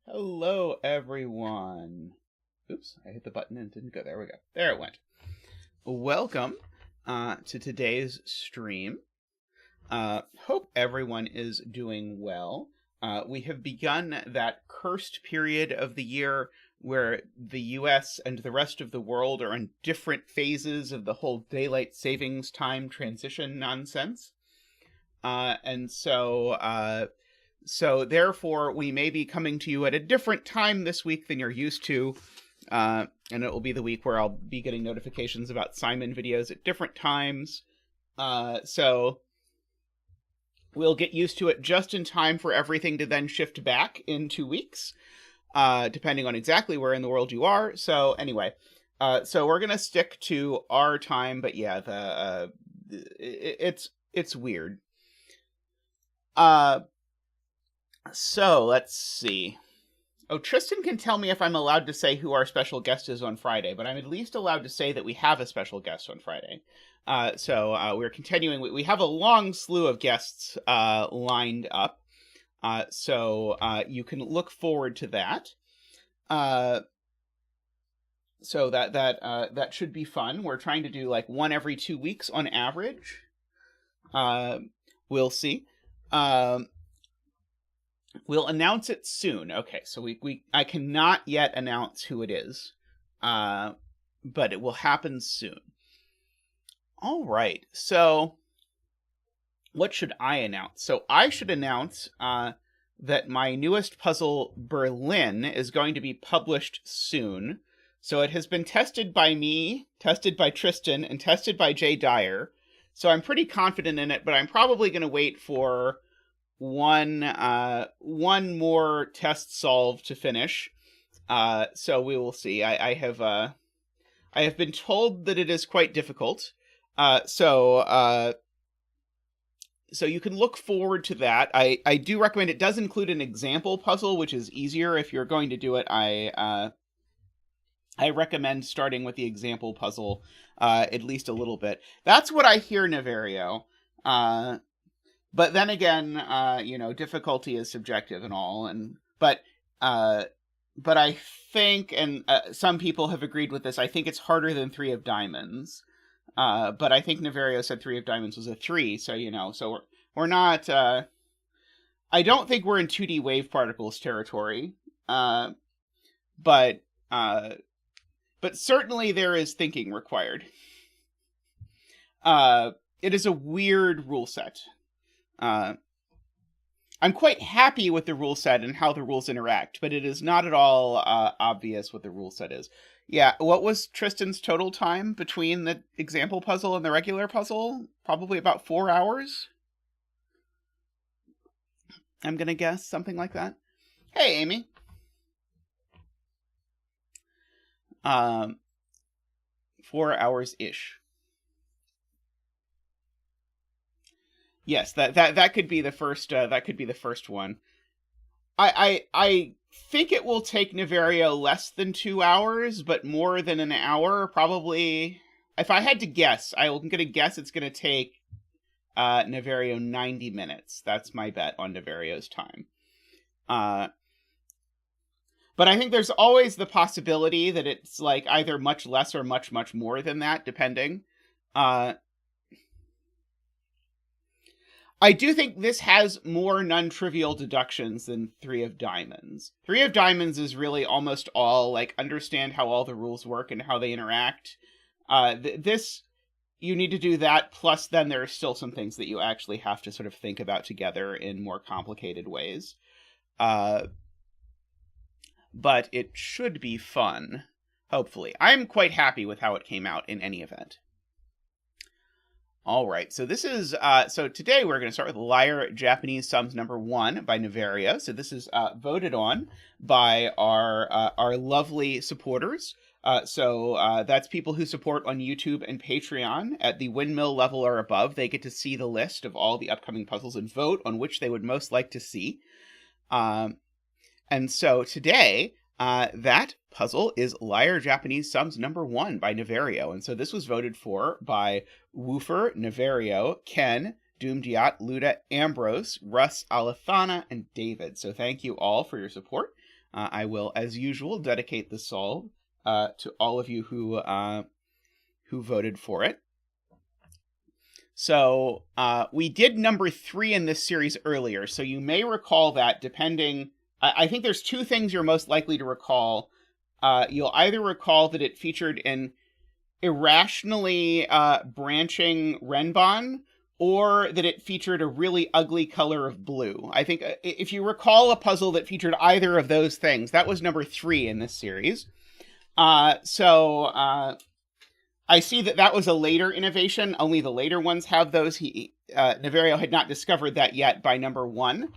Hello, everyone. Oops, I hit the button and it didn't go. There we go. There it went. Welcome to today's stream. Hope everyone is doing well. We have begun that cursed period of the year where the US and the rest of the world are in different phases of the whole daylight savings time transition nonsense. So therefore, we may be coming to you at a different time this week than you're used to. And it will be the week where I'll be getting notifications about Simon videos at different times. So we'll get used to it just in time for everything to then shift back in 2 weeks, depending on exactly where in the world you are. So anyway, so we're going to stick to our time. But yeah, it's weird. So let's see. Oh, Tristan can tell me if I'm allowed to say who our special guest is on Friday, but I'm at least allowed to say that we have a special guest on Friday. So we're continuing. We have a long slew of guests lined up. So you can look forward to that. So that should be fun. We're trying to do like one every 2 weeks on average. We'll see. We'll announce it soon. Okay, so I cannot yet announce who it is, but it will happen soon. All right, so what should I announce? So I should announce that my newest puzzle, Berlin, is going to be published soon. So it has been tested by me, tested by Tristan, and tested by Jay Dyer. So I'm pretty confident in it, but I'm probably going to wait for one more test solve to finish. So we will see. I have been told that it is quite difficult. So you can look forward to that. I do recommend it. Does include an example puzzle, which is easier if you're going to do it. I recommend starting with the example puzzle at least a little bit. That's what I hear, Niverio. But then again, difficulty is subjective and all, but I think, and some people have agreed with this, I think it's harder than 3 of Diamonds. But I think Niverio said 3 of Diamonds was a 3, so so we're not. I don't think we're in 2D wave particles territory. But certainly there is thinking required. It is a weird rule set. I'm quite happy with the rule set and how the rules interact, but it is not at all obvious what the rule set is. Yeah, what was Tristan's total time between the example puzzle and the regular puzzle? Probably about 4 hours? I'm gonna guess, something like that. Hey, Amy. 4 hours-ish. Yes, that could be the first. That could be the first one. I think it will take Niverio less than 2 hours, but more than an hour, probably. If I had to guess, I'm gonna guess it's gonna take Niverio 90 minutes. That's my bet on Niverio's time. But I think there's always the possibility that it's like either much less or much more than that, depending. I do think this has more non-trivial deductions than 3 of Diamonds. 3 of Diamonds is really almost all, like, understand how all the rules work and how they interact. This, you need to do that, plus then there are still some things that you actually have to sort of think about together in more complicated ways. But it should be fun, hopefully. I'm quite happy with how it came out in any event. All right, so this is, so today we're going to start with Liar Japanese Sums number 1 by Niverio. So this is voted on by our lovely supporters. So that's people who support on YouTube and Patreon at the windmill level or above. They get to see the list of all the upcoming puzzles and vote on which they would most like to see. And so today, that puzzle is Liar Japanese Sums number 1 by Niverio. And so this was voted for by Woofer, Niverio, Ken, Doomdiat, Luda, Ambrose, Russ, Alethana, and David. So thank you all for your support. I will, as usual, dedicate the solve to all of you who voted for it. So we did number 3 in this series earlier, so you may recall that depending... I think there's 2 things you're most likely to recall. You'll either recall that it featured an irrationally branching Renban, or that it featured a really ugly color of blue. I think if you recall a puzzle that featured either of those things, that was number 3 in this series. So I see that was a later innovation. Only the later ones have those. Niverio had not discovered that yet by number 1.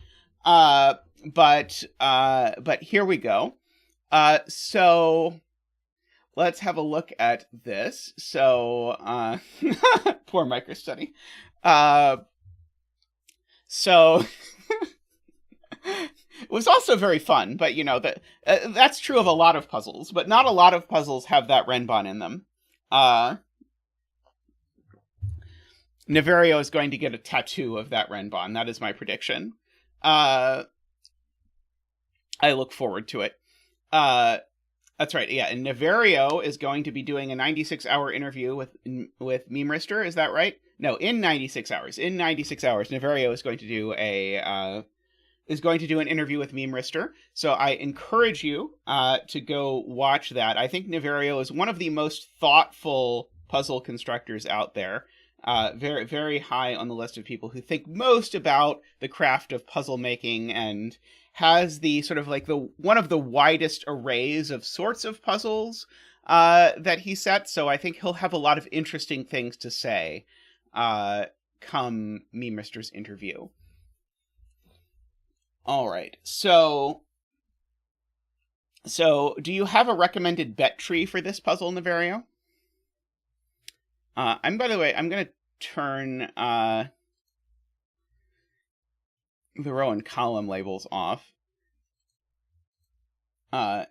But here we go. So let's have a look at this. So, poor microstudy. So it was also very fun, but that's true of a lot of puzzles, but not a lot of puzzles have that Renban in them. Niverio is going to get a tattoo of that Renban. That is my prediction. I look forward to it. That's right. Yeah, and Niverio is going to be doing a 96-hour interview with Memrister. Is that right? No, in 96 hours. In 96 hours, Niverio is going to do an interview with Memrister. So I encourage you to go watch that. I think Niverio is one of the most thoughtful puzzle constructors out there. Very, very high on the list of people who think most about the craft of puzzle making, and has the sort of like one of the widest arrays of sorts of puzzles that he sets. So I think he'll have a lot of interesting things to say come Memrister's interview. All right. So do you have a recommended bet tree for this puzzle, Niverio? By the way, I'm going to turn the row and column labels off. Let's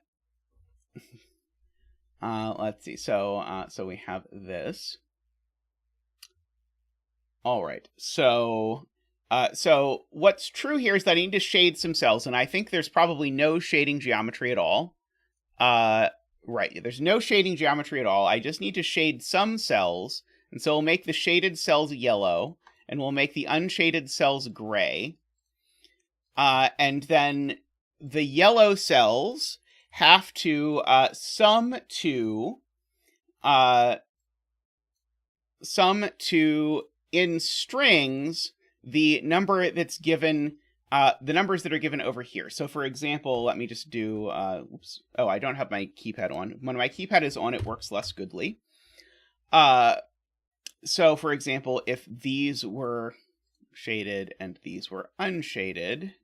see. So we have this. All right. So what's true here is that I need to shade some cells, and I think there's probably no shading geometry at all. Right. There's no shading geometry at all. I just need to shade some cells, and so we'll make the shaded cells yellow, and we'll make the unshaded cells gray. And then the yellow cells have to sum to in strings the number that's given, the numbers that are given over here. So for example, let me just do, oops. Oh, I don't have my keypad on. When my keypad is on, it works less goodly. So for example, if these were shaded and these were unshaded,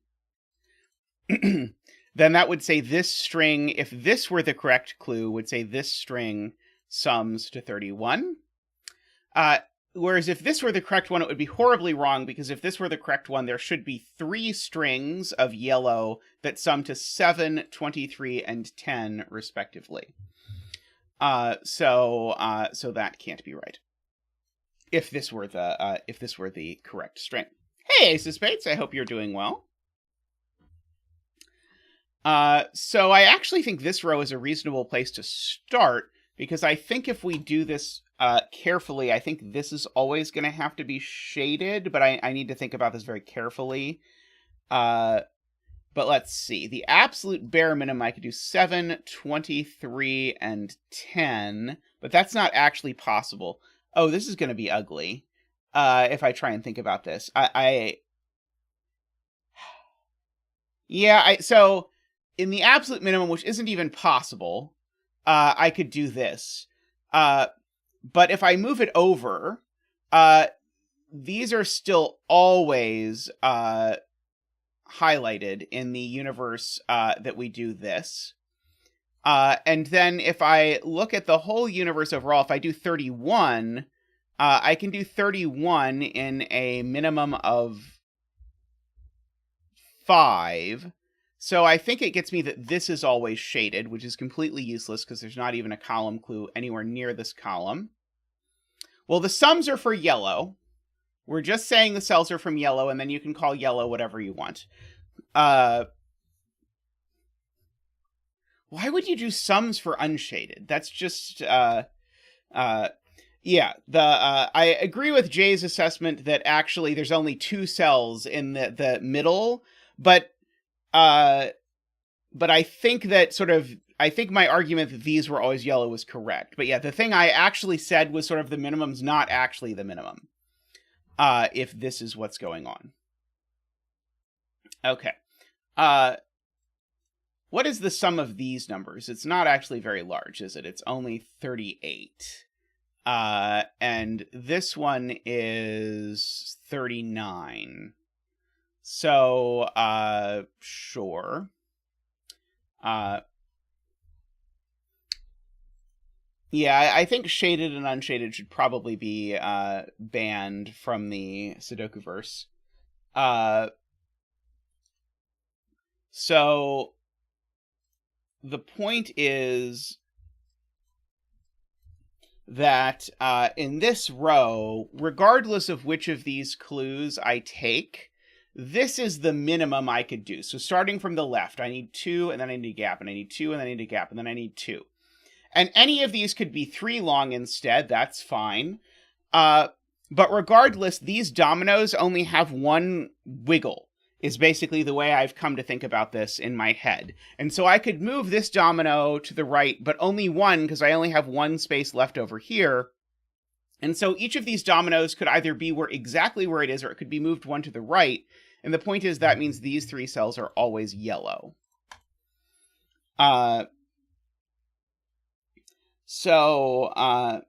then that would say this string, if this were the correct clue, would say this string sums to 31. Whereas if this were the correct one, it would be horribly wrong, because if this were the correct one, there should be 3 strings of yellow that sum to 7, 23, and 10, respectively. So that can't be right. If this were the correct string. Hey, Ace of Spades, I hope you're doing well. So I actually think this row is a reasonable place to start, because I think if we do this carefully, I think this is always going to have to be shaded, but I need to think about this very carefully. But let's see. The absolute bare minimum, I could do 7, 23, and 10, but that's not actually possible. Oh, this is going to be ugly if I try and think about this. So in the absolute minimum, which isn't even possible, I could do this. But if I move it over, these are still always highlighted in the universe that we do this. And then if I look at the whole universe overall, if I do 31, I can do 31 in a minimum of 5. So I think it gets me that this is always shaded, which is completely useless because there's not even a column clue anywhere near this column. Well, the sums are for yellow. We're just saying the cells are from yellow, and then you can call yellow whatever you want. Why would you do sums for unshaded? That's just, yeah, I agree with Jay's assessment that actually there's only 2 cells in the middle, but I think that I think my argument that these were always yellow was correct. But yeah, the thing I actually said was sort of the minimum's not actually the minimum, if this is what's going on. Okay. What is the sum of these numbers? It's not actually very large, is it? It's only 38. And this one is 39. So, sure. Yeah, I think shaded and unshaded should probably be banned from the Sudoku-verse. So the point is that in this row, regardless of which of these clues I take, this is the minimum I could do. So starting from the left, I need 2, and then I need a gap, and I need 2, and then I need a gap, and then I need 2. And any of these could be 3 long instead, that's fine. But regardless, these dominoes only have 1 wiggle, is basically the way I've come to think about this in my head. And so I could move this domino to the right, but only 1, because I only have 1 space left over here. And so each of these dominoes could either be exactly where it is, or it could be moved 1 to the right. And the point is that means these 3 cells are always yellow. So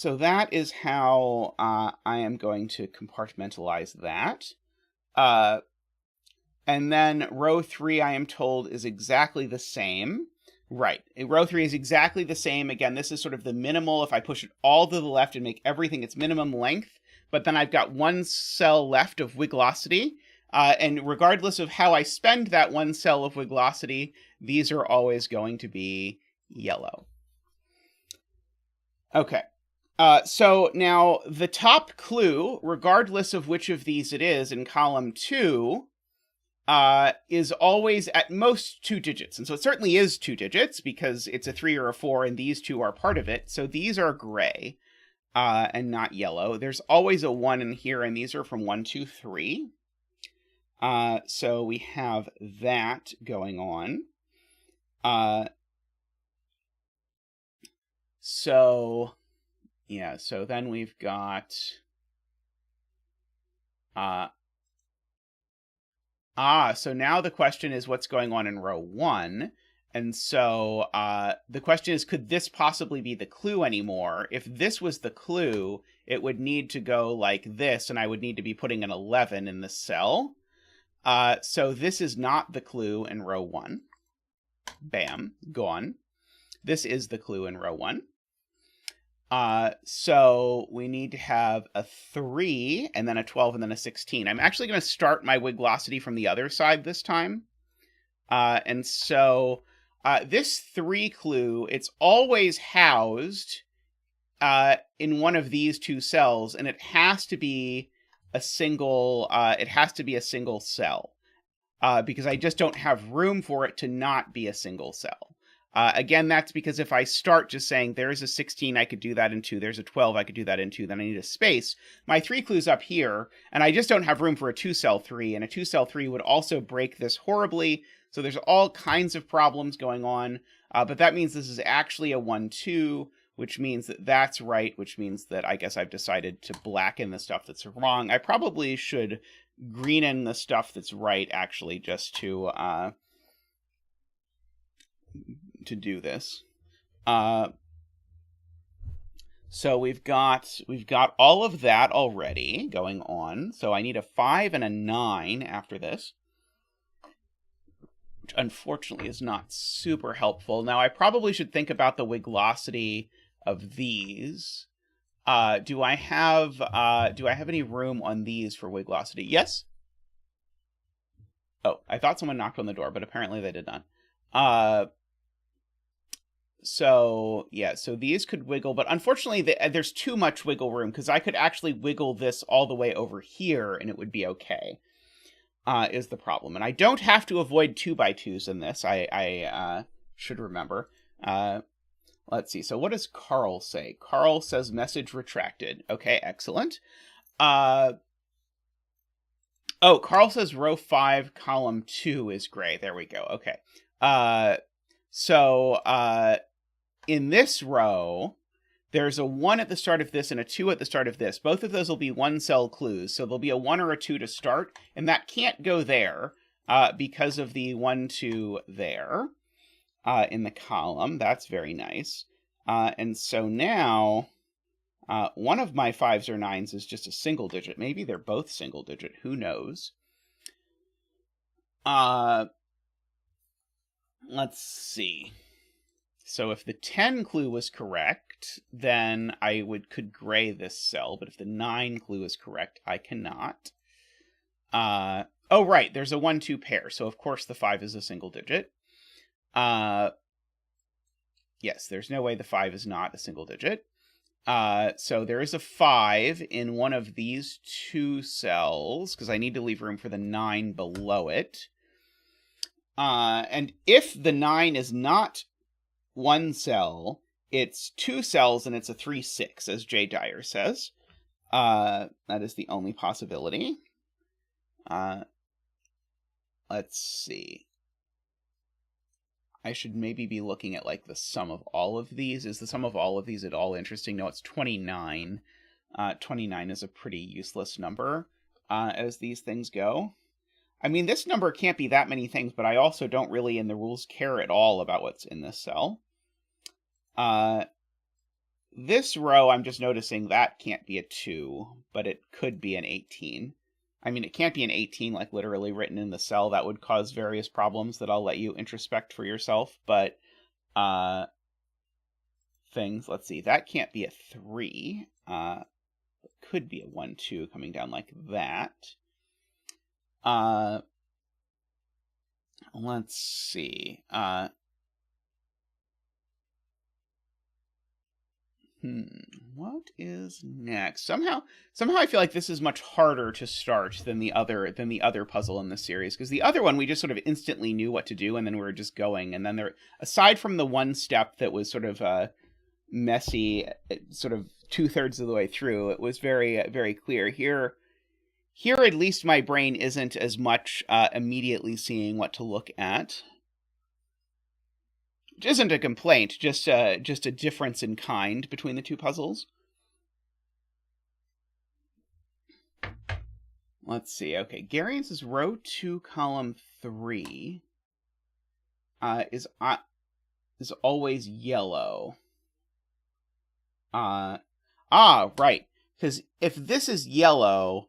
that is how I am going to compartmentalize that. And then row 3, I am told, is exactly the same. Right. Row 3 is exactly the same. Again, this is sort of the minimal. If I push it all to the left and make everything its minimum length, but then I've got 1 cell left of wigglosity. And regardless of how I spend that 1 cell of wigglosity, these are always going to be yellow. Okay. So now the top clue, regardless of which of these it is in column 2, is always at most 2 digits. And so it certainly is 2 digits because it's a 3 or a 4 and these 2 are part of it. So these are gray and not yellow. There's always a 1 in here, and these are from 1, 2, 3. So we have that going on. So yeah, so then we've got so now the question is what's going on in row 1. And so the question is, could this possibly be the clue anymore? If this was the clue, it would need to go like this, and I would need to be putting an 11 in the cell. So this is not the clue in row 1. Bam, gone. This is the clue in row 1. So we need to have a 3, and then a 12, and then a 16. I'm actually going to start my wigglosity from the other side this time. And so this 3 clue, it's always housed in one of these 2 cells, and it has to be a single cell. Because I just don't have room for it to not be a single cell. Again, that's because if I start just saying there's a 16, I could do that in 2, there's a 12, I could do that in 2, then I need a space. My 3 clue's up here, and I just don't have room for a 2-cell 3, and a 2-cell 3 would also break this horribly, so there's all kinds of problems going on, but that means this is actually a 1-2, which means that that's right, which means that I guess I've decided to blacken the stuff that's wrong. I probably should green in the stuff that's right, actually, just to do this. So we've got all of that already going on. So I need a 5 and a 9 after this, which unfortunately is not super helpful. Now I probably should think about the wigglosity of these. Do I have any room on these for wigglosity? Yes. Oh, I thought someone knocked on the door, but apparently they did not. So yeah, so these could wiggle, but unfortunately there's too much wiggle room because I could actually wiggle this all the way over here and it would be okay. is the problem. And I don't have to avoid 2x2s in this. I should remember. Let's see. So what does Carl say? Carl says message retracted. Okay, excellent. Oh, Carl says row 5, column 2 is gray. There we go. Okay. So in this row, there's a 1 at the start of this and a 2 at the start of this. Both of those will be 1-cell clues. So there'll be a 1 or a 2 to start, and that can't go there because of the 1, 2 there in the column. That's very nice. And so now one of my 5s or 9s is just a single digit. Maybe they're both single digit. Who knows? Let's see. So if the 10 clue was correct, then I could gray this cell. But if the 9 clue is correct, I cannot. Oh, right. There's a 1-2 pair. So, of course, the 5 is a single digit. Yes, there's no way the 5 is not a single digit. So there is a 5 in one of these 2 cells, because I need to leave room for the 9 below it. And if the 9 is not 1 cell, it's 2 cells, and it's a 3-6, as Jay Dyer says. That is the only possibility. Let's see. I should maybe be looking at, like, the sum of all of these. Is the sum of all of these at all interesting? No, it's 29. 29 is a pretty useless number as these things go. I mean, this number can't be that many things, but I also don't really, in the rules, care at all about what's in this cell. This row, I'm just noticing that can't be a 2, but it could be an 18. I mean, it can't be an 18, like literally written in the cell. That would cause various problems that I'll let you introspect for yourself. But things, let's see, that can't be a 3. It could be a 1, 2 coming down like that. Let's see. What is next? Somehow I feel like this is much harder to start than the other puzzle in this series, because the other one we just sort of instantly knew what to do, and then we were just going. And then there, aside from the one step that was sort of messy, sort of 2/3 of the way through, it was very very clear. Here at least my brain isn't as much immediately seeing what to look at. Which isn't a complaint, just a difference in kind between the two puzzles. Let's see. Okay, Garian's is row 2, column 3 is always yellow. Right. Because if this is yellow,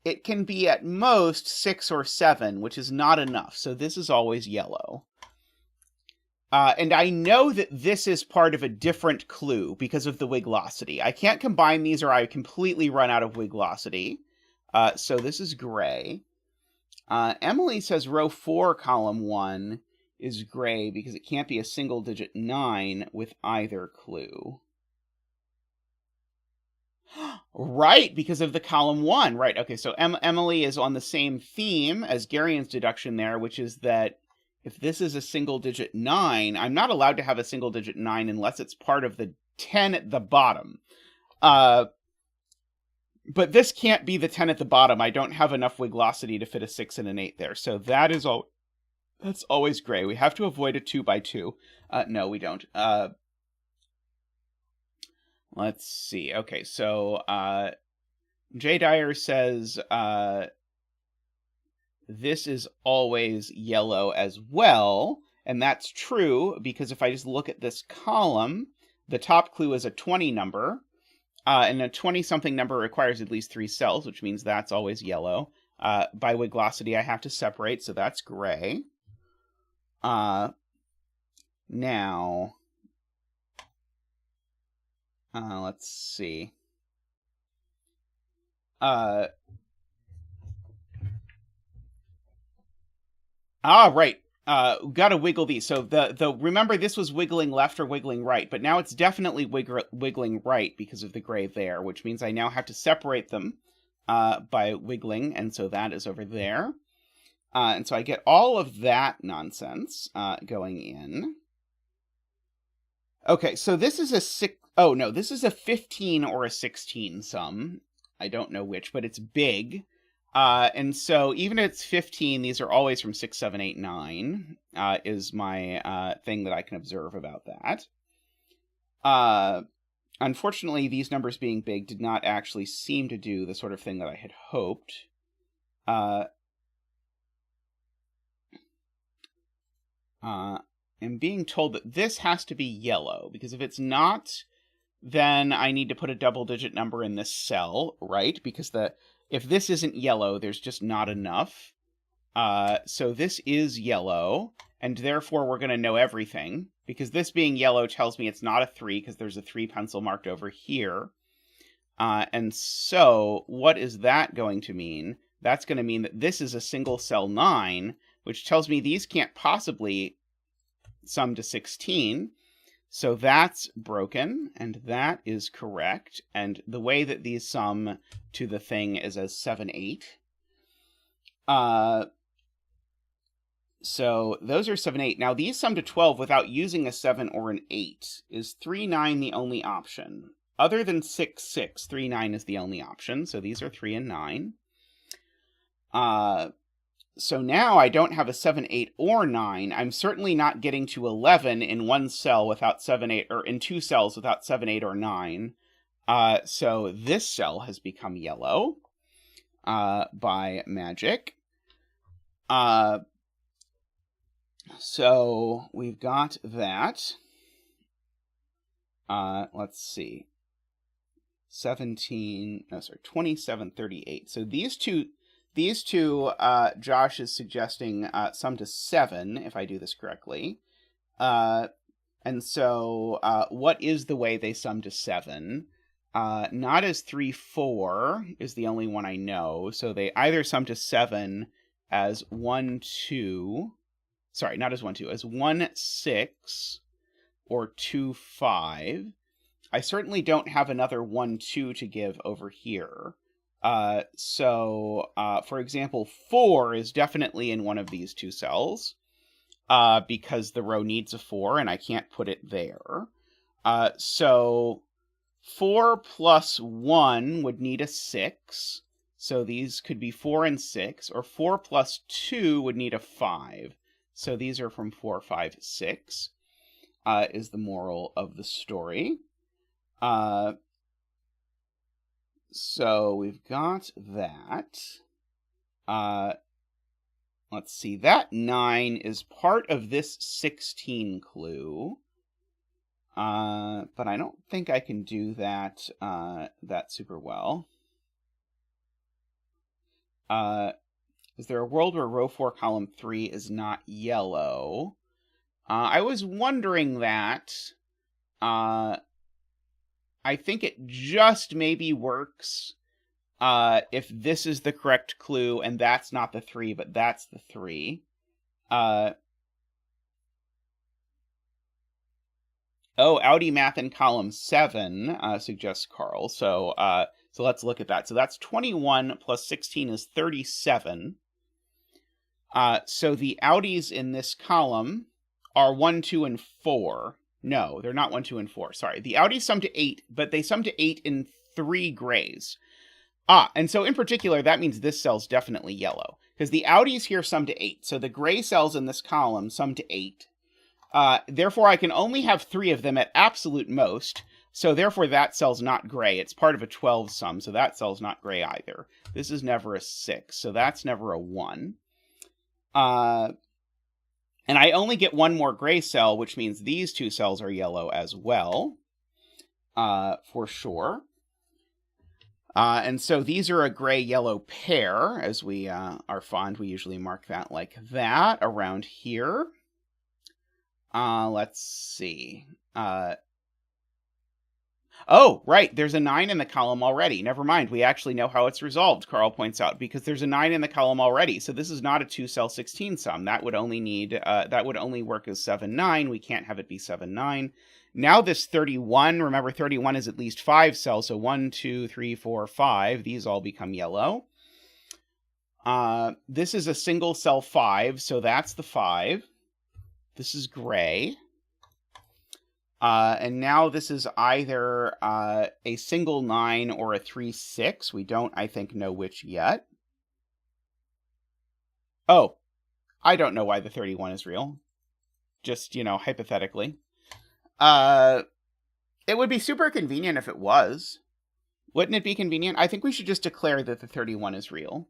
it can be at most 6 or 7, which is not enough. So this is always yellow. And I know that this is part of a different clue because of the wiglosity. I can't combine these or I completely run out of wiglosity. So this is gray. Emily says row 4, column 1 is gray because it can't be a single-digit 9 with either clue. Right, because of the column 1. Right, okay, so Emily is on the same theme as Garian's deduction there, which is that if this is a single-digit 9, I'm not allowed to have a single-digit 9 unless it's part of the 10 at the bottom. But this can't be the 10 at the bottom. I don't have enough wiglosity to fit a 6 and an 8 there. So that's always gray. We have to avoid a 2x2. No, we don't. Let's see. Okay, so Jay Dyer says this is always yellow as well, and that's true because if I just look at this column, the top clue is a 20 number, and a 20-something number requires at least 3 cells, which means that's always yellow. By wiglosity, I have to separate, so that's gray. Now, let's see. Right. Gotta wiggle these. So remember this was wiggling left or wiggling right, but now it's definitely wiggling right because of the gray there, which means I now have to separate them by wiggling, and so that is over there. And so I get all of that nonsense going in. Okay, so this is a this is a 15 or a 16 sum. I don't know which, but it's big. And so even if it's 15, these are always from 6, 7, 8, 9, is my thing that I can observe about that. Unfortunately, these numbers being big did not actually seem to do the sort of thing that I had hoped. I'm being told that this has to be yellow, because if it's not, then I need to put a double-digit number in this cell, right? Because if this isn't yellow, there's just not enough. So this is yellow, and therefore we're going to know everything, because this being yellow tells me it's not a 3, because there's a 3 pencil marked over here. And so what is that going to mean? That's going to mean that this is a single cell 9, which tells me these can't possibly sum to 16. So that's broken, and that is correct. And the way that these sum to the thing is as 7, 8. So those are 7, 8. Now these sum to 12 without using a 7 or an 8. Is 3, 9 the only option? Other than 6, 6, 3, 9 is the only option. So these are 3 and 9. So now I don't have a 7, 8, or 9. I'm certainly not getting to 11 in one cell without 7, 8, or in 2 cells without 7, 8, or 9. So this cell has become yellow by magic. So we've got that. Let's see. 27, 38. So these two, Josh is suggesting sum to 7, if I do this correctly. And so what is the way they sum to 7? Not as 3, 4 is the only one I know. So they either sum to 7 as 1, 2. Sorry, not as 1, 2. As 1, 6 or 2, 5. I certainly don't have another 1, 2 to give over here. So, for example, 4 is definitely in one of these two cells, because the row needs a 4, and I can't put it there. So 4 plus 1 would need a 6, so these could be 4 and 6, or 4 plus 2 would need a 5, so these are from 4, 5, 6, is the moral of the story. So we've got that. Let's see, that 9 is part of this 16 clue. But I don't think I can do that super well. Is there a world where row 4, column 3 is not yellow? I was wondering that. I think it just maybe works if this is the correct clue and that's not the 3, but that's the 3. Audi math in column 7, suggests Carl. So let's look at that. So that's 21 plus 16 is 37. So the Audis in this column are 1, 2, and 4. No, they're not 1, 2, and 4. Sorry. The Audis sum to 8, but they sum to 8 in 3 grays. And so in particular, that means this cell's definitely yellow, because the Audis here sum to 8. So the gray cells in this column sum to 8. Therefore, I can only have 3 of them at absolute most. So therefore, that cell's not gray. It's part of a 12 sum, so that cell's not gray either. This is never a 6, so that's never a 1. And I only get one more gray cell, which means these two cells are yellow as well, for sure. And so these are a gray-yellow pair, as we are fond. We usually mark that like that around here. Let's see. Oh, right. There's a 9 in the column already. Never mind. We actually know how it's resolved, Carl points out, because there's a 9 in the column already. So this is not a 2-cell 16 sum. That would only need that would only work as 7, 9. We can't have it be 7, 9. Now this 31, remember 31 is at least 5 cells. So 1, 2, 3, 4, 5. These all become yellow. This is a single cell 5, so that's the 5. This is gray. And now this is either a single 9 or a 3, 6. We don't, I think, know which yet. Oh, I don't know why the 31 is real. Just, hypothetically. It would be super convenient if it was. Wouldn't it be convenient? I think we should just declare that the 31 is real.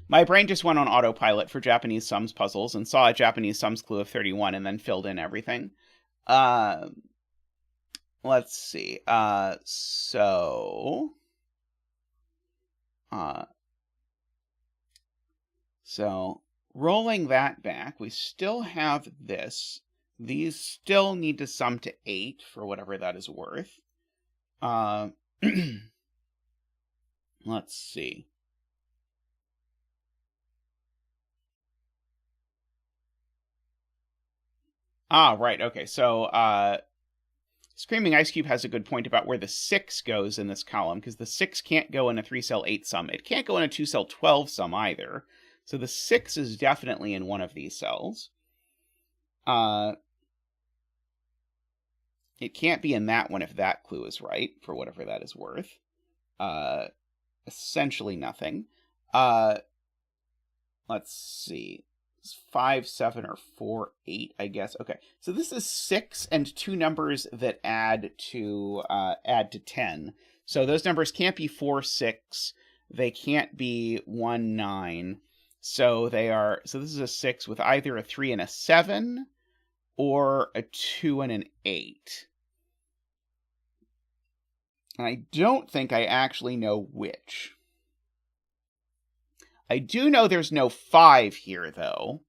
My brain just went on autopilot for Japanese sums puzzles and saw a Japanese sums clue of 31 and then filled in everything. Let's see. So rolling that back, we still have this. These still need to sum to 8 for whatever that is worth. Let's see. Right. Okay. So, Screaming Ice Cube has a good point about where the 6 goes in this column, because the 6 can't go in a 3-cell 8 sum. It can't go in a 2-cell 12 sum either. So the 6 is definitely in one of these cells. It can't be in that one if that clue is right, for whatever that is worth. Essentially nothing. Let's see. 5, 7, or 4, 8, I guess. Okay, so this is 6 and 2 numbers that add to 10. So those numbers can't be 4, 6. They can't be 1, 9. So this is a 6 with either a 3 and a 7 or a 2 and an 8. And I don't think I actually know which. I do know there's no 5 here, though.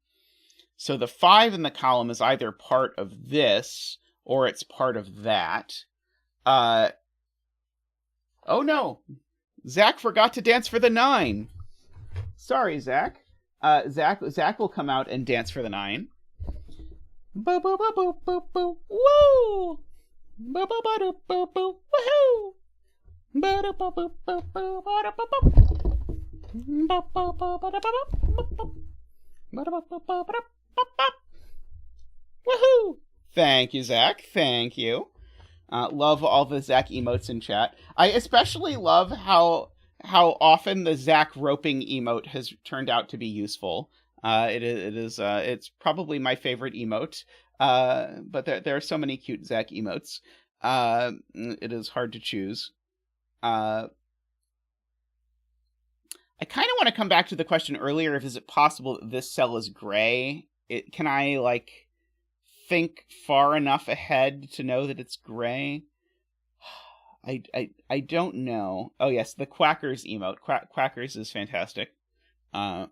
So the 5 in the column is either part of this, or it's part of that. Oh no! Zach forgot to dance for the 9! Sorry, Zach. Zach will come out and dance for the 9. Boo boo boo boo boo boo! Woo! Boo boo boo boo boo! Woohoo! Boo boo boo boo boo boo! Woohoo! Thank you, Zach. Thank you. Love all the Zach emotes in chat. I especially love how often the Zach roping emote has turned out to be useful. It's probably my favorite emote. But there are so many cute Zach emotes. It is hard to choose. I kind of want to come back to the question earlier of, is it possible that this cell is gray? Can I, think far enough ahead to know that it's gray? I don't know. Oh, yes, the Quackers emote. Quackers is fantastic. I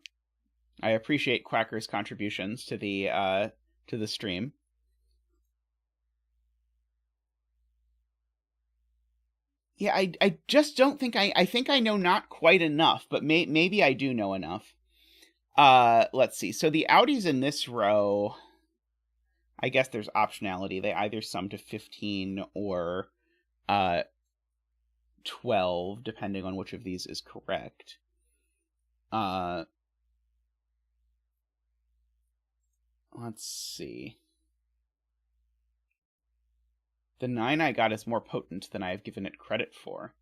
appreciate Quackers' contributions to the stream. Yeah, I just don't think I think I know not quite enough, but maybe I do know enough. Let's see. So the outies in this row, I guess there's optionality. They either sum to 15 or 12, depending on which of these is correct. Let's see. The 9 I got is more potent than I have given it credit for.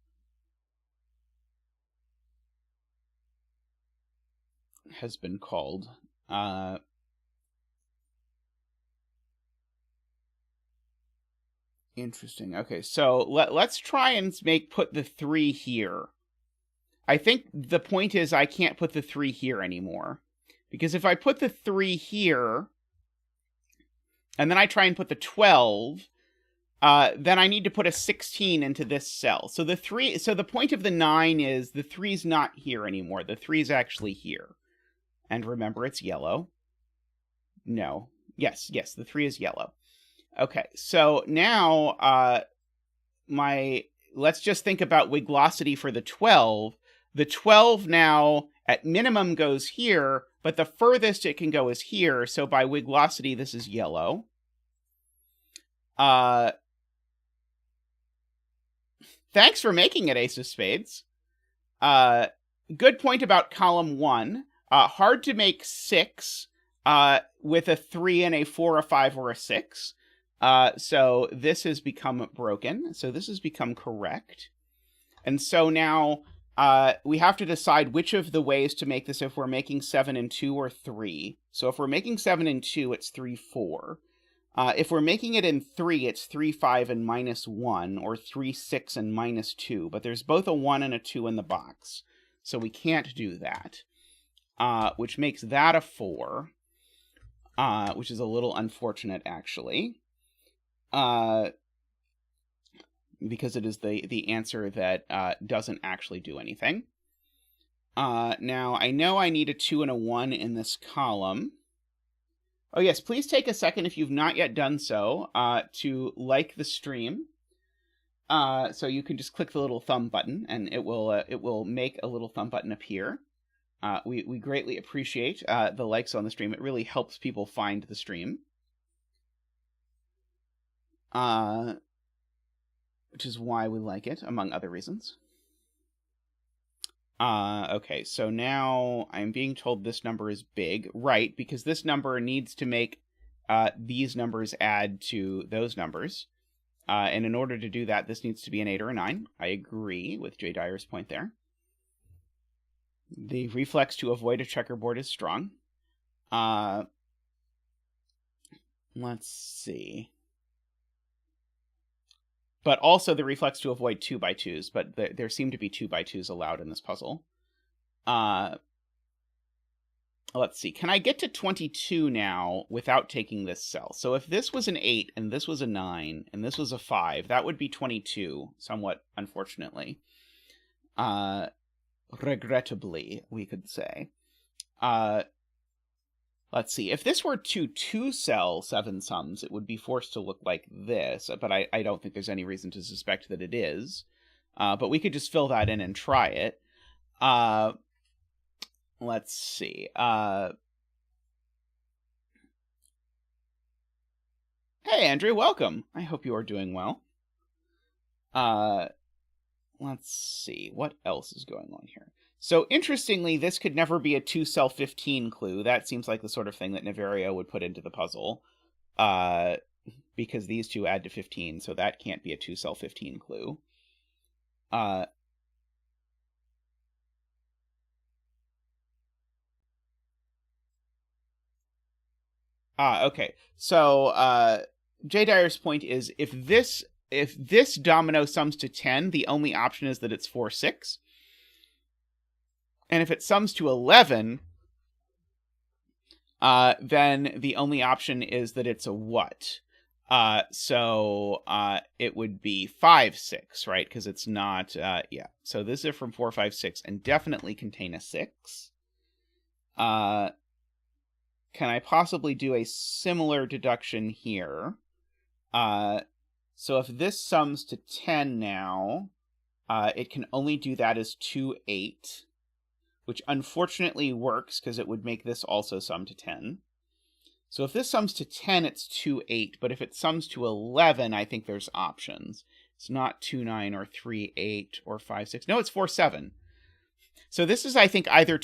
Has been called. Interesting. Okay, so let's try and put the 3 here. I think the point is I can't put the 3 here anymore. Because if I put the 3 here, and then I try and put the 12... then I need to put a 16 into this cell. So the point of the 9 is the 3's not here anymore. The 3's actually here. And remember, it's yellow. No. Yes, the 3 is yellow. Okay, so now let's just think about wiglosity for the 12. The 12 now at minimum goes here, but the furthest it can go is here. So by wiglosity, this is yellow. Thanks for making it, Ace of Spades. Good point about column 1. Hard to make 6 with a 3 and a 4, a 5, or a 6. So this has become broken. So this has become correct. And so now we have to decide which of the ways to make this, if we're making 7 and 2 or 3. So if we're making 7 and 2, it's 3, 4. If we're making it in 3, it's 3, 5, and -1, or 3, 6, and -2. But there's both a 1 and a 2 in the box. So we can't do that, which makes that a 4, which is a little unfortunate, actually, because it is the answer that doesn't actually do anything. Now, I know I need a 2 and a 1 in this column. Oh, yes, please take a second, if you've not yet done so, to like the stream. So you can just click the little thumb button, and it will make a little thumb button appear. We greatly appreciate the likes on the stream. It really helps people find the stream. Which is why we like it, among other reasons. Okay, so now I'm being told this number is big. Right, because this number needs to make these numbers add to those numbers. And in order to do that, this needs to be an 8 or a 9. I agree with Jay Dyer's point there. The reflex to avoid a checkerboard is strong. Let's see. But also the reflex to avoid 2x2s, but there seem to be 2x2s allowed in this puzzle. Let's see. Can I get to 22 now without taking this cell? So if this was an 8, and this was a 9, and this was a 5, that would be 22, somewhat unfortunately. Regrettably, we could say. Let's see. If this were 2-cell 7 sums, it would be forced to look like this, but I don't think there's any reason to suspect that it is. But we could just fill that in and try it. Let's see. Hey, Andrew, welcome. I hope you are doing well. Let's see. What else is going on here? So, interestingly, this could never be a 2-cell 15 clue. That seems like the sort of thing that Niverio would put into the puzzle. Because these two add to 15, so that can't be a 2-cell 15 clue. Okay. So, Jay Dyer's point is, if this domino sums to 10, the only option is that it's 4, 6. And if it sums to 11, then the only option is that it's a what? So it would be 5, 6, right? Because it's not, yeah. So this is from 4, 5, 6, and definitely contain a 6. Can I possibly do a similar deduction here? So if this sums to 10 now, it can only do that as 2, 8. Which unfortunately works, because it would make this also sum to 10. So if this sums to 10, it's 2, 8. But if it sums to 11, I think there's options. It's not 2, 9, or 3, 8, or 5, 6. No, it's 4, 7. So this is, I think, either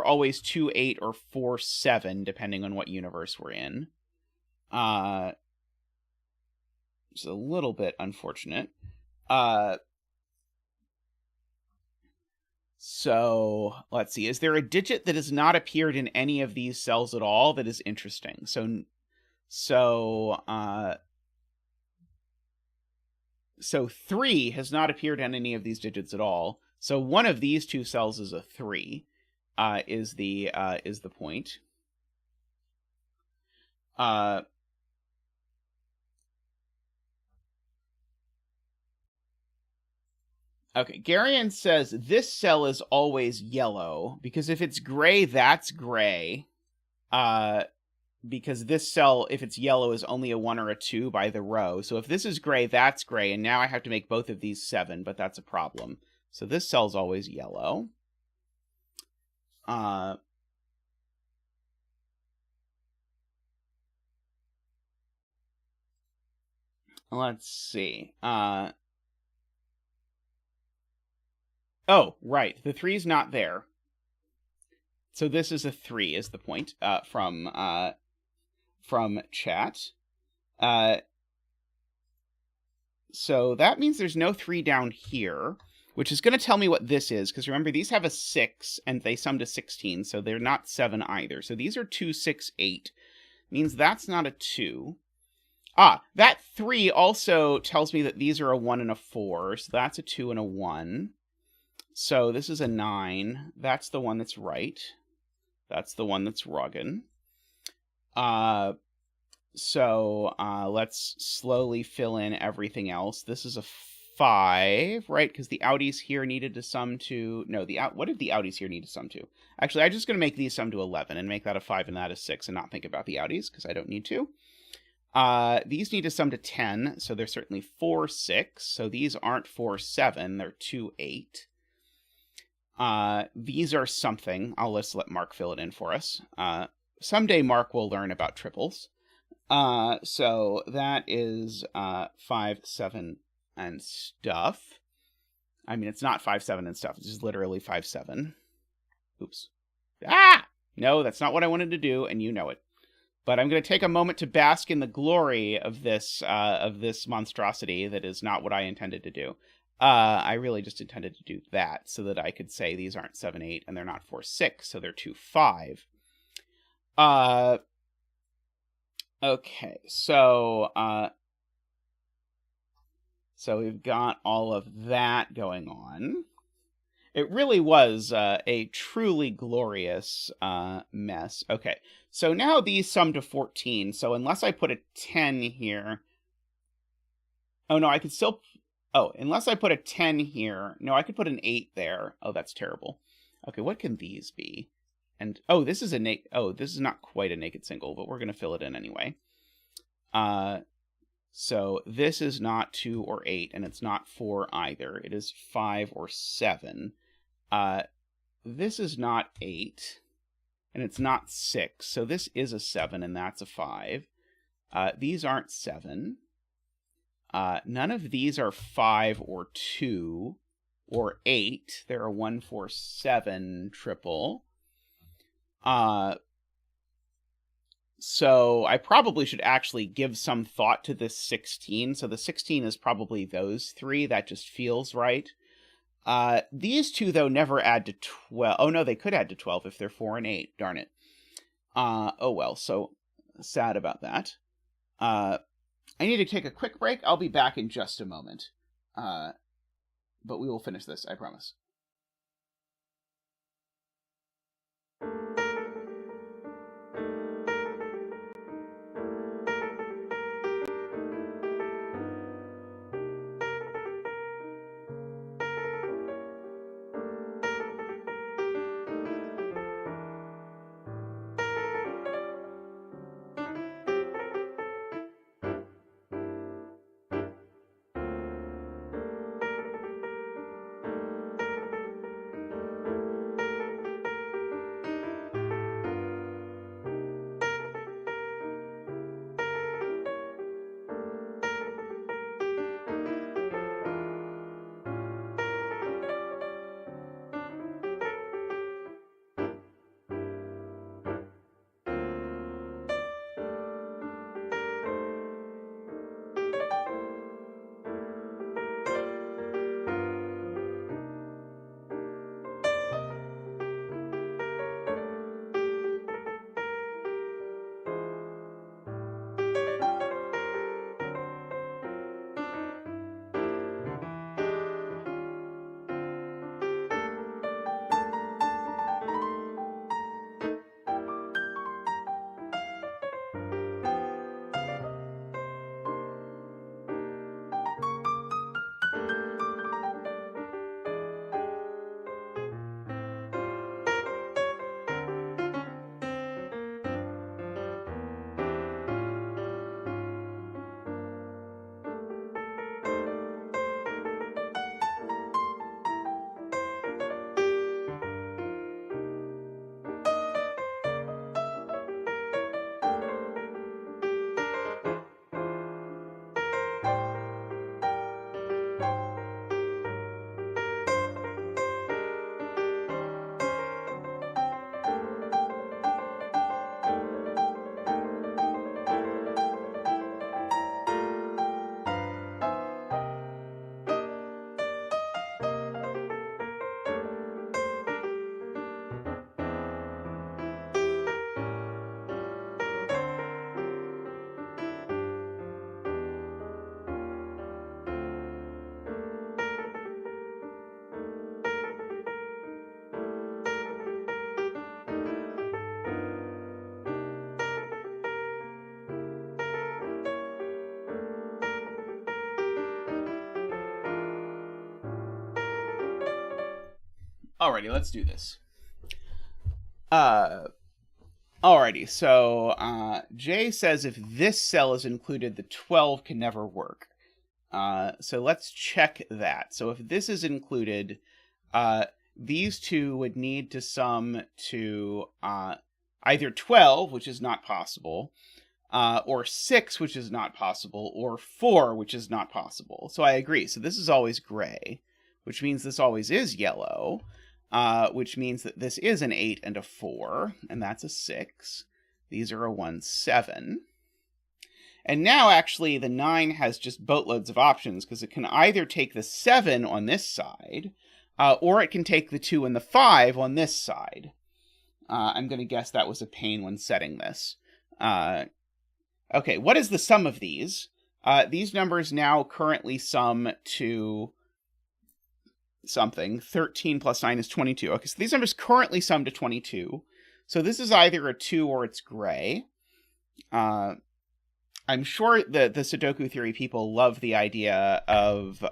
always 2, 8, or 4, 7, depending on what universe we're in. It's a little bit unfortunate. So, let's see. Is there a digit that has not appeared in any of these cells at all that is interesting? So 3 has not appeared in any of these digits at all. So one of these two cells is a 3, is the point. Okay, Garion says this cell is always yellow, because if it's gray, that's gray. because this cell, if it's yellow, is only a 1 or a 2 by the row. So if this is gray, that's gray, and now I have to make both of these 7, but that's a problem. So this cell's always yellow. Let's see. Oh, right. The 3's not there. So this is a 3 is the point from chat. So that means there's no 3 down here, which is going to tell me what this is, because remember, these have a 6, and they sum to 16, so they're not 7 either. So these are 2, 6, 8. Means that's not a 2. Ah, that 3 also tells me that these are a 1 and a 4, so that's a 2 and a 1. So this is a 9. That's the one that's right. That's the one that's rugged. So let's slowly fill in everything else. This is a 5, right? Because the outies here needed to sum to... No, what did the outies here need to sum to? Actually, I'm just going to make these sum to 11 and make that a 5 and that a 6 and not think about the outies because I don't need to. These need to sum to 10, so they're certainly 4, 6. So these aren't 4, 7. They're 2, 8. These are something. I'll just let Mark fill it in for us. Someday Mark will learn about triples. So that is 5, 7, and stuff. I mean, it's not 5, 7, and stuff. It's just literally 5, 7. Oops. Ah! No, that's not what I wanted to do, and you know it. But I'm going to take a moment to bask in the glory of this monstrosity that is not what I intended to do. I really just intended to do that so that I could say these aren't 7, 8, and they're not 4, 6, so they're 2, 5. Okay, so we've got all of that going on. It really was a truly glorious mess. Okay, so now these sum to 14. So unless I put a 10 here... Oh, no, I could still... Oh, unless I put a 10 here... No, I could put an 8 there. Oh, that's terrible. Okay, what can these be? And, oh, this is a oh, this is not quite a naked single, but we're going to fill it in anyway. So this is not 2 or 8, and it's not 4 either. It is 5 or 7. This is not 8, and it's not 6. So this is a 7, and that's a 5. These aren't 7. None of these are 5 or 2 or 8. They're a 1, 4, 7 triple. So I probably should actually give some thought to this 16. So the 16 is probably those 3. That just feels right. These 2, though, never add to 12. Oh, no, they could add to 12 if they're 4 and 8. Darn it. Oh, well, so sad about that. I need to take a quick break. I'll be back in just a moment. But we will finish this, I promise. Alrighty, let's do this. Alrighty, so Jay says if this cell is included, the 12 can never work. So let's check that. So if this is included, these two would need to sum to either 12, which is not possible, or 6, which is not possible, or 4, which is not possible. So I agree. So this is always gray, which means this always is yellow, which means that this is an 8 and a 4, and that's a 6. These are a 1, 7. And now, actually, the 9 has just boatloads of options, because it can either take the 7 on this side, or it can take the 2 and the 5 on this side. I'm going to guess that was a pain when setting this. Okay, what is the sum of these? These numbers now currently sum to something. 13 plus 9 is 22. Okay, so these numbers currently sum to 22. So this is either a 2 or it's gray. I'm sure that the Sudoku theory people love the idea of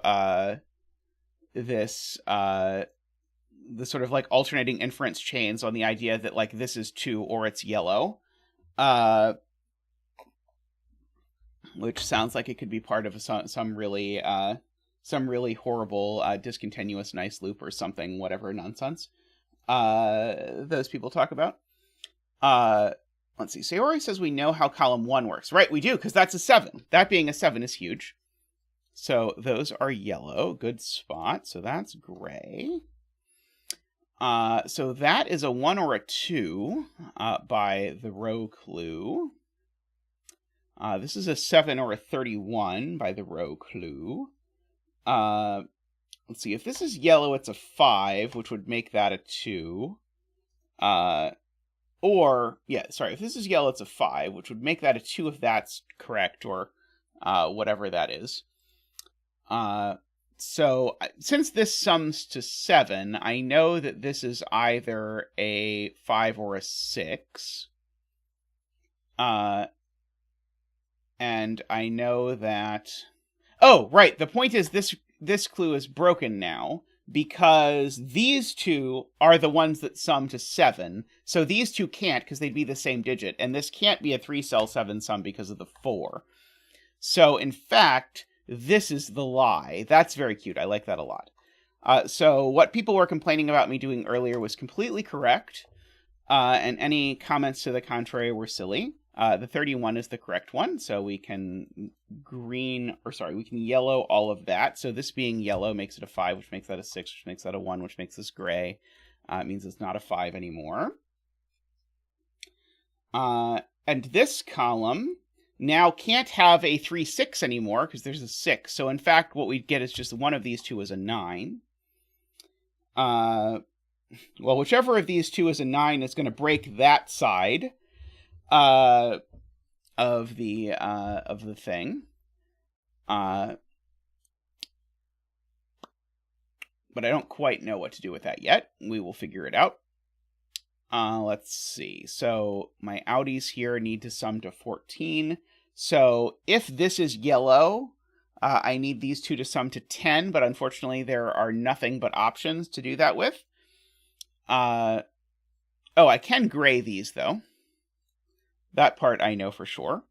this the sort of like alternating inference chains on the idea that like this is 2 or it's yellow. Which sounds like it could be part of some really horrible discontinuous nice loop or something, whatever nonsense those people talk about. Let's see. Sayori says we know how column 1 works. Right, we do, because that's a 7. That being a 7 is huge. So those are yellow. Good spot. So that's gray. So that is a 1 or a 2 by the row clue. This is a 7 or a 31 by the row clue. Let's see. If this is yellow, it's a 5, which would make that a 2. If this is yellow, it's a 5, which would make that a 2 if that's correct, or whatever that is. So since this sums to 7, I know that this is either a 5 or a 6. And I know that... Oh, right, the point is this clue is broken now, because these two are the ones that sum to 7, so these two can't, because they'd be the same digit, and this can't be a 3-cell 7 sum because of the 4. So, in fact, this is the lie. That's very cute. I like that a lot. So, what people were complaining about me doing earlier was completely correct, and any comments to the contrary were silly. The 31 is the correct one, so we can we can yellow all of that. So this being yellow makes it a 5, which makes that a 6, which makes that a 1, which makes this gray. It means it's not a 5 anymore. And this column now can't have a 3, 6 anymore, because there's a 6. So in fact, what we get is just one of these two is a 9. Well, whichever of these two is a 9 is going to break that side of the thing. But I don't quite know what to do with that yet. We will figure it out. Let's see. So my outies here need to sum to 14. So if this is yellow, I need these two to sum to 10, but unfortunately there are nothing but options to do that with. Oh, I can gray these, though. That part I know for sure.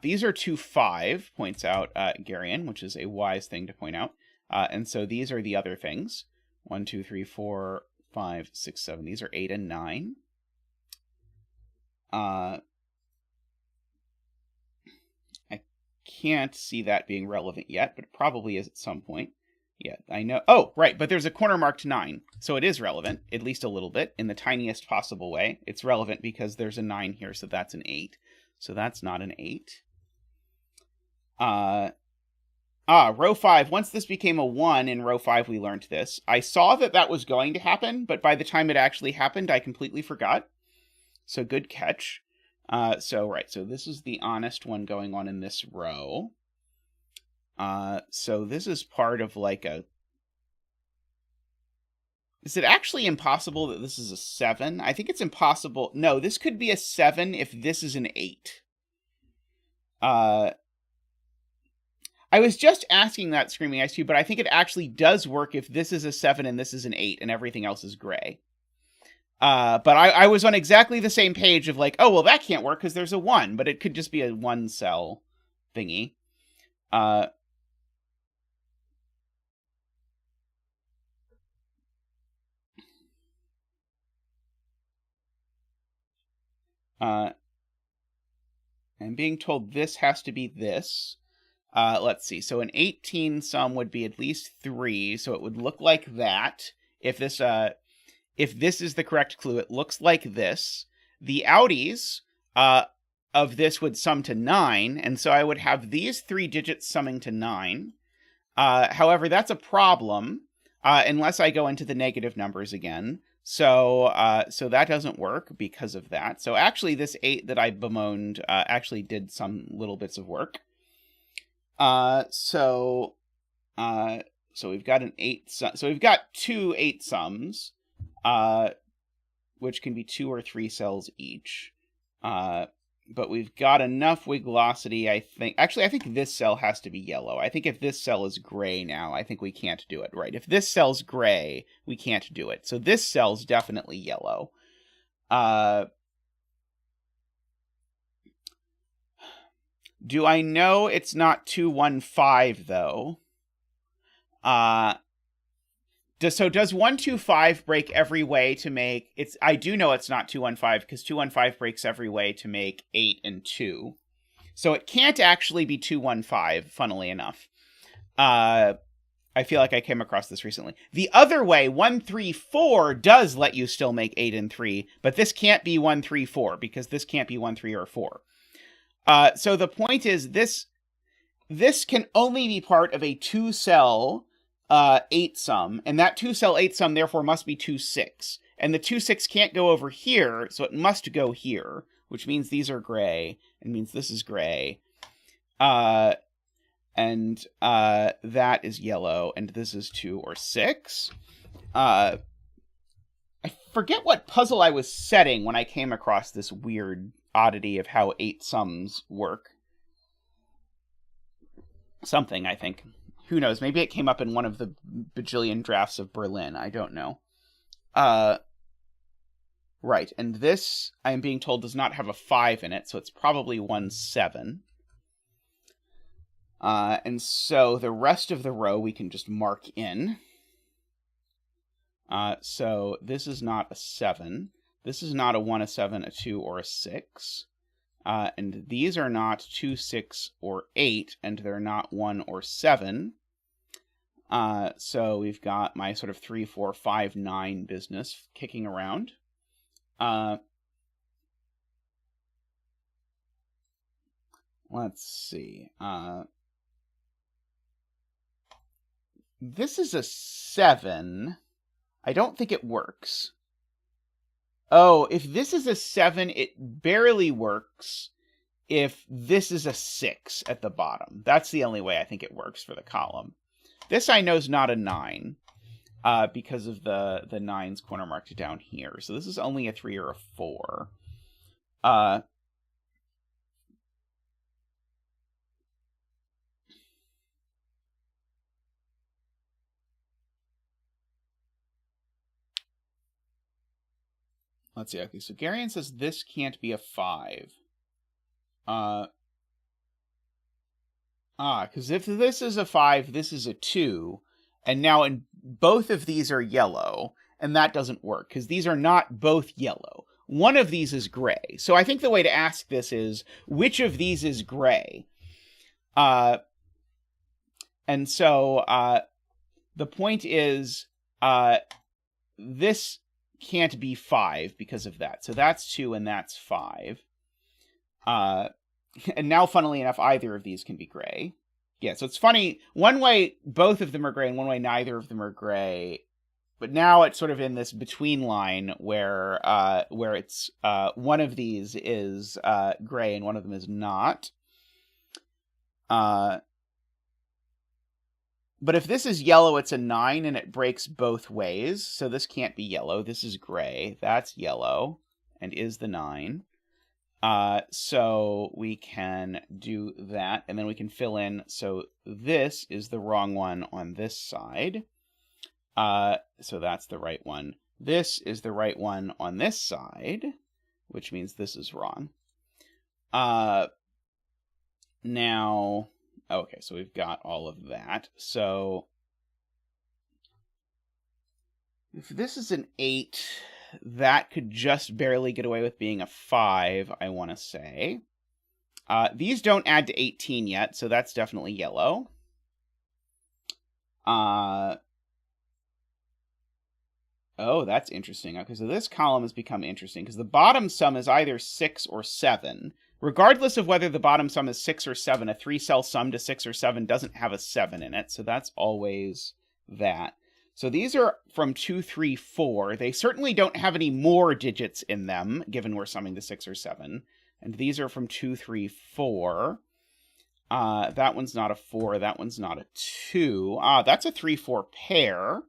These are 2, 5, points out Garion, which is a wise thing to point out. And so these are the other things. 1, 2, 3, 4, 5, 6, 7. These are 8 and 9. I can't see that being relevant yet, but it probably is at some point. Yeah, I know. Oh, right, but there's a corner marked 9, so it is relevant, at least a little bit, in the tiniest possible way. It's relevant because there's a 9 here, so that's an 8. So that's not an 8. Row 5. Once this became a 1 in row 5, we learned this. I saw that that was going to happen, but by the time it actually happened, I completely forgot. So good catch. So this is the honest one going on in this row. So this is part of like a... Is it actually impossible that this is a 7? I think it's impossible. No, this could be a 7 if this is an 8. I I was just asking that, Screaming Ice Cube, but I think it actually does work if this is a 7 and this is an 8 and everything else is gray. But I was on exactly the same page of like, oh, well, that can't work because there's a 1, but it could just be a 1 cell thingy. I'm being told this has to be this. Let's see. So an 18 sum would be at least 3. So it would look like that. If this is the correct clue, it looks like this. The outies of this would sum to 9. And so I would have these 3 digits summing to 9. However, that's a problem unless I go into the negative numbers again. So that doesn't work because of that. So actually, this 8 that I bemoaned actually did some little bits of work. So we've got an 8. So we've got 2 8 sums, which can be 2 or 3 cells each. But we've got enough wigglosity, I think. Actually, I think this cell has to be yellow. I think if this cell is gray now, I think we can't do it, right? If this cell's gray, we can't do it. So this cell's definitely yellow. Do I know it's not 215, though? So does 125 break every way to make... I do know it's not 215, because 215 breaks every way to make 8 and 2. So it can't actually be 215, funnily enough. I feel like I came across this recently. The other way, 134, does let you still make 8 and 3, but this can't be 134, because this can't be 1, 3, or 4. So the point is, this can only be part of a 2-cell... 8 sum, and that 2-cell 8 sum therefore must be 2, 6. And the 2, 6 can't go over here, so it must go here, which means these are gray, and means this is gray. And that is yellow, and this is 2 or 6. I forget what puzzle I was setting when I came across this weird oddity of how 8 sums work. Something, I think. Who knows? Maybe it came up in one of the bajillion drafts of Berlin. I don't know. Right. And this, I am being told, does not have a 5 in it, so it's probably 1, 7. And so the rest of the row we can just mark in. So this is not a 7. This is not a 1, a 7, a 2, or a 6. And these are not 2, 6, or 8, and they're not 1 or 7. So we've got my sort of 3, 4, 5, 9 business kicking around. Let's see. This is a 7. I don't think it works. Oh, if this is a 7, it barely works if this is a 6 at the bottom. That's the only way I think it works for the column. This I know is not a 9 because of the 9's corner marked down here. So this is only a 3 or a 4. Let's see. Okay, so Garion says this can't be a 5. Because if this is a 5, this is a 2. And now both of these are yellow. And that doesn't work, because these are not both yellow. One of these is gray. So I think the way to ask this is, which of these is gray? And so the point is, this can't be 5 because of that. So that's 2 and that's 5. And now, funnily enough, either of these can be gray. Yeah, so it's funny. One way, both of them are gray, and one way, neither of them are gray. But now it's sort of in this between line where it's one of these is gray and one of them is not. But if this is yellow, it's a 9, and it breaks both ways. So this can't be yellow. This is gray. That's yellow, and is the 9. So we can do that, and then we can fill in. So this is the wrong one on this side. So that's the right one. This is the right one on this side, which means this is wrong. Now, okay, so we've got all of that. So if this is an 8, that could just barely get away with being a 5, I want to say. These don't add to 18 yet, so that's definitely yellow. Oh, that's interesting. Okay, so this column has become interesting, because the bottom sum is either 6 or 7. Regardless of whether the bottom sum is 6 or 7, a 3-cell sum to 6 or 7 doesn't have a 7 in it, so that's always that. So these are from 2, 3, 4. They certainly don't have any more digits in them, given we're summing to 6 or 7. And these are from 2, 3, 4. That one's not a 4. That one's not a 2. That's a 3, 4 pair.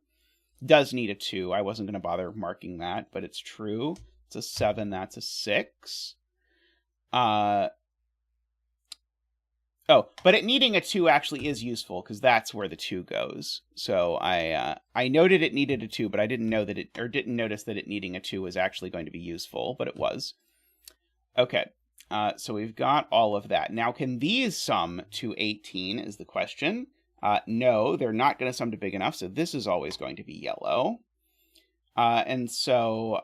Does need a 2. I wasn't going to bother marking that, but it's true. It's a 7. That's a 6. Oh, but it needing a 2 actually is useful, because that's where the 2 goes. So I noted it needed a 2, but I didn't know that didn't notice that it needing a 2 was actually going to be useful, but it was. Okay, so we've got all of that. Now, can these sum to 18 is the question. No, they're not going to sum to big enough, so this is always going to be yellow. And so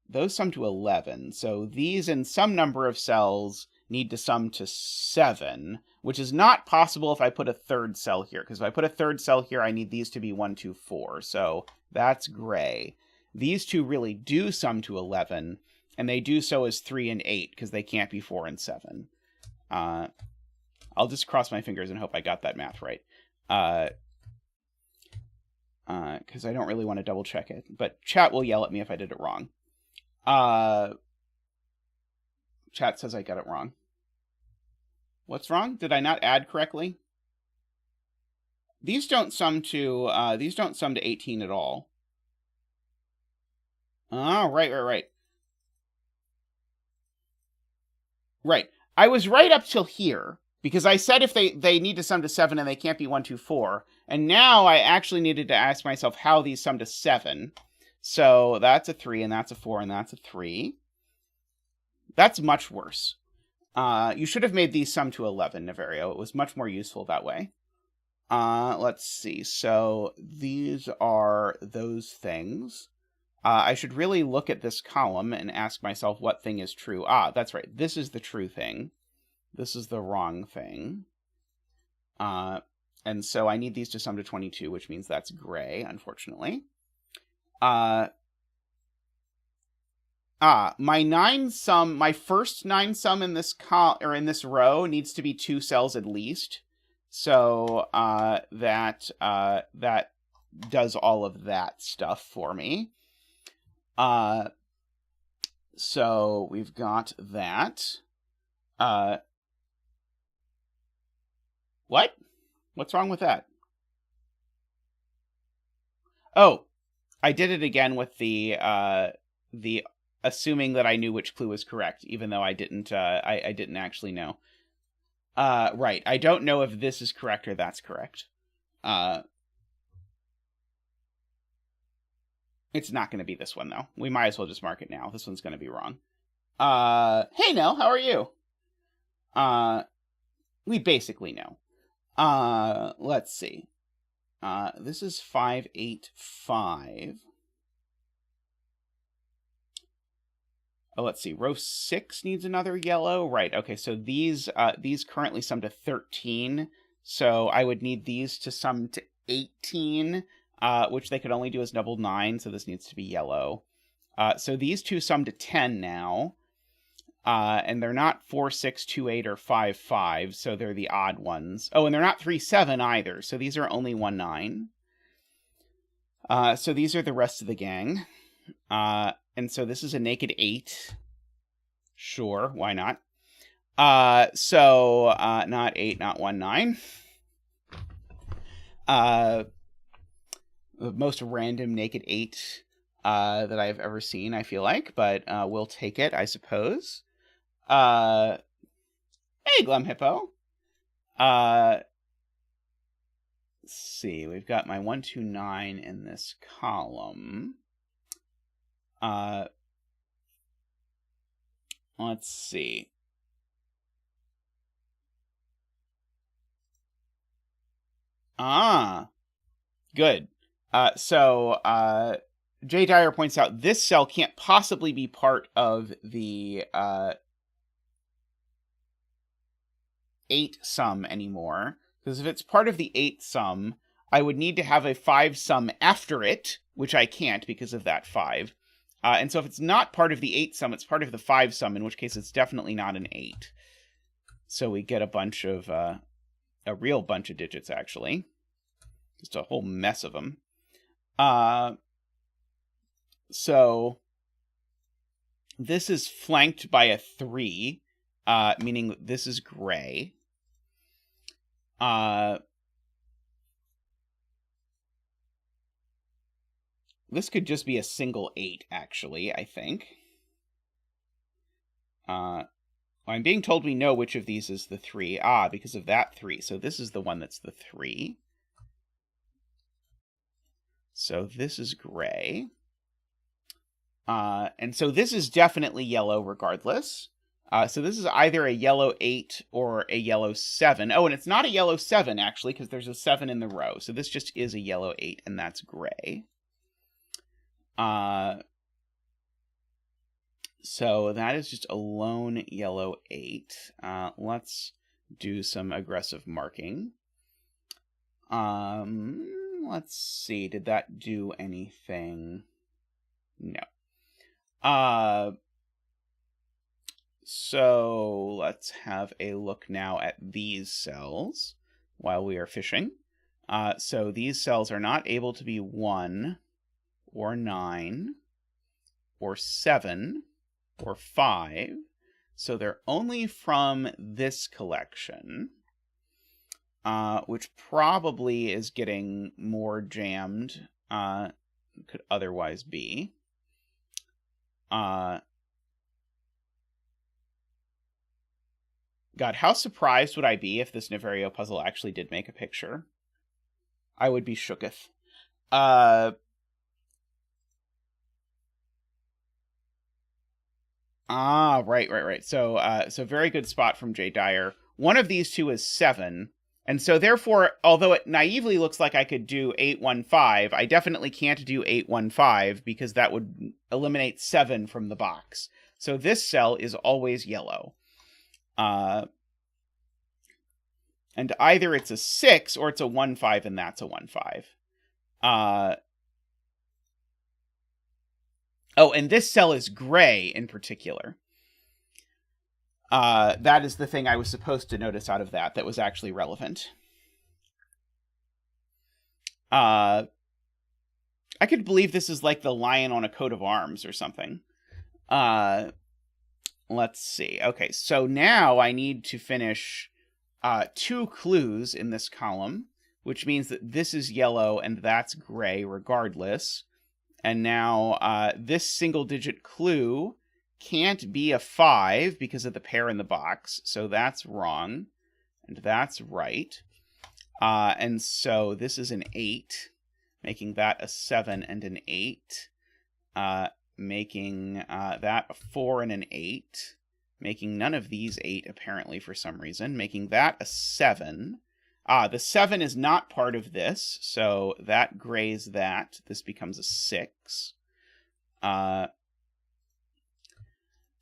those sum to 11. So these in some number of cells need to sum to 7, which is not possible if I put a third cell here, because if I put a third cell here, I need these to be 1, 2, 4. So that's gray. These two really do sum to 11, and they do so as 3 and 8, because they can't be 4 and 7. I'll just cross my fingers and hope I got that math right. Because I don't really want to double check it. But chat will yell at me if I did it wrong. Chat says I got it wrong. What's wrong? Did I not add correctly? These don't sum to 18 at all. Oh, right. Right. I was right up till here, because I said if they need to sum to 7 and they can't be 1, 2, 4. And now I actually needed to ask myself how these sum to 7. So that's a 3, and that's a 4, and that's a 3. That's much worse. You should have made these sum to 11, Niverio. It was much more useful that way. Let's see. So these are those things. I should really look at this column and ask myself what thing is true. That's right. This is the true thing. This is the wrong thing. And so I need these to sum to 22, which means that's gray, unfortunately. My first 9 sum in this in this row needs to be 2 cells at least. So that does all of that stuff for me. So we've got that. What? What's wrong with that? Oh, I did it again with the assuming that I knew which clue was correct, even though I didn't. I didn't actually know. Right. I don't know if this is correct or that's correct. It's not going to be this one, though. We might as well just mark it now. This one's going to be wrong. Hey, Nell, how are you? We basically know. Let's see. This is 5, 8, 5. Oh, let's see. Row 6 needs another yellow. Right. Okay, so these currently sum to 13. So I would need these to sum to 18, which they could only do as double 9, so this needs to be yellow. So these two sum to 10 now. And they're not 4, 6, 2, 8, or 5, 5, so they're the odd ones. Oh, and they're not 3, 7 either, so these are only 1, 9. So these are the rest of the gang. And so this is a naked 8. Sure, why not? So not 8, not 1, 9. The most random naked 8. that I've ever seen, I feel like, but we'll take it, I suppose. Hey, Glum Hippo. Let's see, we've got my 129 in this column. Let's see. Good. So Jay Dyer points out this cell can't possibly be part of the 8 sum anymore, because if it's part of the 8 sum, I would need to have a 5 sum after it, which I can't because of that 5. And so if it's not part of the 8 sum, it's part of the 5 sum, in which case it's definitely not an 8. So we get a bunch of, a real bunch of digits, actually. Just a whole mess of them. So this is flanked by a 3, meaning this is gray. This could just be a single 8, actually, I think. I'm being told we know which of these is the 3. Because of that 3. So this is the one that's the 3. So this is gray. And so this is definitely yellow regardless. So this is either a yellow 8 or a yellow 7. Oh, and it's not a yellow 7, actually, because there's a 7 in the row. So this just is a yellow 8, and that's gray. So that is just a lone yellow 8. Let's do some aggressive marking. Let's see. Did that do anything? No. So let's have a look now at these cells while we are fishing. So these cells are not able to be 1 or 9 or 7 or 5. So they're only from this collection, which probably is getting more jammed could otherwise be. God, how surprised would I be if this Niverio puzzle actually did make a picture? I would be shooketh. Right. So very good spot from Jay Dyer. One of these two is 7. And so therefore, although it naively looks like I could do 815, I definitely can't do 815 because that would eliminate 7 from the box. So this cell is always yellow. And either it's a 6 or it's a 1-5, and that's a 1-5. Oh, and this cell is gray in particular. That is the thing I was supposed to notice out of that was actually relevant. I could believe this is like the lion on a coat of arms or something. Let's see. Okay, so now I need to finish 2 clues in this column, which means that this is yellow and that's gray regardless. And now this single-digit clue can't be a 5 because of the pair in the box, so that's wrong, and that's right. And so this is an 8, making that a 7 and an 8, making that a 4 and an 8, making none of these 8 apparently for some reason, making that a 7. The 7 is not part of this, so that grays that. This becomes a 6.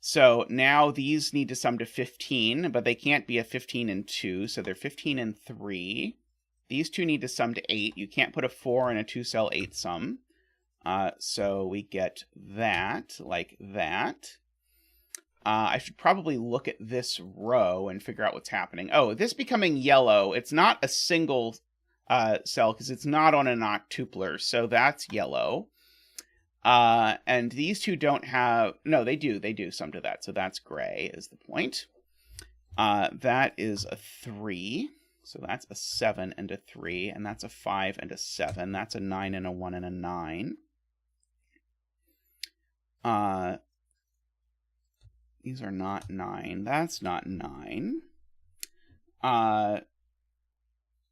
So now these need to sum to 15, but they can't be a 15 and 2, so they're 15 and 3. These two need to sum to 8. You can't put a 4 in a 2-cell 8 sum. So we get that, like that. I should probably look at this row and figure out what's happening. Oh, this becoming yellow, it's not a single cell because it's not on an octupler, so that's yellow. And these two don't have... No, they do sum to that, so that's gray is the point. That is a 3, so that's a 7 and a 3, and that's a 5 and a 7. That's a 9 and a 1 and a 9. These are not 9. That's not 9.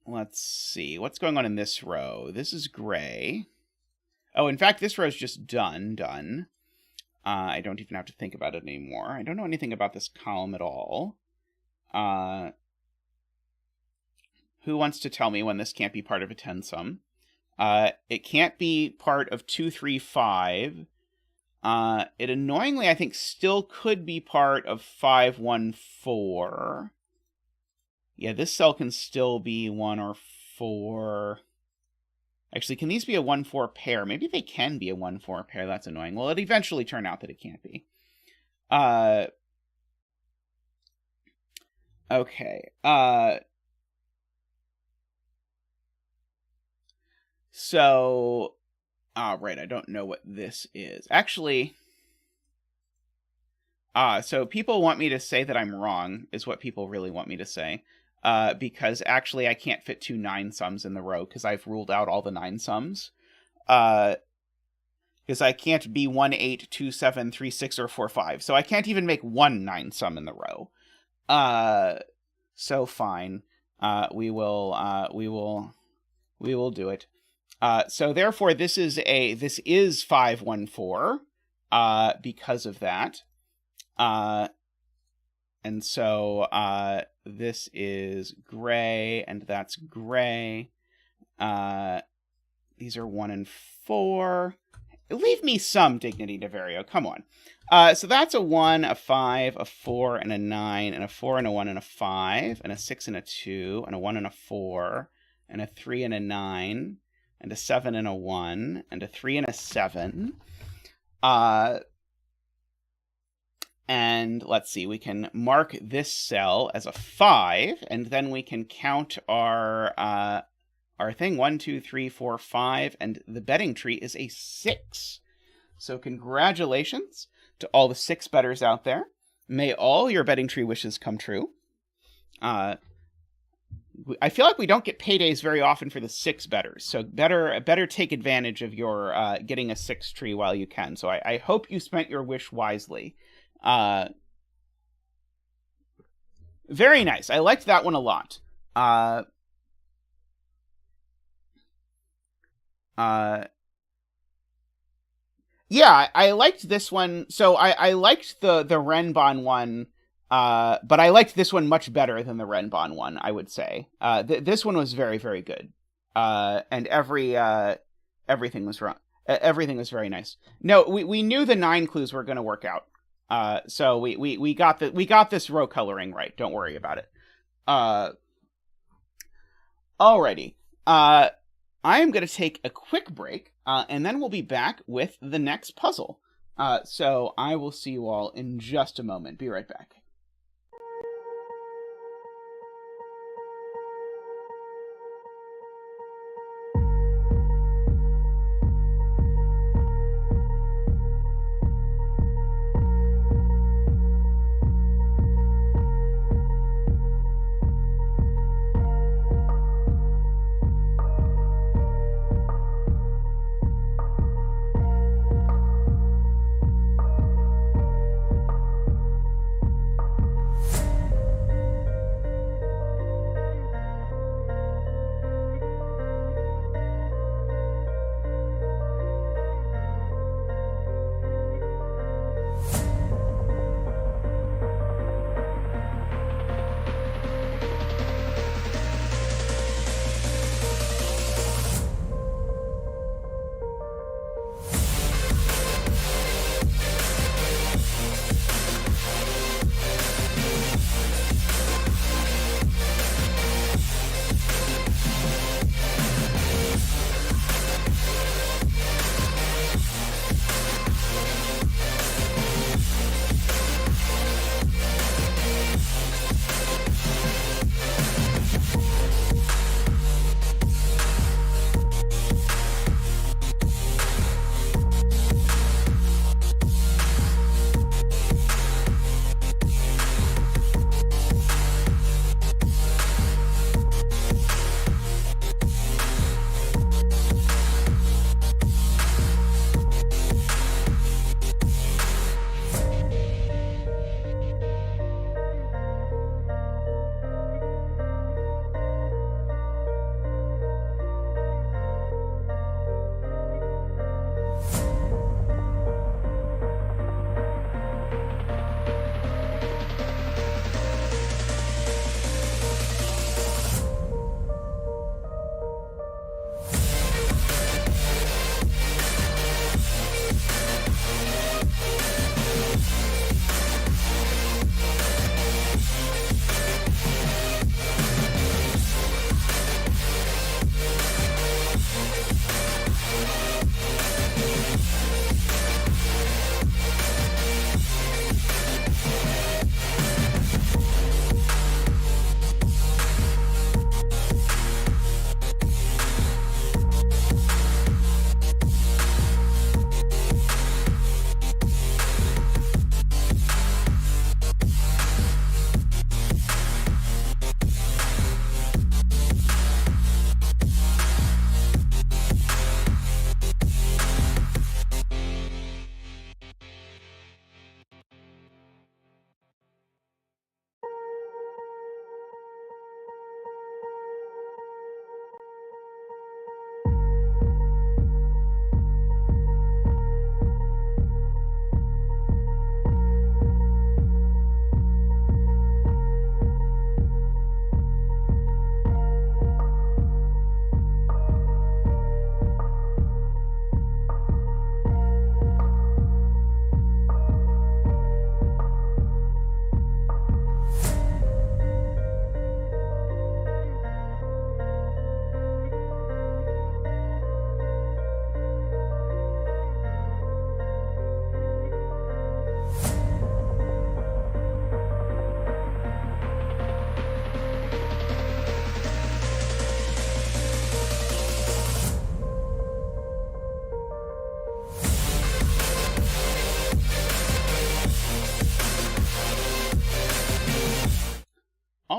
Let's see. What's going on in this row? This is gray. Oh, in fact, this row is just done. I don't even have to think about it anymore. I don't know anything about this column at all. Who wants to tell me when this can't be part of a 10-sum? It can't be part of 2, 3, 5. It annoyingly, I think, still could be part of 5, 1, 4. Yeah, this cell can still be 1 or 4. Actually, can these be a 1, 4 pair? Maybe they can be a 1, 4 pair. That's annoying. Well, it eventually turned out that it can't be. Okay. So, right, I don't know what this is. Actually, so people want me to say that I'm wrong, is what people really want me to say. Because actually I can't fit 2 9-sums in the row, because I've ruled out all the 9-sums. Because I can't be 1, 8, 2, 7, 3, 6, or 4, 5. So I can't even make 1 9-sum in the row. So fine. We will do it. So therefore this is 5, 1, 4, because of that. And so, this is gray, and that's gray. These are 1 and 4. Leave me some dignity, Niverio. Come on. So that's a 1, a 5, a 4, and a 9, and a 4, and a 1, and a 5, and a 6, and a 2, and a 1, and a 4, and a 3, and a 9, and a 7, and a 1, and a 3, and a 7. And let's see, we can mark this cell as a 5, and then we can count our thing. 1, 2, 3, 4, 5, and the betting tree is a 6. So congratulations to all the 6 bettors out there. May all your betting tree wishes come true. I feel like we don't get paydays very often for the 6 bettors, so better take advantage of your getting a 6 tree while you can. So I hope you spent your wish wisely. Very nice. I liked that one a lot. Yeah, I liked this one. So I liked the Renban one, but I liked this one much better than the Renban one, I would say. This one was very, very good. And everything was wrong. Everything was very nice. No, we knew the 9 clues were going to work out. So we got this row coloring right. Don't worry about it. Alrighty. I am going to take a quick break, and then we'll be back with the next puzzle. So I will see you all in just a moment. Be right back.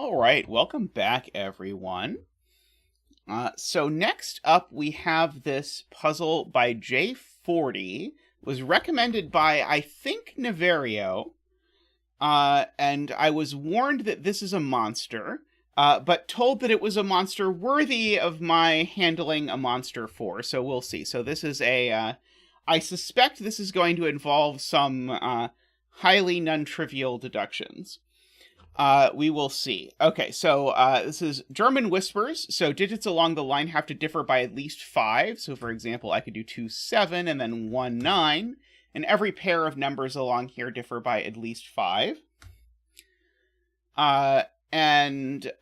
All right, welcome back, everyone. So next up, we have this puzzle by JayForty. It was recommended by, I think, Niverio. And I was warned that this is a monster, but told that it was a monster worthy of my handling a monster for, so we'll see. So this is I suspect this is going to involve some highly non-trivial deductions. We will see. Okay, so this is German Whispers. So digits along the line have to differ by at least 5. So for example, I could do 2, 7, and then 1, 9. And every pair of numbers along here differ by at least 5. And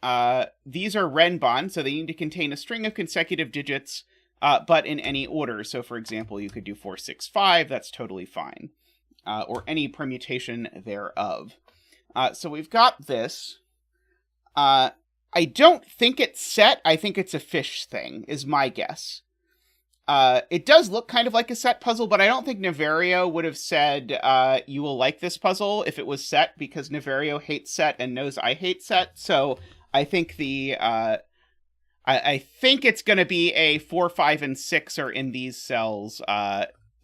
these are Renban, so they need to contain a string of consecutive digits, but in any order. So for example, you could do 4, 6, 5. That's totally fine. Or any permutation thereof. So we've got this. I don't think it's set. I think it's a fish thing, is my guess. It does look kind of like a set puzzle, but I don't think Niverio would have said, you will like this puzzle if it was set, because Niverio hates set and knows I hate set. So I think I think it's going to be a 4, 5, and 6 are in these cells,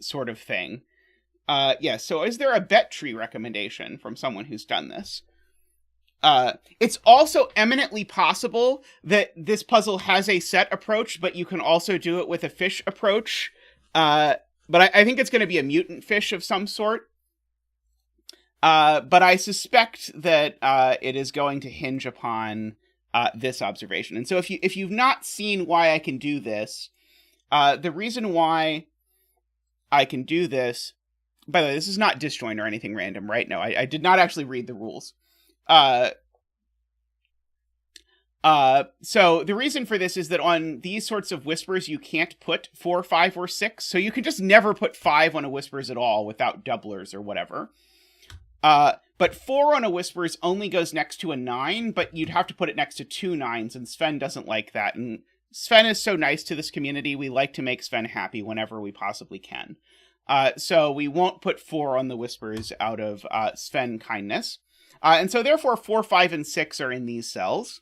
sort of thing. Yeah, so is there a bet tree recommendation from someone who's done this? It's also eminently possible that this puzzle has a set approach, but you can also do it with a fish approach. But I think it's going to be a mutant fish of some sort. But I suspect that it is going to hinge upon this observation. And so if you've not seen why I can do this, the reason why I can do this... By the way, this is not disjoint or anything random, right? No, I did not actually read the rules. So the reason for this is that on these sorts of whispers, you can't put 4, 5, or 6. So you can just never put 5 on a whispers at all without doublers or whatever. But 4 on a whispers only goes next to a 9, but you'd have to put it next to 2 9s, and Sven doesn't like that. And Sven is so nice to this community. We like to make Sven happy whenever we possibly can. So we won't put 4 on the whispers out of Sven kindness. And so therefore 4, 5, and 6 are in these cells.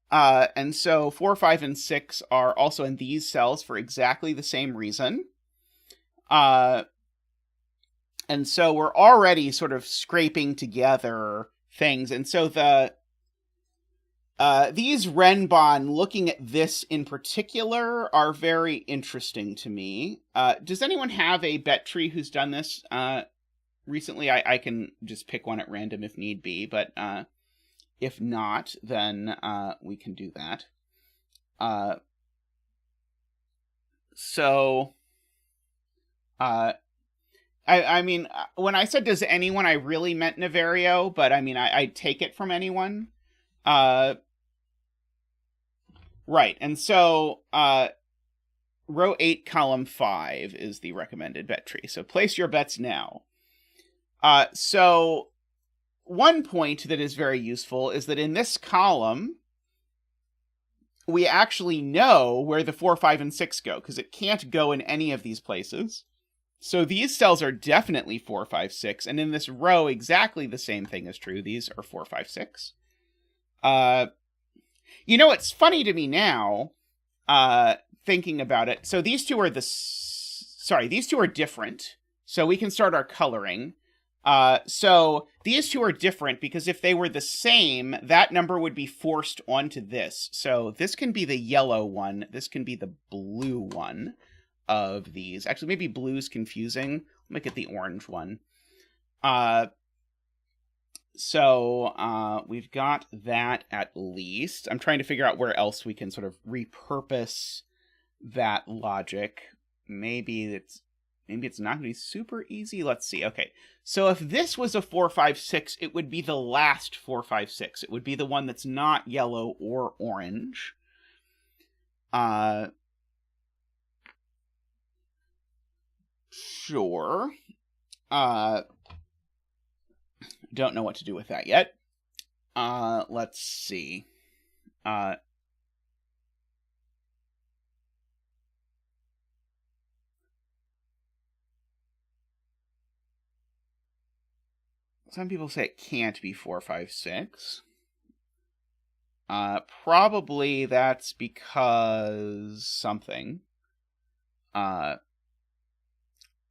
And so 4, 5, and 6 are also in these cells for exactly the same reason. And so we're already sort of scraping together things. And so these Renban, looking at this in particular, are very interesting to me. Does anyone have a bet tree who's done this recently? I can just pick one at random if need be, but if not, then we can do that. I mean, when I said does anyone, I really meant Niverio, but I mean, I take it from anyone. Right, and so row 8, column 5 is the recommended bet tree. So place your bets now. So one point that is very useful is that in this column, we actually know where the 4, 5, and 6 go, because it can't go in any of these places. So these cells are definitely 4, 5, 6, and in this row, exactly the same thing is true. These are 4, 5, 6. You know, it's funny to me now, thinking about it. So these two are these two are different. So we can start our coloring. So these two are different because if they were the same, that number would be forced onto this. So this can be the yellow one. This can be the blue one of these. Actually, maybe blue's confusing. Let me get the orange one. So we've got that at least. I'm trying to figure out where else we can sort of repurpose that logic. Maybe it's not going to be super easy. Let's see. Okay. So if this was a 4, 5, 6, it would be the last 4, 5, 6. It would be the one that's not yellow or orange. Sure. Don't know what to do with that yet. Let's see. Some people say it can't be 4, 5, 6. Probably that's because something.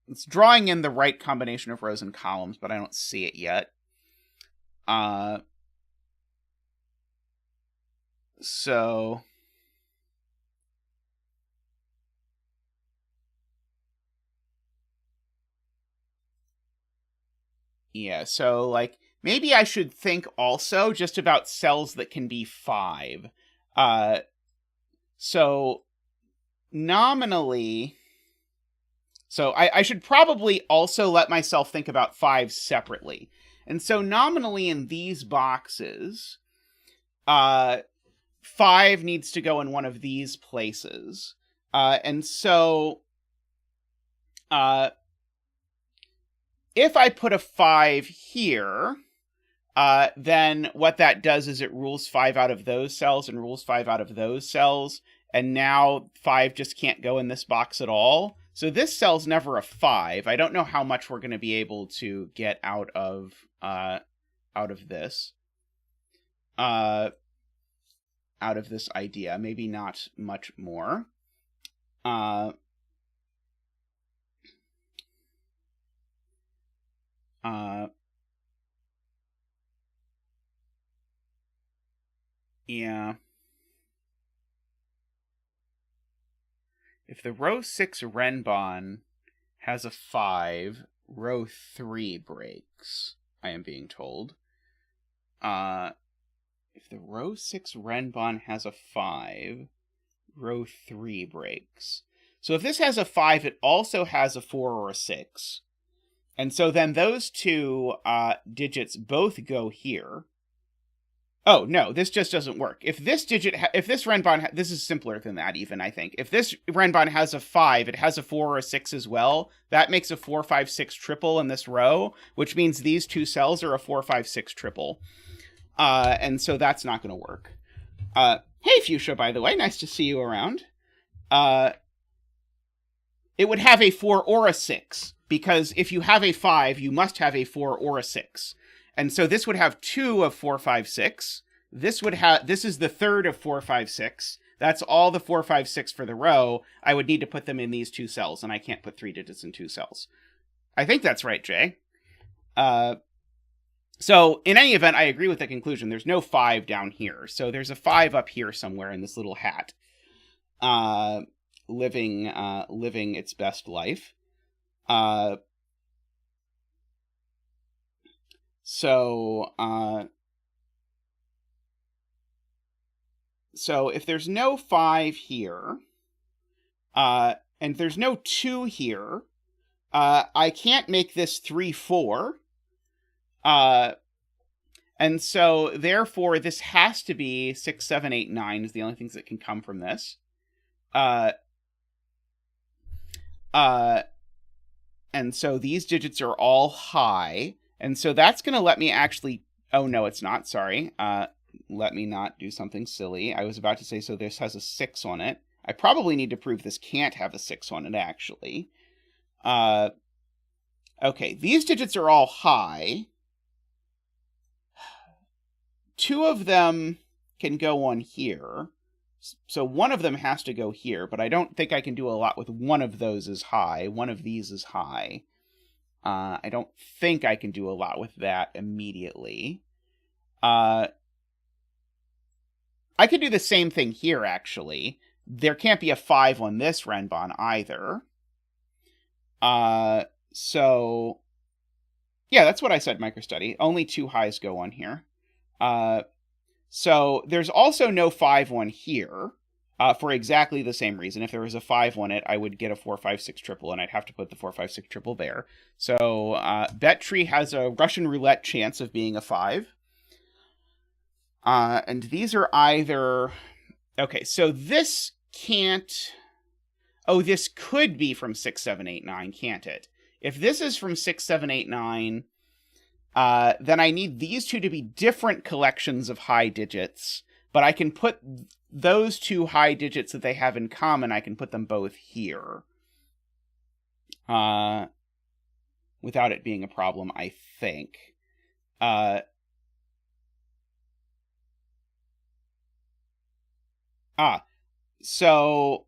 It's drawing in the right combination of rows and columns, but I don't see it yet. So yeah, so like maybe I should think also just about cells that can be 5. So nominally, so I should probably also let myself think about 5 separately. And so nominally in these boxes, 5 needs to go in one of these places. And so if I put a 5 here, then what that does is it rules 5 out of those cells and rules 5 out of those cells. And now 5 just can't go in this box at all. So this cell's never a 5. I don't know how much we're going to be able to get out of this. Out of this idea. Maybe not much more. Yeah. If the row 6 Renban has a 5, row 3 breaks, I am being told. If the row 6 Renban has a 5, row 3 breaks. So if this has a 5, it also has a 4 or a 6. And so then those two digits both go here. Oh, no, this just doesn't work. If this digit, if this Renban, this is simpler than that even, I think. If this Renban has a 5, it has a 4 or a 6 as well. That makes a 4, 5, 6 triple in this row, which means these two cells are a 4, 5, 6 triple. And so that's not going to work. Hey, Fuchsia, by the way, nice to see you around. It would have a 4 or a 6, because if you have a 5, you must have a 4 or a 6. And so this would have 2 of 4, 5, 6. This is the third of 4, 5, 6. That's all the 4, 5, 6 for the row. I would need to put them in these two cells, and I can't put 3 digits in 2 cells. I think that's right, Jay. So in any event, I agree with the conclusion. There's no 5 down here. So there's a 5 up here somewhere in this little hat. Living its best life. So if there's no 5 here, and there's no 2 here, I can't make this 3, 4. And so therefore this has to be 6, 7, 8, 9 is the only things that can come from this. And so these digits are all high. And so that's going to let me actually... Oh, no, it's not. Sorry. Let me not do something silly. I was about to say, so this has a 6 on it. I probably need to prove this can't have a 6 on it, actually. Okay, these digits are all high. 2 of them can go on here. So one of them has to go here, but I don't think I can do a lot with one of those is high. One of these is high. I don't think I can do a lot with that immediately. I could do the same thing here, actually. There can't be a 5 on this Renban either. So, yeah, that's what I said, MicroStudy. Only 2 highs go on here. So there's also no 5 on here. For exactly the same reason. If there was a 5 on it, I would get a 4, 5, 6 triple, and I'd have to put the 4, 5, 6 triple there. So BetTree has a Russian roulette chance of being a 5. And these are either... Okay, so this can't... Oh, this could be from 6, 7, 8, 9, can't it? If this is from 6, 7, 8, 9, then I need these two to be different collections of high digits. But I can put those two high digits that they have in common, I can put them both here. Without it being a problem, I think. So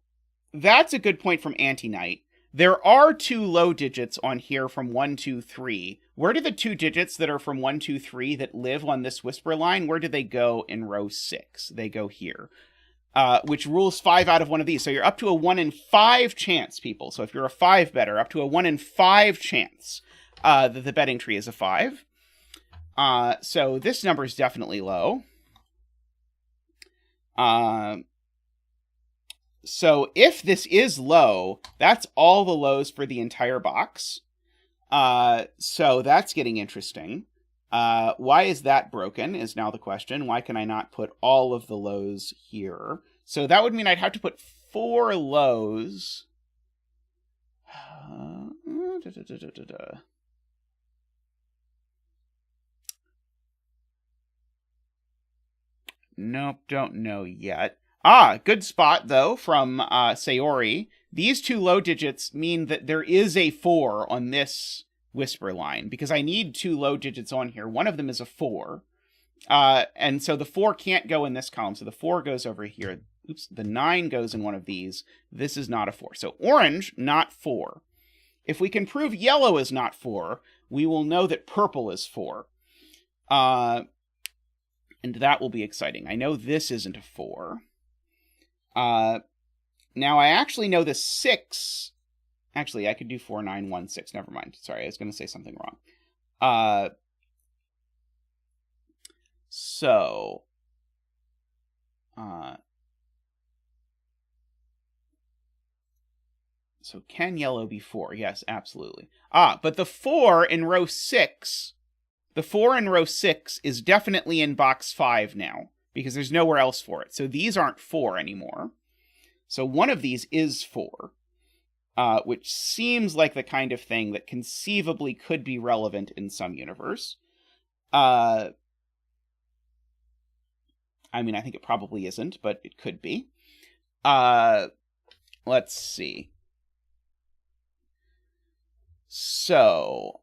that's a good point from Anti-Knight. There are 2 low digits on here from 1, 2, 3. Where do the 2 digits that are from 1, 2, 3 that live on this whisper line, where do they go in row 6? They go here, which rules 5 out of one of these. So you're up to a 1 in 5 chance, people. So if you're a 5 better, up to a 1 in 5 chance that the betting tree is a 5. So this number is definitely low. So if this is low, that's all the lows for the entire box. So that's getting interesting. Why is that broken is now the question. Why can I not put all of the lows here? So that would mean I'd have to put 4 lows. Nope, don't know yet. Good spot, though, from Sayori. These 2 low digits mean that there is a 4 on this whisper line, because I need 2 low digits on here. One of them is a 4. And so the 4 can't go in this column, so the 4 goes over here. Oops, the 9 goes in one of these. This is not a 4. So orange, not 4. If we can prove yellow is not 4, we will know that purple is 4. And that will be exciting. I know this isn't a 4. Now I actually know the 6. Actually, I could do 4, 9, 1, 6. Never mind. Sorry, I was going to say something wrong. So can yellow be 4? Yes, absolutely. But the 4 in row 6, the 4 in row 6 is definitely in box 5 now, because there's nowhere else for it. So these aren't 4 anymore. So one of these is 4, which seems like the kind of thing that conceivably could be relevant in some universe. I mean, I think it probably isn't, but it could be. Let's see. So,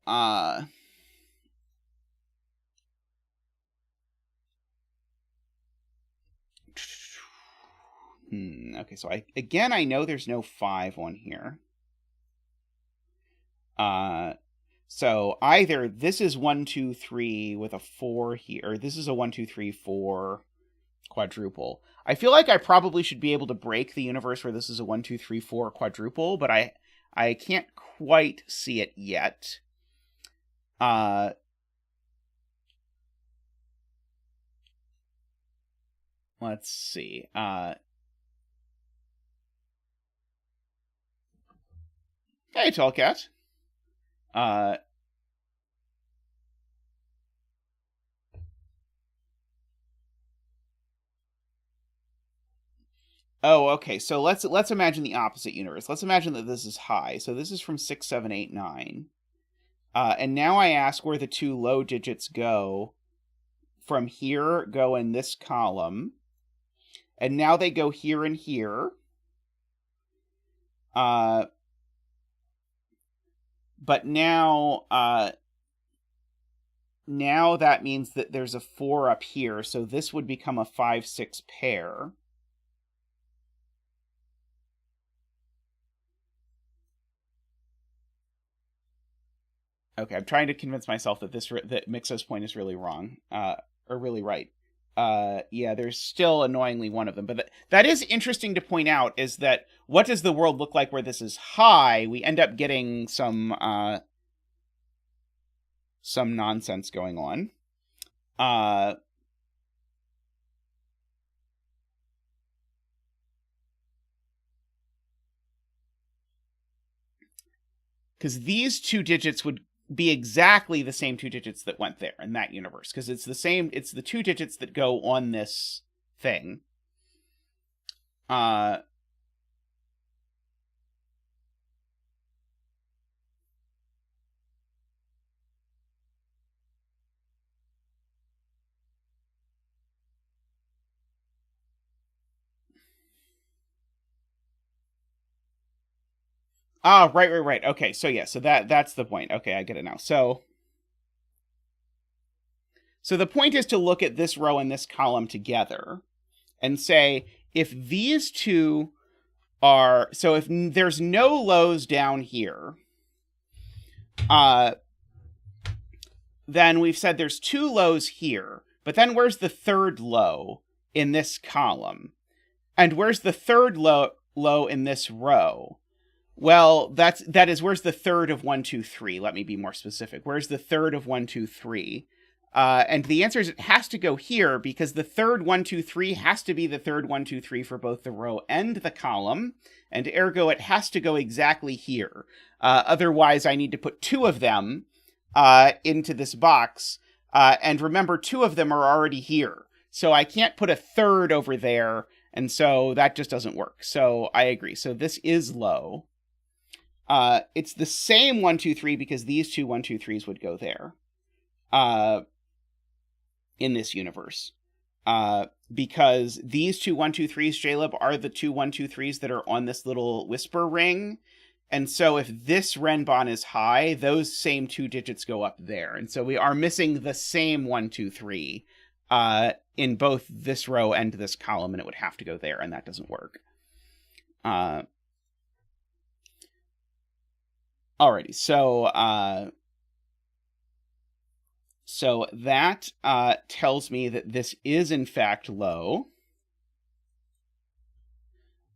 okay, so I know there's no 5 on here. So either this is 1, 2, 3 with a 4 here, or this is a 1, 2, 3, 4 quadruple. I feel like I probably should be able to break the universe where this is a 1, 2, 3, 4 quadruple, but I can't quite see it yet. Let's see. Hey, Tallcat. Oh, okay. So let's imagine the opposite universe. Let's imagine that this is high. So this is from 6, 7, 8, 9. And now I ask where the 2 low digits go. From here, go in this column. And now they go here and here. But now that means that there's a 4 up here. So this would become a 5, 6 pair. Okay, I'm trying to convince myself that that Mixo's point is really wrong, or really right. Yeah, there's still annoyingly one of them, but that is interesting to point out. Is that what does the world look like where this is high? We end up getting some nonsense going on. Because these 2 digits would be exactly the same 2 digits that went there in that universe, because it's the 2 digits that go on this thing. Right. Okay, so yeah, so that's the point. Okay, I get it now. So the point is to look at this row and this column together and say, if these two are, so if there's no lows down here, then we've said there's 2 lows here, but then where's the third low in this column? And where's the third low in this row? Well, that is where's the third of 1, 2, 3? Let me be more specific. Where's the third of 1, 2, 3? And the answer is it has to go here, because the third 1, 2, 3 has to be the third 1, 2, 3 for both the row and the column, and ergo it has to go exactly here. Otherwise, I need to put 2 of them into this box, and remember, 2 of them are already here. So I can't put a third over there, and so that just doesn't work. So I agree. So this is low. It's the same 1, 2, 3 because these 2 1, 2, 3s would go there in this universe. Because these 2 1, 2, 3s, Jaleb, are the 2 1, 2, 3s that are on this little whisper ring. And so if this Renban is high, those same 2 digits go up there. And so we are missing the same 1, 2, 3 in both this row and this column, and it would have to go there, and that doesn't work. Alrighty, so that tells me that this is in fact low.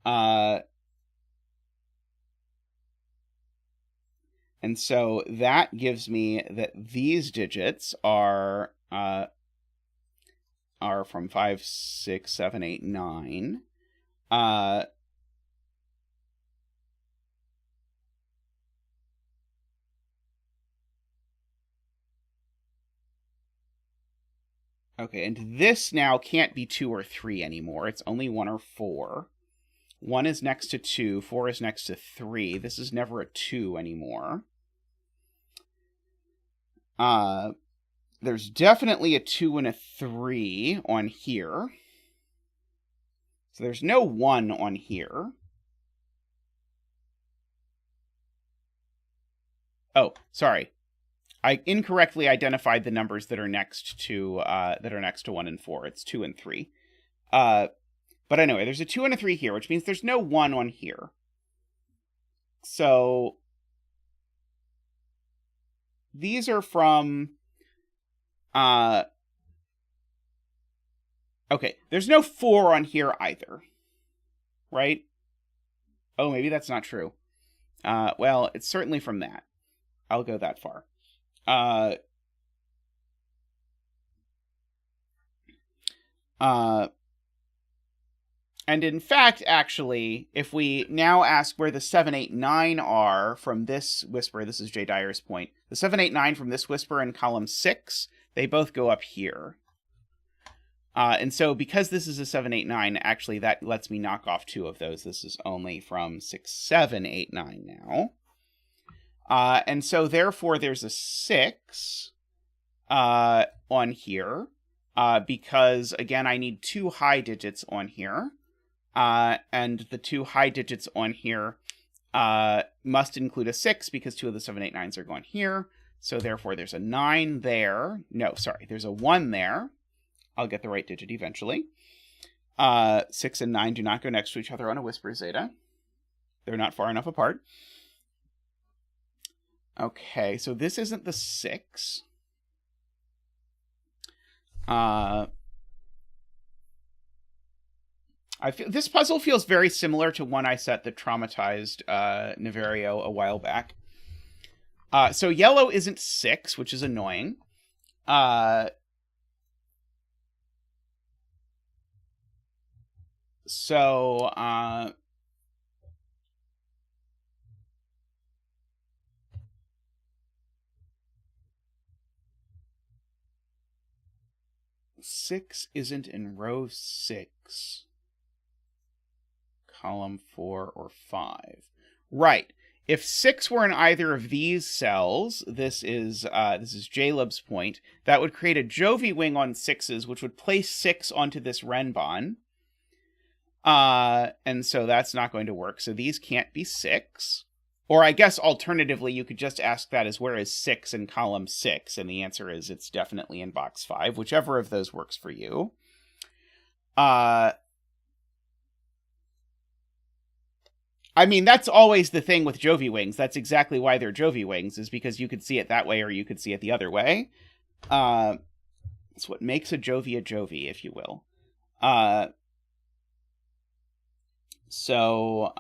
And so that gives me that these digits are from 5, 6, 7, 8, 9. Okay, and this now can't be 2 or 3 anymore. It's only 1 or 4. 1 is next to 2, 4 is next to 3. This is never a 2 anymore. There's definitely a 2 and a 3 on here. So there's no 1 on here. Oh, sorry. I incorrectly identified the numbers that are next to 1 and 4. It's 2 and 3. But anyway, there's a 2 and a 3 here, which means there's no 1 on here. So these are from okay, there's no 4 on here either. Right? Oh, maybe that's not true. Well, it's certainly from that. I'll go that far. And in fact, actually, if we now ask where the 7, 8, 9 are from this whisper, this is Jay Dyer's point, the 7, 8, 9 from this whisper in column 6, they both go up here. And so because this is a 7, 8, 9, actually that lets me knock off 2 of those. This is only from 6, 7, 8, 9 now. And so therefore there's a 6 on here, because again, I need 2 high digits on here. And the 2 high digits on here must include a 6 because 2 of the 7, 8, 9s are going here. So therefore there's a 9 there. No, sorry, there's a 1 there. I'll get the right digit eventually. 6 and 9 do not go next to each other on a whisper zeta. They're not far enough apart. Okay, so this isn't the 6. This puzzle feels very similar to one I set that traumatized Niverio a while back. So yellow isn't 6, which is annoying. So 6 isn't in row 6. Column 4 or 5. Right. If 6 were in either of these cells, this is Jaleb's point, that would create a Jovi wing on 6s, which would place 6 onto this Renban. And so that's not going to work. So these can't be 6. Or I guess alternatively, you could just ask that as where is 6 in column 6? And the answer is it's definitely in box 5, whichever of those works for you. I mean, that's always the thing with Jovi wings. That's exactly why they're Jovi wings, is because you could see it that way or you could see it the other way. It's what makes a Jovi, if you will. So,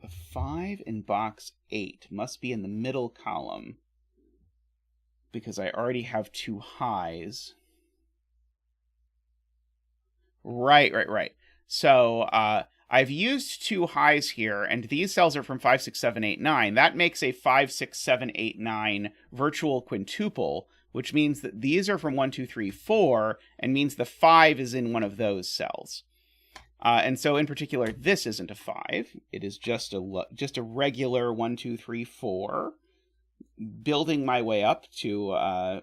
the 5 in box 8 must be in the middle column, because I already have 2 highs. Right. So, I've used 2 highs here, and these cells are from 5, 6, 7, 8, 9. That makes a 5, 6, 7, 8, 9 virtual quintuple, which means that these are from 1, 2, 3, 4, and means the 5 is in one of those cells. And so, in particular, this isn't a 5. It is just a regular 1, 2, 3, 4. Building my way up to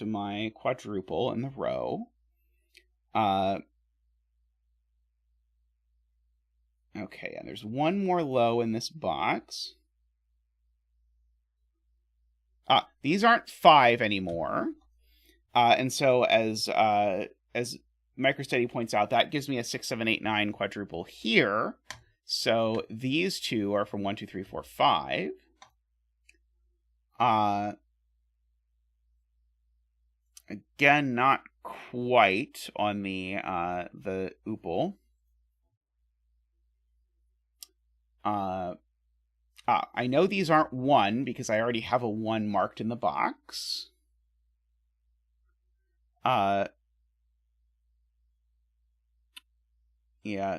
my quadruple in the row. Okay, and there's one more low in this box. These aren't 5 anymore. And so as MicroStudy points out, that gives me a 6, 7, 8, 9 quadruple here. So these two are from 1, 2, 3, 4, 5. Again, not quite on the oople. I know these aren't 1 because I already have a 1 marked in the box. Yeah,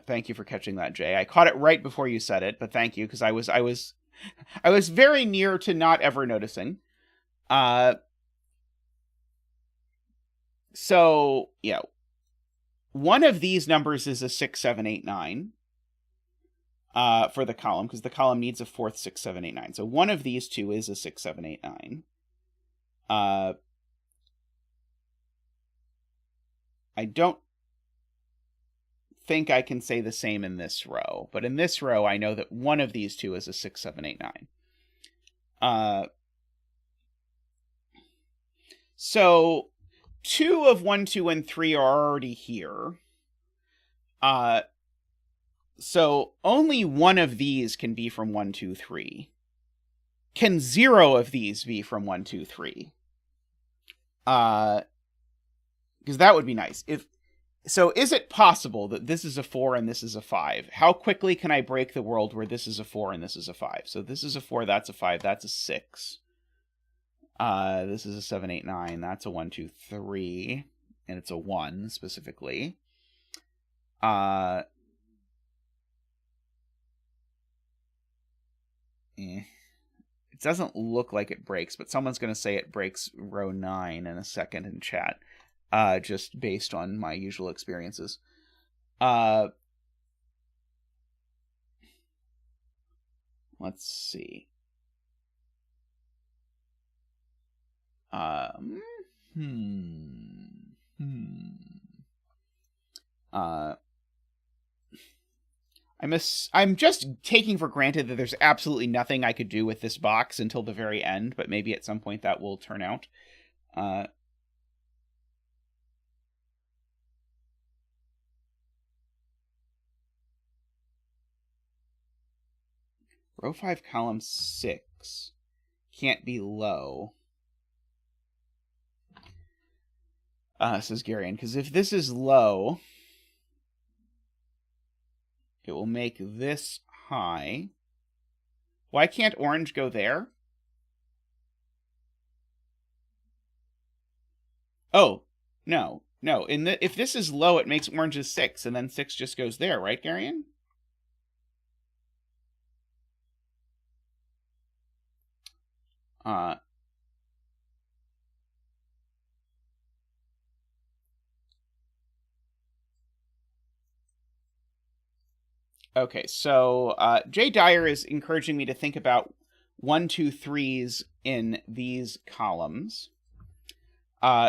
thank you for catching that, Jay. I caught it right before you said it, but thank you, because I was very near to not ever noticing. So, yeah. One of these numbers is a 6, 7, 8, 9. For the column, because the column needs a 4th, 6, 7, 8, 9. So one of these two is a 6, 7, 8, 9. I don't think I can say the same in this row, but in this row, I know that one of these two is a 6, 7, 8, 9. So 2 of 1, 2, and 3 are already here. So only one of these can be from 1, 2, 3. Can 0 of these be from 1, 2, 3? Because that would be nice. So is it possible that this is a 4 and this is a 5? How quickly can I break the world where this is a 4 and this is a 5? So this is a 4, that's a 5, that's a 6. This is a 7, 8, 9, that's a 1, 2, 3. And it's a 1, specifically. It doesn't look like it breaks, but someone's going to say it breaks row 9 in a second in chat, just based on my usual experiences. Let's see. I'm just taking for granted that there's absolutely nothing I could do with this box until the very end, but maybe at some point that will turn out. Row 5, column 6 can't be low. Says Garion, because if this is low, it will make this high. Why can't orange go there? Oh, no. If this is low, it makes orange a 6, and then 6 just goes there, right, Garion? Okay, so Jay Dyer is encouraging me to think about 1, 2, 3s in these columns.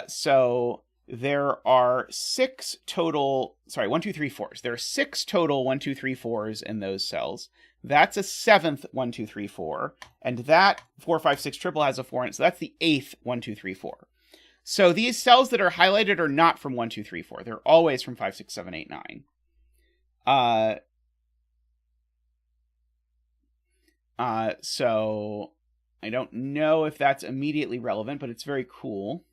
So there are 6 total, 1, 2, 3, 4s. There are 6 total 1, 2, 3, 4s in those cells. That's a 7th 1, 2, 3, 4. And that 4, 5, 6 triple has a 4 in it. So that's the 8th 1, 2, 3, 4. So these cells that are highlighted are not from 1, 2, 3, 4. They're always from 5, 6, 7, 8, 9. So I don't know if that's immediately relevant, but it's very cool.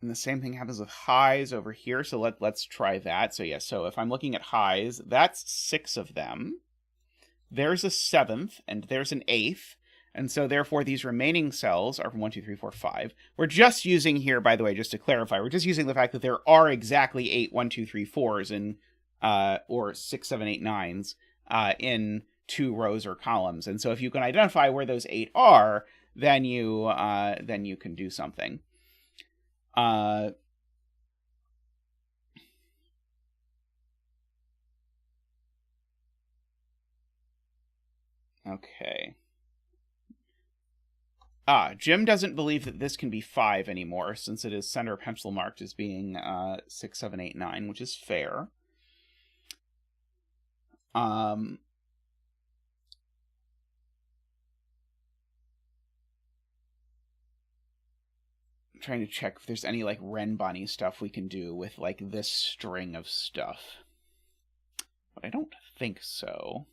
And the same thing happens with highs over here. So let's try that. So yeah, so if I'm looking at highs, that's 6 of them. There's a 7th, and there's an 8th. And so therefore these remaining cells are from 1, 2, 3, 4, 5. We're just using here, by the way, just to clarify, we're just using the fact that there are exactly 8 1, 2, 3, 4s in or 6, 7, 8, 9s in 2 rows or columns. And so if you can identify where those 8 are, then you can do something. Okay. Jim doesn't believe that this can be 5 anymore, since it is center pencil marked as being 6, 7, 8, 9, which is fair. Trying to check if there's any like Renban stuff we can do with like this string of stuff, but I don't think so.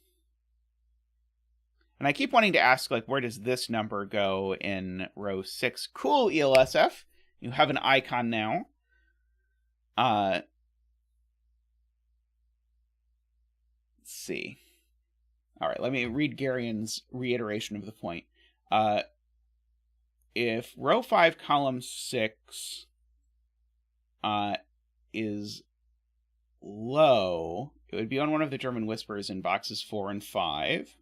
And I keep wanting to ask, like, where does this number go in row 6? Cool, ELSF, you have an icon now. Let's see. All right, let me read Garion's reiteration of the point. If row 5, column 6 is low, it would be on one of the German Whispers in boxes 4 and 5.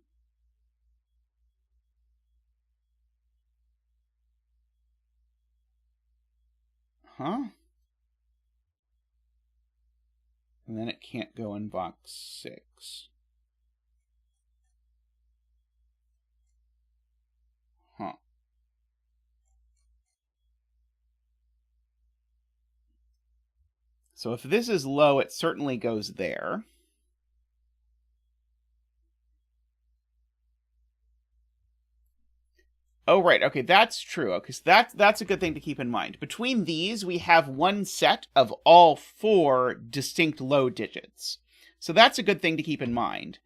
Huh? And then it can't go in box 6. Huh. So if this is low, it certainly goes there. Oh, right. Okay, that's true. Okay, so that's a good thing to keep in mind. Between these, we have one set of all 4 distinct low digits. So that's a good thing to keep in mind.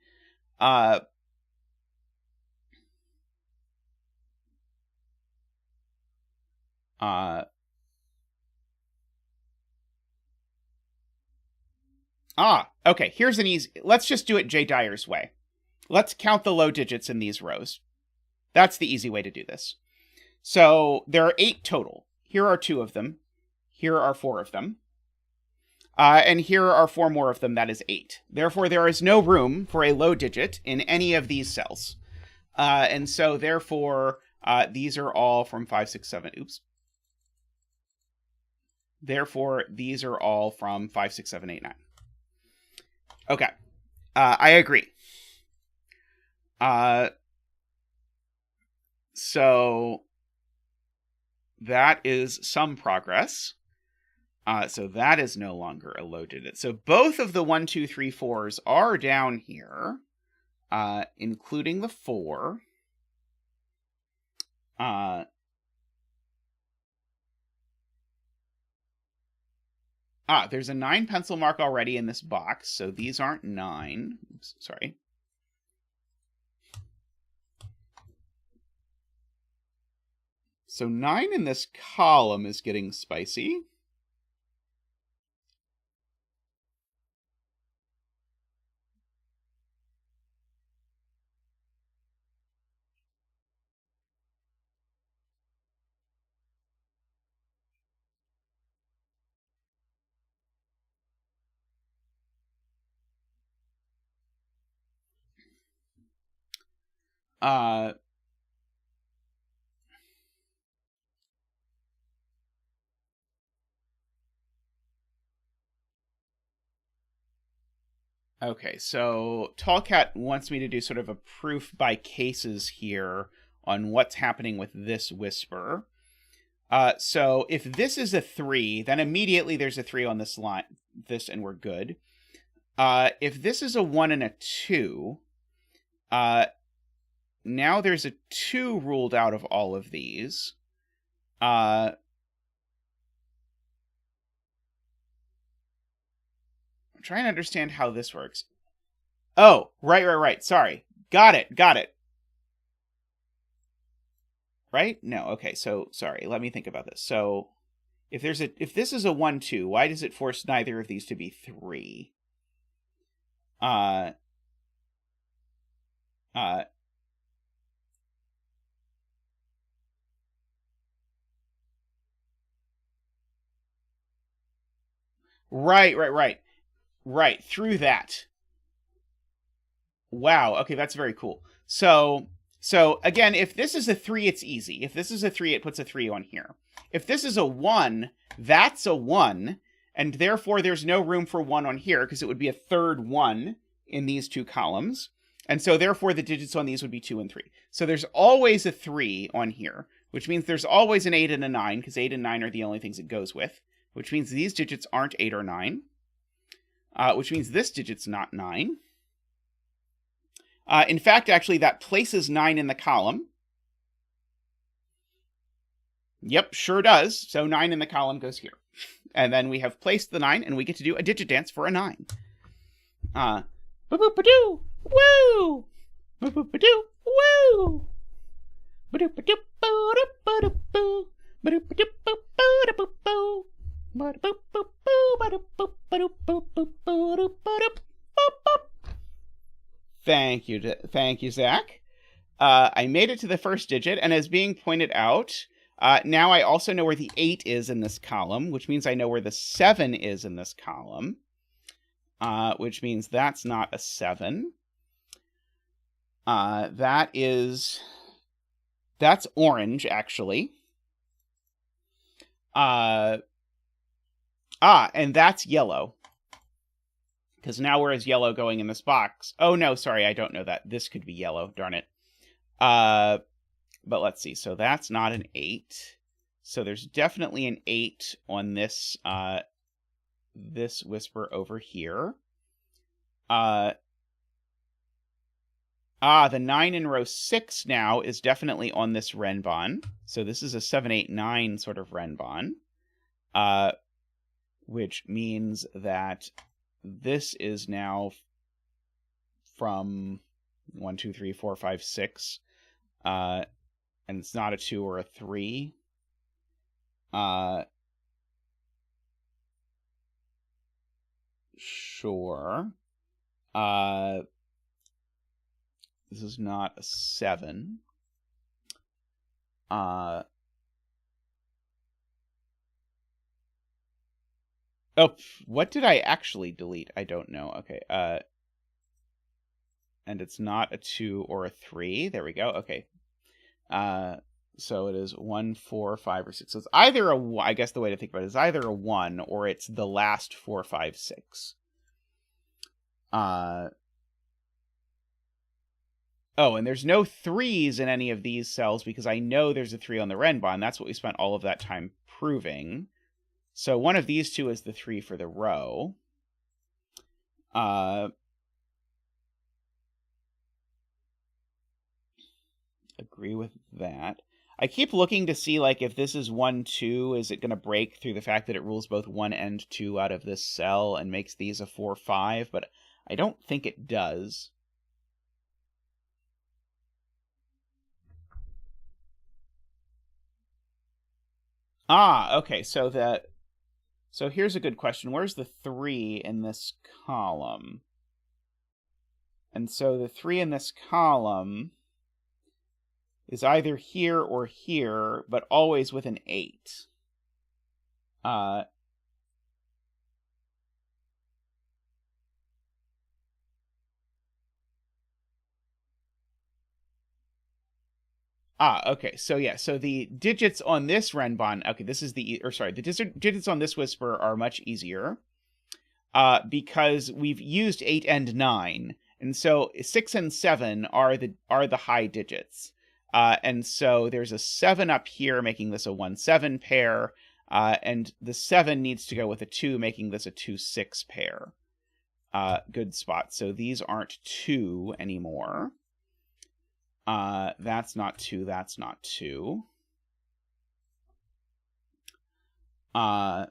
Okay, here's an easy... Let's just do it Jay Dyer's way. Let's count the low digits in these rows. That's the easy way to do this. So there are 8 total. Here are 2 of them. Here are 4 of them. And here are 4 more of them. That is 8. Therefore, there is no room for a low digit in any of these cells. And so, therefore, these are all from 5, 6, 7. Oops. Therefore, these are all from 5, 6, 7, 8, 9. Okay. I agree. So that is some progress. So that is no longer a low digit. So both of the 1, 2, 3, 4s are down here, including the 4. There's a 9 pencil mark already in this box, so these aren't 9. Oops, sorry. So 9 in this column is getting spicy. Okay, so Tallcat wants me to do sort of a proof by cases here on what's happening with this whisper. So if this is a 3, then immediately there's a 3 on this line, and we're good. If this is a 1 and a 2, now there's a 2 ruled out of all of these. I'm trying to understand how this works. Oh, right. Sorry. Got it. Right? No, okay, so, sorry, let me think about this. So, if this is a 1, 2, why does it force neither of these to be 3? Right, through that. Wow, okay, that's very cool. So again, if this is a 3, it's easy. If this is a 3, it puts a 3 on here. If this is a 1, that's a 1, and therefore there's no room for 1 on here, because it would be a third 1 in these two columns. And so therefore the digits on these would be 2 and 3. So there's always a 3 on here, which means there's always an 8 and a 9, because 8 and 9 are the only things it goes with, which means these digits aren't 8 or 9, which means this digit's not 9. In fact, actually, that places 9 in the column. Yep, sure does. So 9 in the column goes here. And then we have placed the 9, and we get to do a digit dance for a 9. Boop-boop-a-doo! Woo! Boop-boop-a-doo! Woo! Ba-doop-a-doop-boo-doop-ba-doop-boo. Ba-doop-a-doop-boo-boo-doop-boo. Ba-doop-boo-boo-ba-doop-boo-boo-doop-ba-doop-ba-doop. Thank you, Zach. I made it to the first digit, and as being pointed out, now I also know where the 8 is in this column, which means I know where the 7 is in this column, which means that's not a 7. That's orange, actually. And that's yellow. Because now where is yellow going in this box? Oh, no, sorry, I don't know that. This could be yellow, darn it. But let's see. So that's not an 8. So there's definitely an 8 on this, this whisper over here. The 9 in row 6 now is definitely on this Renban. So this is a 7, 8, 9 sort of Renban. Which means that this is now from 1, 2, 3, 4, 5, 6. And it's not a 2 or a 3. Sure. This is not a 7. Oh, what did I actually delete? I don't know. Okay. And it's not a 2 or a 3. There we go. Okay. So it is 1, 4, 5, or 6. So it's either a, I guess the way to think about it is either a 1 or it's the last 4, 5, 6. Oh, and there's no 3s in any of these cells because I know there's a 3 on the Renban. That's what we spent all of that time proving. So one of these two is the 3 for the row. Agree with that. I keep looking to see, like, if this is 1, 2, is it going to break through the fact that it rules both 1 and 2 out of this cell and makes these a 4, 5, but I don't think it does. Okay, so here's a good question. Where's the 3 in this column? And so the 3 in this column is either here or here, but always with an 8. Okay, so yeah, so the digits on this Renban, okay, this is the digits on this Whisper are much easier. because we've used 8 and 9. And so 6 and 7 are the high digits. And so there's a 7 up here, making this a 1-7 pair. And the 7 needs to go with a 2, making this a 2-6 pair. Good spot. So these aren't 2 anymore. That's not 2. That's not 2. So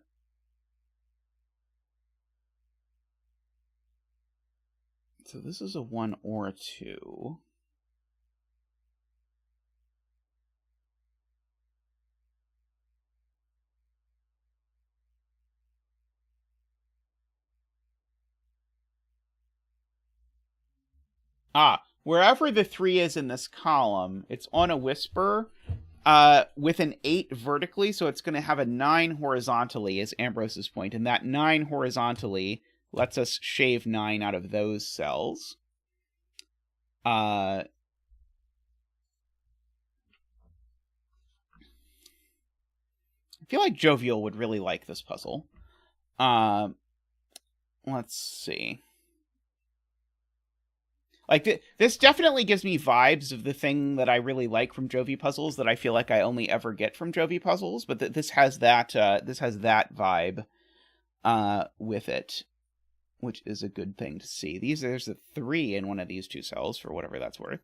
this is a 1 or a 2. Wherever the 3 is in this column, it's on a whisper with an 8 vertically, so it's going to have a 9 horizontally, is Ambrose's point, and that 9 horizontally lets us shave 9 out of those cells. I feel like Jovial would really like this puzzle. Let's see. Like, this definitely gives me vibes of the thing that I really like from Jovi puzzles that I feel like I only ever get from Jovi puzzles, but this has that vibe with it, which is a good thing to see. There's a 3 in one of these 2 cells, for whatever that's worth.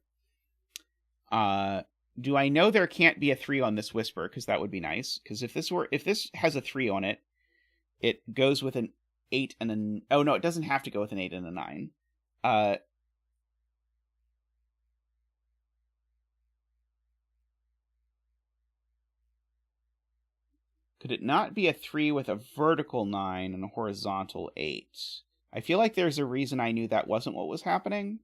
Do I know there can't be a 3 on this whisper? Because that would be nice. Because if this has a 3 on it, it goes with an 8 and an... Oh, no, it doesn't have to go with an 8 and a 9. Could it not be a 3 with a vertical 9 and a horizontal 8? I feel like there's a reason I knew that wasn't what was happening.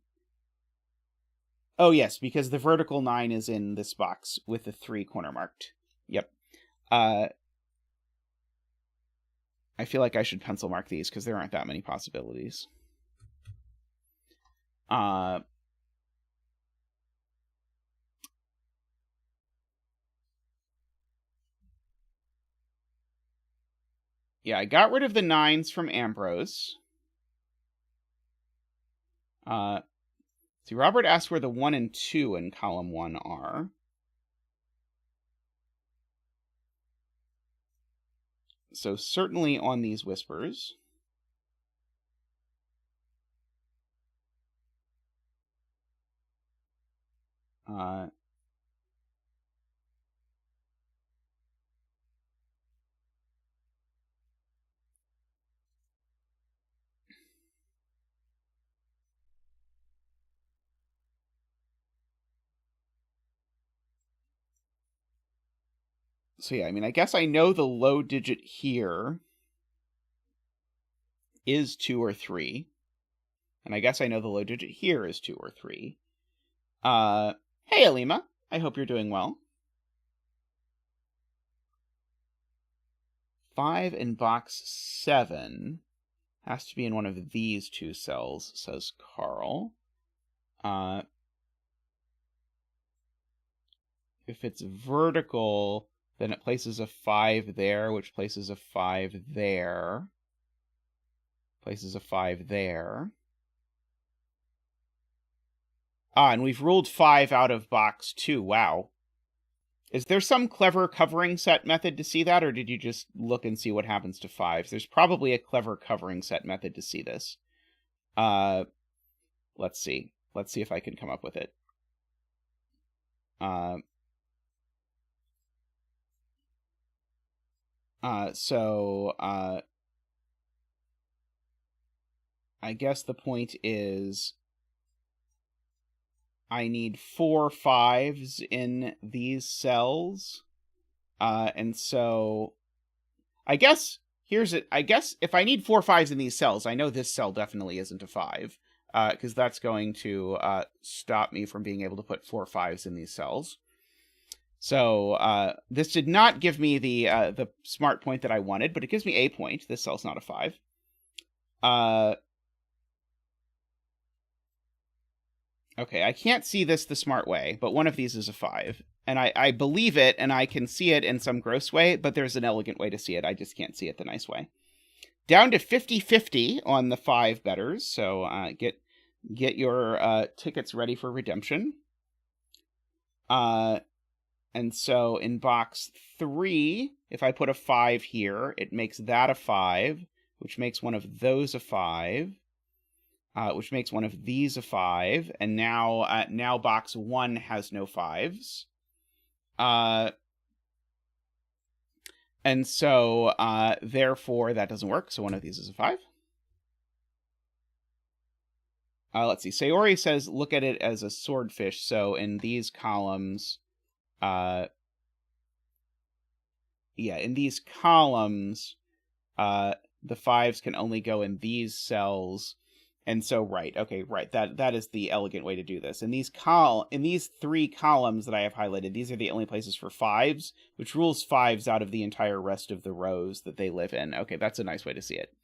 Oh, yes, because the vertical 9 is in this box with the 3 corner marked. Yep. I feel like I should pencil mark these because there aren't that many possibilities. Yeah, I got rid of the 9s from Ambrose. See, Robert asked where the 1 and 2 in column 1 are. So certainly on these whispers. So yeah, I mean, I guess I know the low digit here is 2 or 3. And I guess I know the low digit here is 2 or 3. Hey, Alima. I hope you're doing well. 5 in box 7 has to be in one of these 2 cells, says Carl. If it's vertical, then it places a 5 there, which places a 5 there. Places a 5 there. And we've ruled 5 out of box 2. Wow. Is there some clever covering set method to see that, or did you just look and see what happens to 5s? There's probably a clever covering set method to see this. Let's see. Let's see if I can come up with it. I guess the point is I need 4 5s in these cells. And so I guess here's it. I guess if I need 4 5s in these cells, I know this cell definitely isn't a 5. Because that's going to stop me from being able to put 4 5s in these cells. So this did not give me the smart point that I wanted, but it gives me a point. This cell's not a 5. Okay, I can't see this the smart way, but one of these is a 5. And I believe it, and I can see it in some gross way, but there's an elegant way to see it. I just can't see it the nice way. down to 50-50 on the 5 betters. So get your tickets ready for redemption. And so in box 3, if I put a 5 here, it makes that a 5, which makes one of those a 5, which makes one of these a 5, and now box 1 has no 5s. And so therefore that doesn't work, so one of these is a 5. Let's see. Sayori says look at it as a swordfish, so in these columns... in these columns, the 5s can only go in these cells, and so right, that is the elegant way to do this. In these 3 columns that I have highlighted, these are the only places for 5s, which rules 5s out of the entire rest of the rows that they live in. Okay, that's a nice way to see it.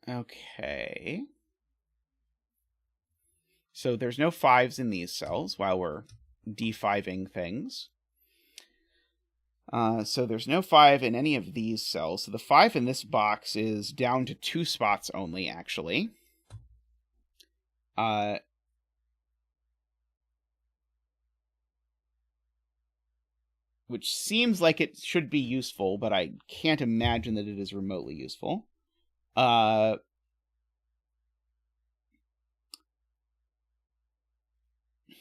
Okay. So there's no 5s in these cells while we're d5ing things. So there's no 5 in any of these cells. So the 5 in this box is down to 2 spots only, actually. Which seems like it should be useful, but I can't imagine that it is remotely useful.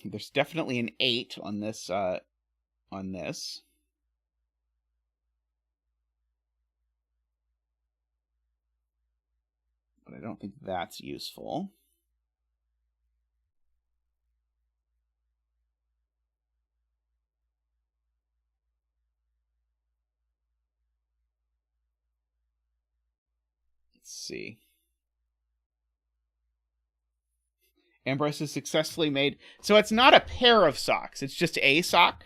There's definitely an 8 on this, But I don't think that's useful. Let's see. Ambrose is successfully made. So it's not a pair of socks. It's just a sock.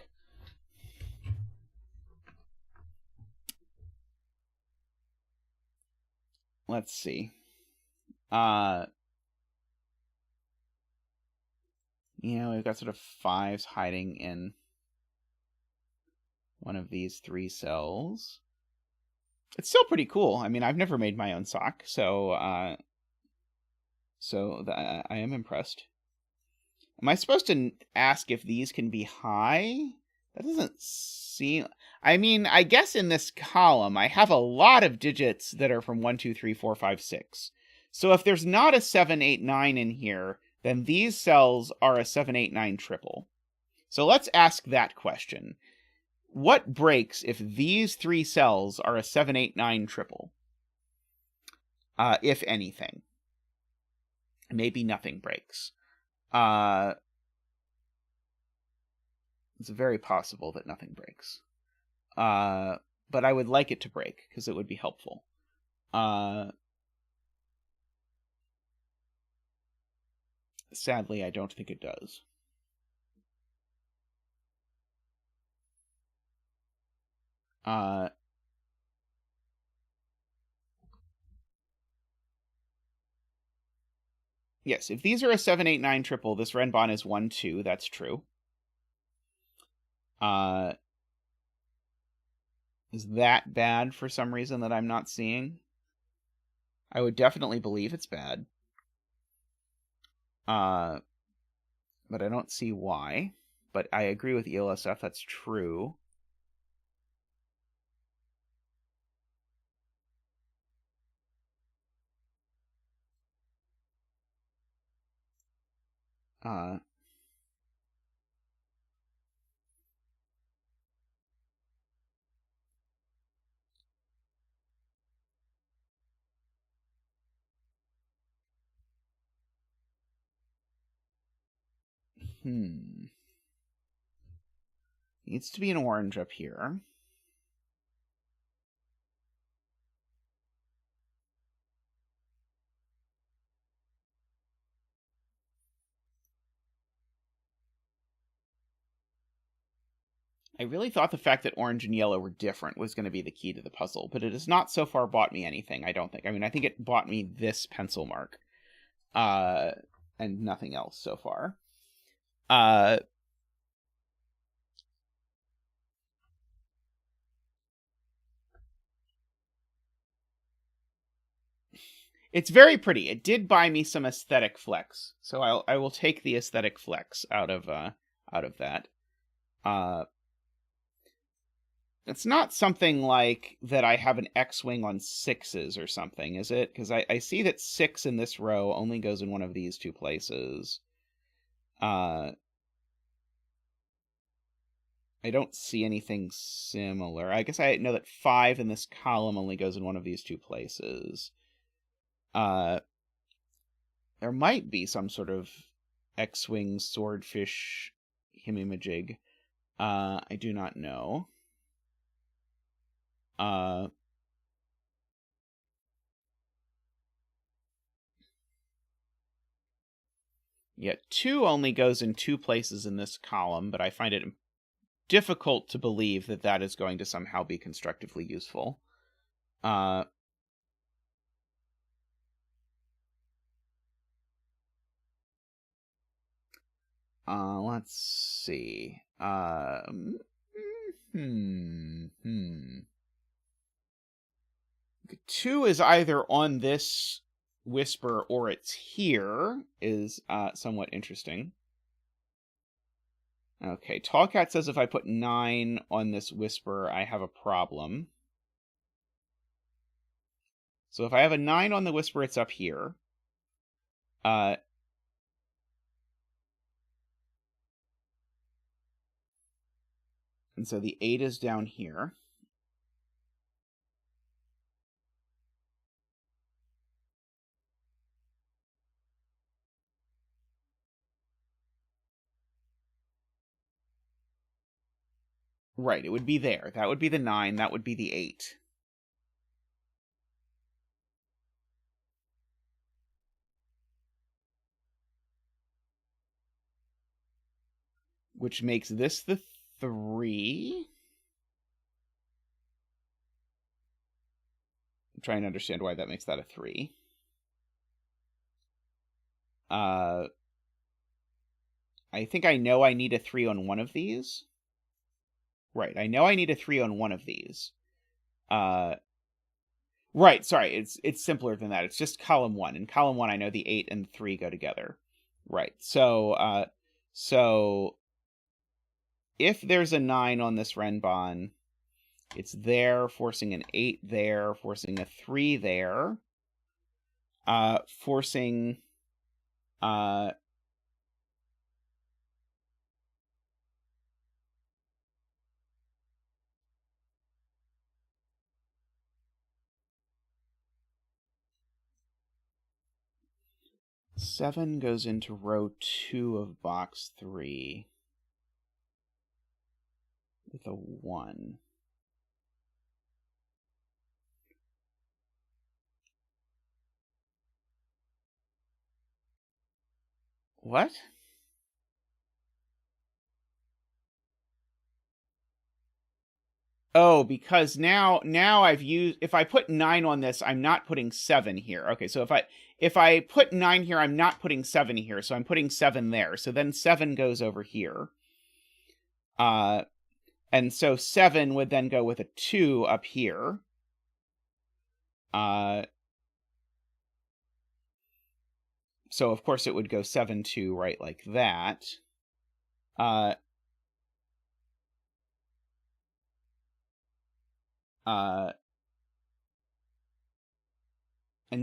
Let's see. We've got sort of 5s hiding in one of these 3 cells. It's still pretty cool. I mean, I've never made my own sock, so I am impressed. Am I supposed to ask if these can be high? That doesn't seem... I mean, I guess in this column, I have a lot of digits that are from 1, 2, 3, 4, 5, 6. So if there's not a 7, 8, 9 in here, then these cells are a 7, 8, 9 triple. So let's ask that question. What breaks if these 3 cells are a 7, 8, 9 triple? If anything. Maybe nothing breaks. It's very possible that nothing breaks. But I would like it to break, because it would be helpful. Sadly, I don't think it does. Yes, if these are a 7, 8, 9 triple, this Renban is 1, 2. That's true. Is that bad for some reason that I'm not seeing? I would definitely believe it's bad. But I don't see why. But I agree with ELSF, that's true. Needs to be an orange up here. I really thought the fact that orange and yellow were different was going to be the key to the puzzle, but it has not so far bought me anything, I don't think. I mean, I think it bought me this pencil mark, and nothing else so far. It's very pretty. It did buy me some aesthetic flex, so I will take the aesthetic flex out of that. It's not something like that I have an X-wing on 6s or something, is it? Because I see that 6 in this row only goes in one of these two places. I don't see anything similar. I guess I know that 5 in this column only goes in one of these two places. There might be some sort of X-wing swordfish himimajig. I do not know. Yeah, 2 only goes in 2 places in this column, but I find it difficult to believe that that is going to somehow be constructively useful. Let's see. 2 is either on this whisper or it's here, is somewhat interesting. Okay, Tallcat says if I put 9 on this whisper, I have a problem. So if I have a 9 on the whisper, it's up here. And so the 8 is down here. Right, it would be there. That would be the 9, that would be the 8. Which makes this the 3. I'm trying to understand why that makes that a 3. I think I know I need a 3 on one of these. Right, I know I need a 3 on one of these. Right, sorry, it's simpler than that. It's just column 1. In column 1, I know the 8 and the 3 go together. Right, so if there's a 9 on this Renban, it's there, forcing an 8 there, forcing a 3 there, forcing... 7 goes into row 2 of box 3 with a 1. What? Oh, because now I've used, if I put 9 on this, I'm not putting 7 here. Okay, so if I put 9 here, I'm not putting 7 here, so I'm putting 7 there. So then 7 goes over here. And so 7 would then go with a 2 up here. So of course it would go 7, 2, right, like that. And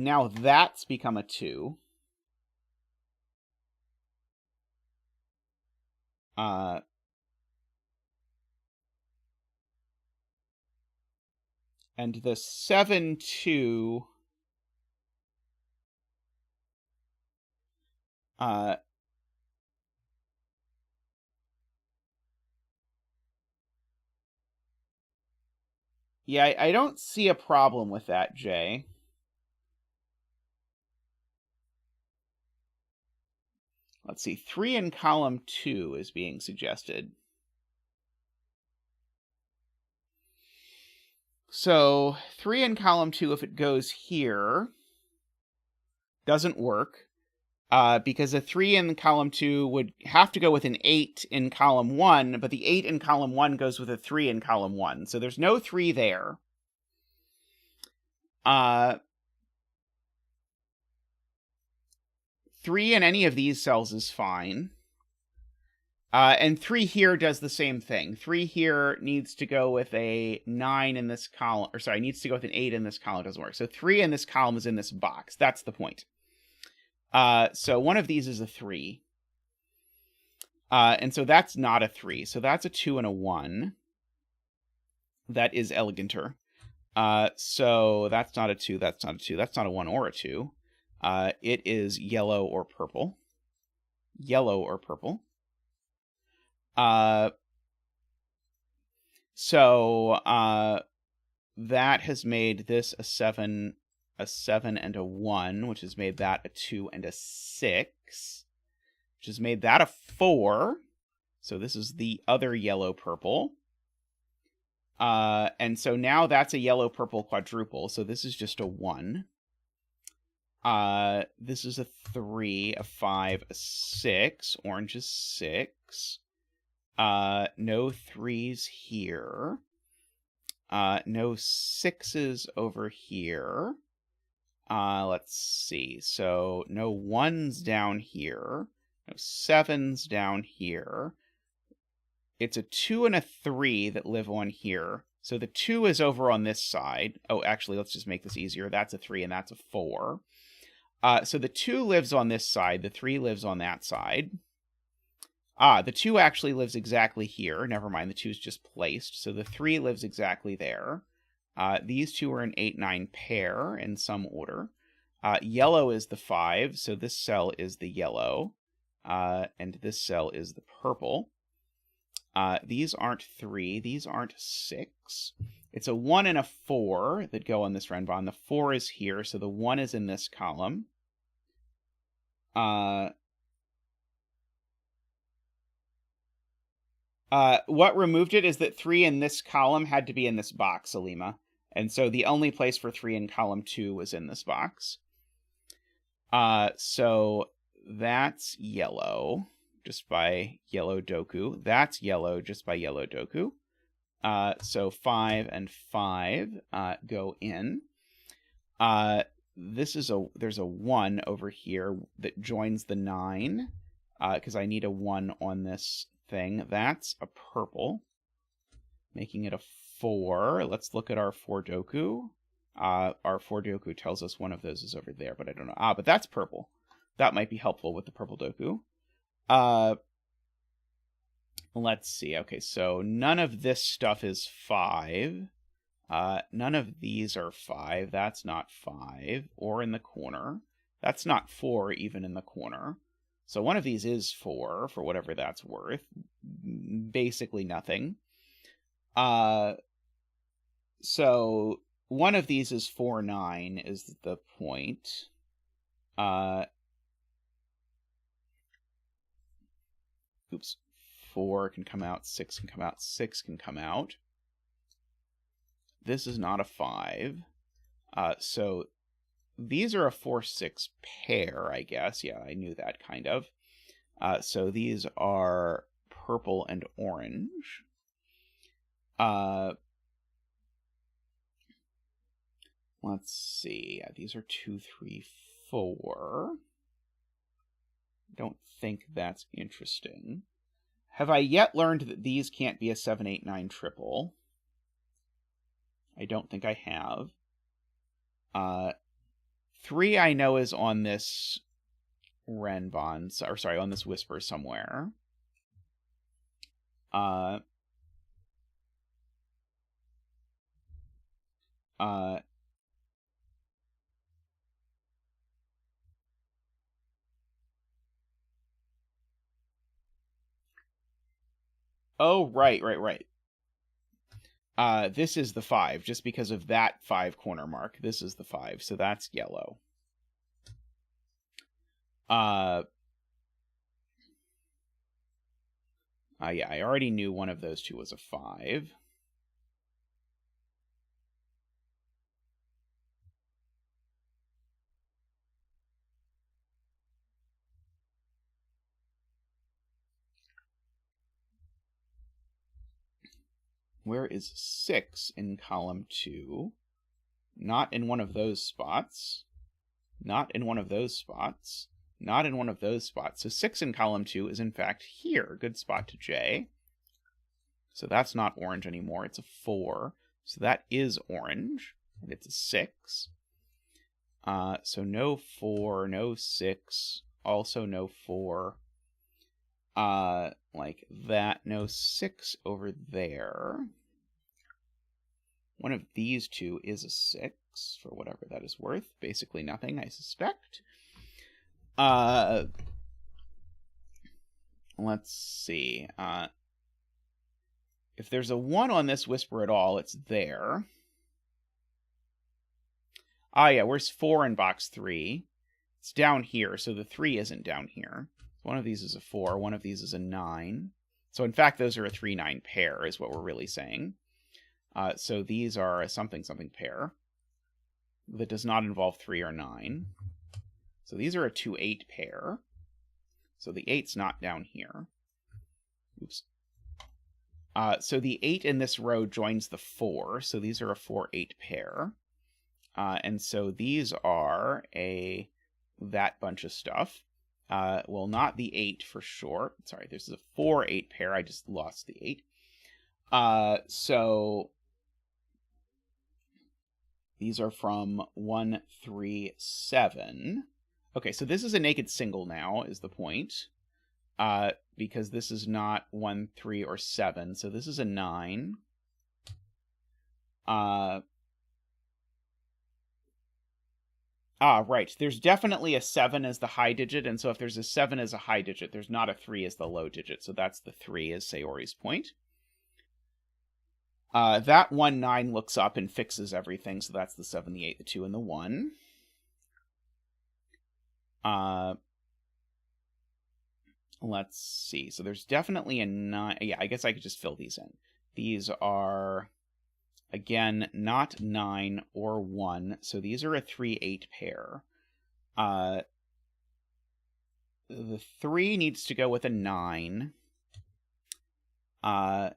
now that's become a 2. And the 7, 2... yeah, I don't see a problem with that, Jay. Let's see, 3 in column 2 is being suggested. So 3 in column 2, if it goes here, doesn't work. because a 3 in column 2 would have to go with an 8 in column 1, but the 8 in column 1 goes with a 3 in column 1. So there's no 3 there. 3 in any of these cells is fine. And 3 here does the same thing. 3 here needs to go with a 9 in this column. Or sorry, needs to go with an 8 in this column. It doesn't work. So 3 in this column is in this box. That's the point. So one of these is a 3. And so that's not a 3. So that's a 2 and a 1. That is eleganter. So that's not a 2. That's not a 2. That's not a 1 or a 2. It is yellow or purple. Yellow or purple. So that has made this a 7 and a 1, which has made that a 2 and a 6, which has made that a 4. So this is the other yellow-purple. And so now that's a yellow-purple quadruple, so this is just a 1. This is a 3, a 5, a 6. Orange is 6. No 3s here. No 6s over here. Let's see. So no 1s down here. No 7s down here. It's a 2 and a 3 that live on here. So the 2 is over on this side. Oh, actually, let's just make this easier. That's a 3 and that's a 4. So the 2 lives on this side. The 3 lives on that side. The 2 actually lives exactly here. Never mind, the 2 is just placed. So the 3 lives exactly there. These two are an 8-9 pair in some order. Yellow is the 5, so this cell is the yellow. And this cell is the purple. These aren't 3. These aren't 6. It's a 1 and a 4 that go on this Renban. The 4 is here, so the 1 is in this column. What removed it is that 3 in this column had to be in this box, Alima. And so the only place for 3 in column 2 was in this box. So that's yellow, just by yellow doku. That's yellow, just by yellow doku. So 5 and 5 go in. There's a 1 over here that joins the 9, because I need a 1 on this thing. That's a purple, making it a 4. Let's look at our 4 doku. Our 4 doku tells us one of those is over there, but I don't know. But that's purple. That might be helpful with the purple doku. Let's see. Okay, so none of this stuff is 5. None of these are 5. That's not 5. Or in the corner. That's not 4 even in the corner. So one of these is 4, for whatever that's worth. Basically nothing. So one of these is 4, 9 is the point. Oops. 4 can come out, 6 can come out, 6 can come out. This is not a 5. So these are a 4-6 pair, I guess. Yeah, I knew that kind of. So these are purple and orange. Let's see. These are 2, 3, 4. Don't think that's interesting. Have I yet learned that these can't be a 7, 8, 9 triple? I don't think I have. 3 I know is on this Renban, or sorry, on this Whisper somewhere. Oh, right. This is the 5, just because of that 5 corner mark. This is the 5, so that's yellow. Yeah, I already knew one of those two was a 5. Where is 6 in column 2? Not in one of those spots. Not in one of those spots. Not in one of those spots. So 6 in column 2 is in fact here. Good spot to J. So that's not orange anymore. It's a 4. So that is orange. And it's a 6. So no 4, no 6. Also no 4. Like that. No 6 over there. One of these two is a 6, for whatever that is worth. Basically nothing, I suspect. Let's see. If there's a 1 on this whisper at all, it's there. Yeah, where's 4 in box 3? It's down here, so the 3 isn't down here. One of these is a 4, one of these is a 9. So in fact, those are a 3-9 pair, is what we're really saying. So these are a something-something pair that does not involve 3 or 9. So these are a 2-8 pair. So the 8's not down here. Oops. So the 8 in this row joins the 4. So these are a 4-8 pair. And so these are that bunch of stuff. Well, not the 8 for sure. Sorry, this is a 4-8 pair. I just lost the 8. So these are from 1, 3, 7. Okay, so this is a naked single now, is the point. Because this is not 1, 3, or 7. So this is a 9. Right. There's definitely a 7 as the high digit, and so if there's a 7 as a high digit, there's not a 3 as the low digit. So that's the 3, is Sayori's point. That 1, 9 looks up and fixes everything, so that's the 7, the 8, the 2, and the 1. Let's see. So there's definitely a 9. Yeah, I guess I could just fill these in. These are, again, not 9 or 1. So these are a 3-8 pair. The 3 needs to go with a 9. And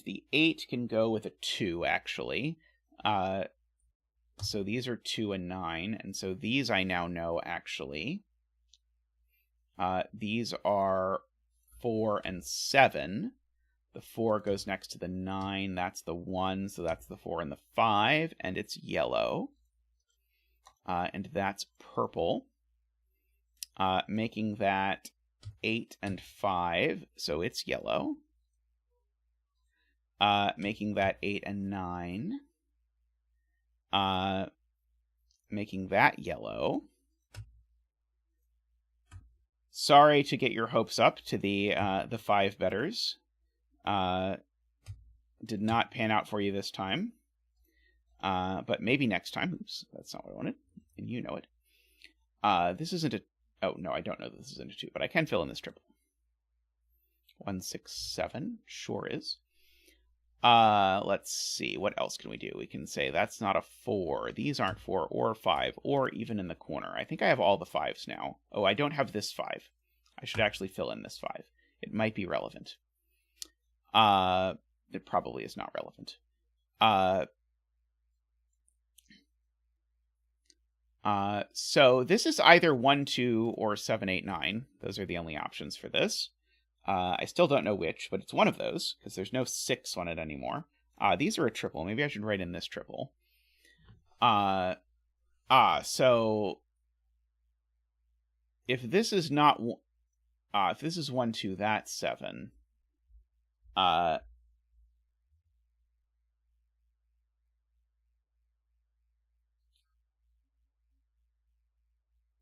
the 8 can go with a 2, actually. So these are 2 and 9. And so these I now know, actually. These are 4 and 7. The 4 goes next to the 9. That's the 1, so that's the 4 and the 5. And it's yellow. And that's purple. Making that 8 and 5, so it's yellow. Making that 8 and 9. Making that yellow. Sorry to get your hopes up to the 5 betters. Did not pan out for you this time. But maybe next time. Oops, that's not what I wanted. And you know it. This isn't a... Oh, no, I don't know that this isn't a 2, but I can fill in this triple. 1, 6, 7. Sure is. Let's see. What else can we do? We can say that's not a 4. These aren't 4 or 5 or even in the corner. I think I have all the 5s now. Oh, I don't have this 5. I should actually fill in this 5. It might be relevant. It probably is not relevant. So this is either 1, 2, or 7, 8, 9. Those are the only options for this. I still don't know which, but it's one of those, because there's no 6 on it anymore. These are a triple. Maybe I should write in this triple. So if this is not... if this is 1, 2, that's 7.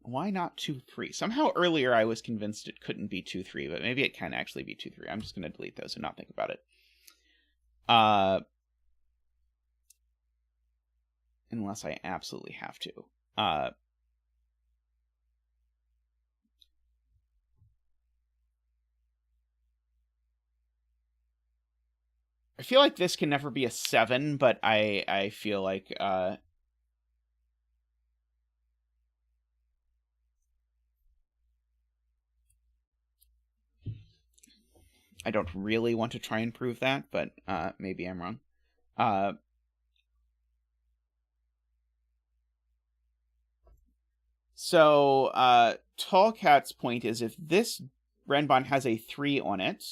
Why not 2, 3? Somehow earlier I was convinced it couldn't be 2, 3, but maybe it can actually be 2, 3. I'm just going to delete those and not think about it. Unless I absolutely have to. I feel like this can never be a 7, but I feel like... I don't really want to try and prove that, but maybe I'm wrong. So Tallcat's point is if this Renban has a 3 on it,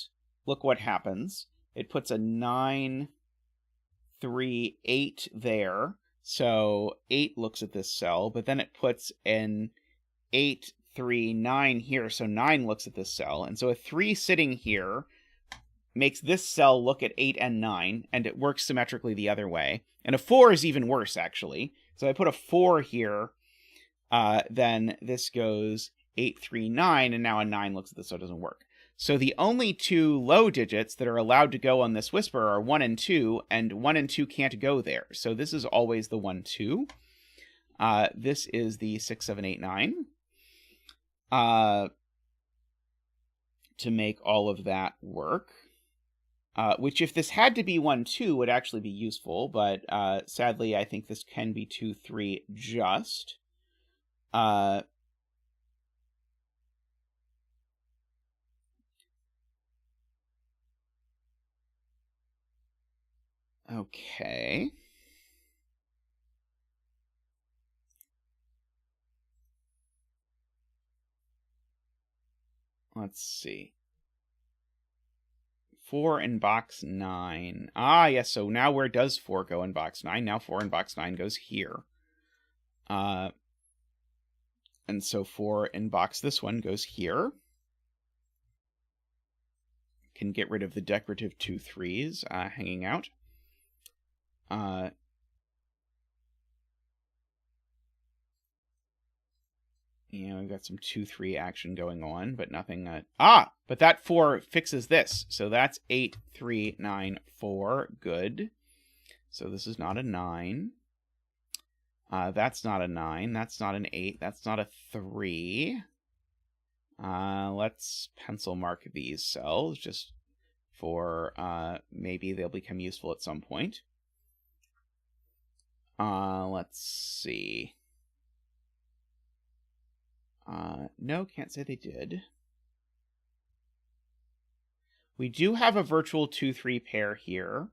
look what happens. It puts a 9, 3, 8 there. So 8 looks at this cell, but then it puts an 8, 3, 9 here. So 9 looks at this cell. And so a 3 sitting here makes this cell look at 8 and 9, and it works symmetrically the other way. And a 4 is even worse, actually. So I put a 4 here. Then this goes 8, 3, 9, and now a 9 looks at this, so it doesn't work. So the only 2 low digits that are allowed to go on this whisper are 1 and 2, and 1 and 2 can't go there. So this is always the 1, 2. This is the 6, 7, 8, 9. To make all of that work. Which, if this had to be 1, 2, would actually be useful, but sadly, I think this can be 2, 3 just. Okay. Let's see. 4 in box 9. Ah, yes, so now where does 4 go in box 9? Now 4 in box 9 goes here. And so 4 in box this one goes here. Can get rid of the decorative 2 3s hanging out. We've got some 2 3 action going on, but nothing. But that 4 fixes this. So that's 8 3 9 4. Good. So this is not a 9. That's not a 9. That's not an 8. That's not a 3. Let's pencil mark these cells just for maybe they'll become useful at some point. Let's see. No, can't say they did. We do have a virtual 2 3 pair here.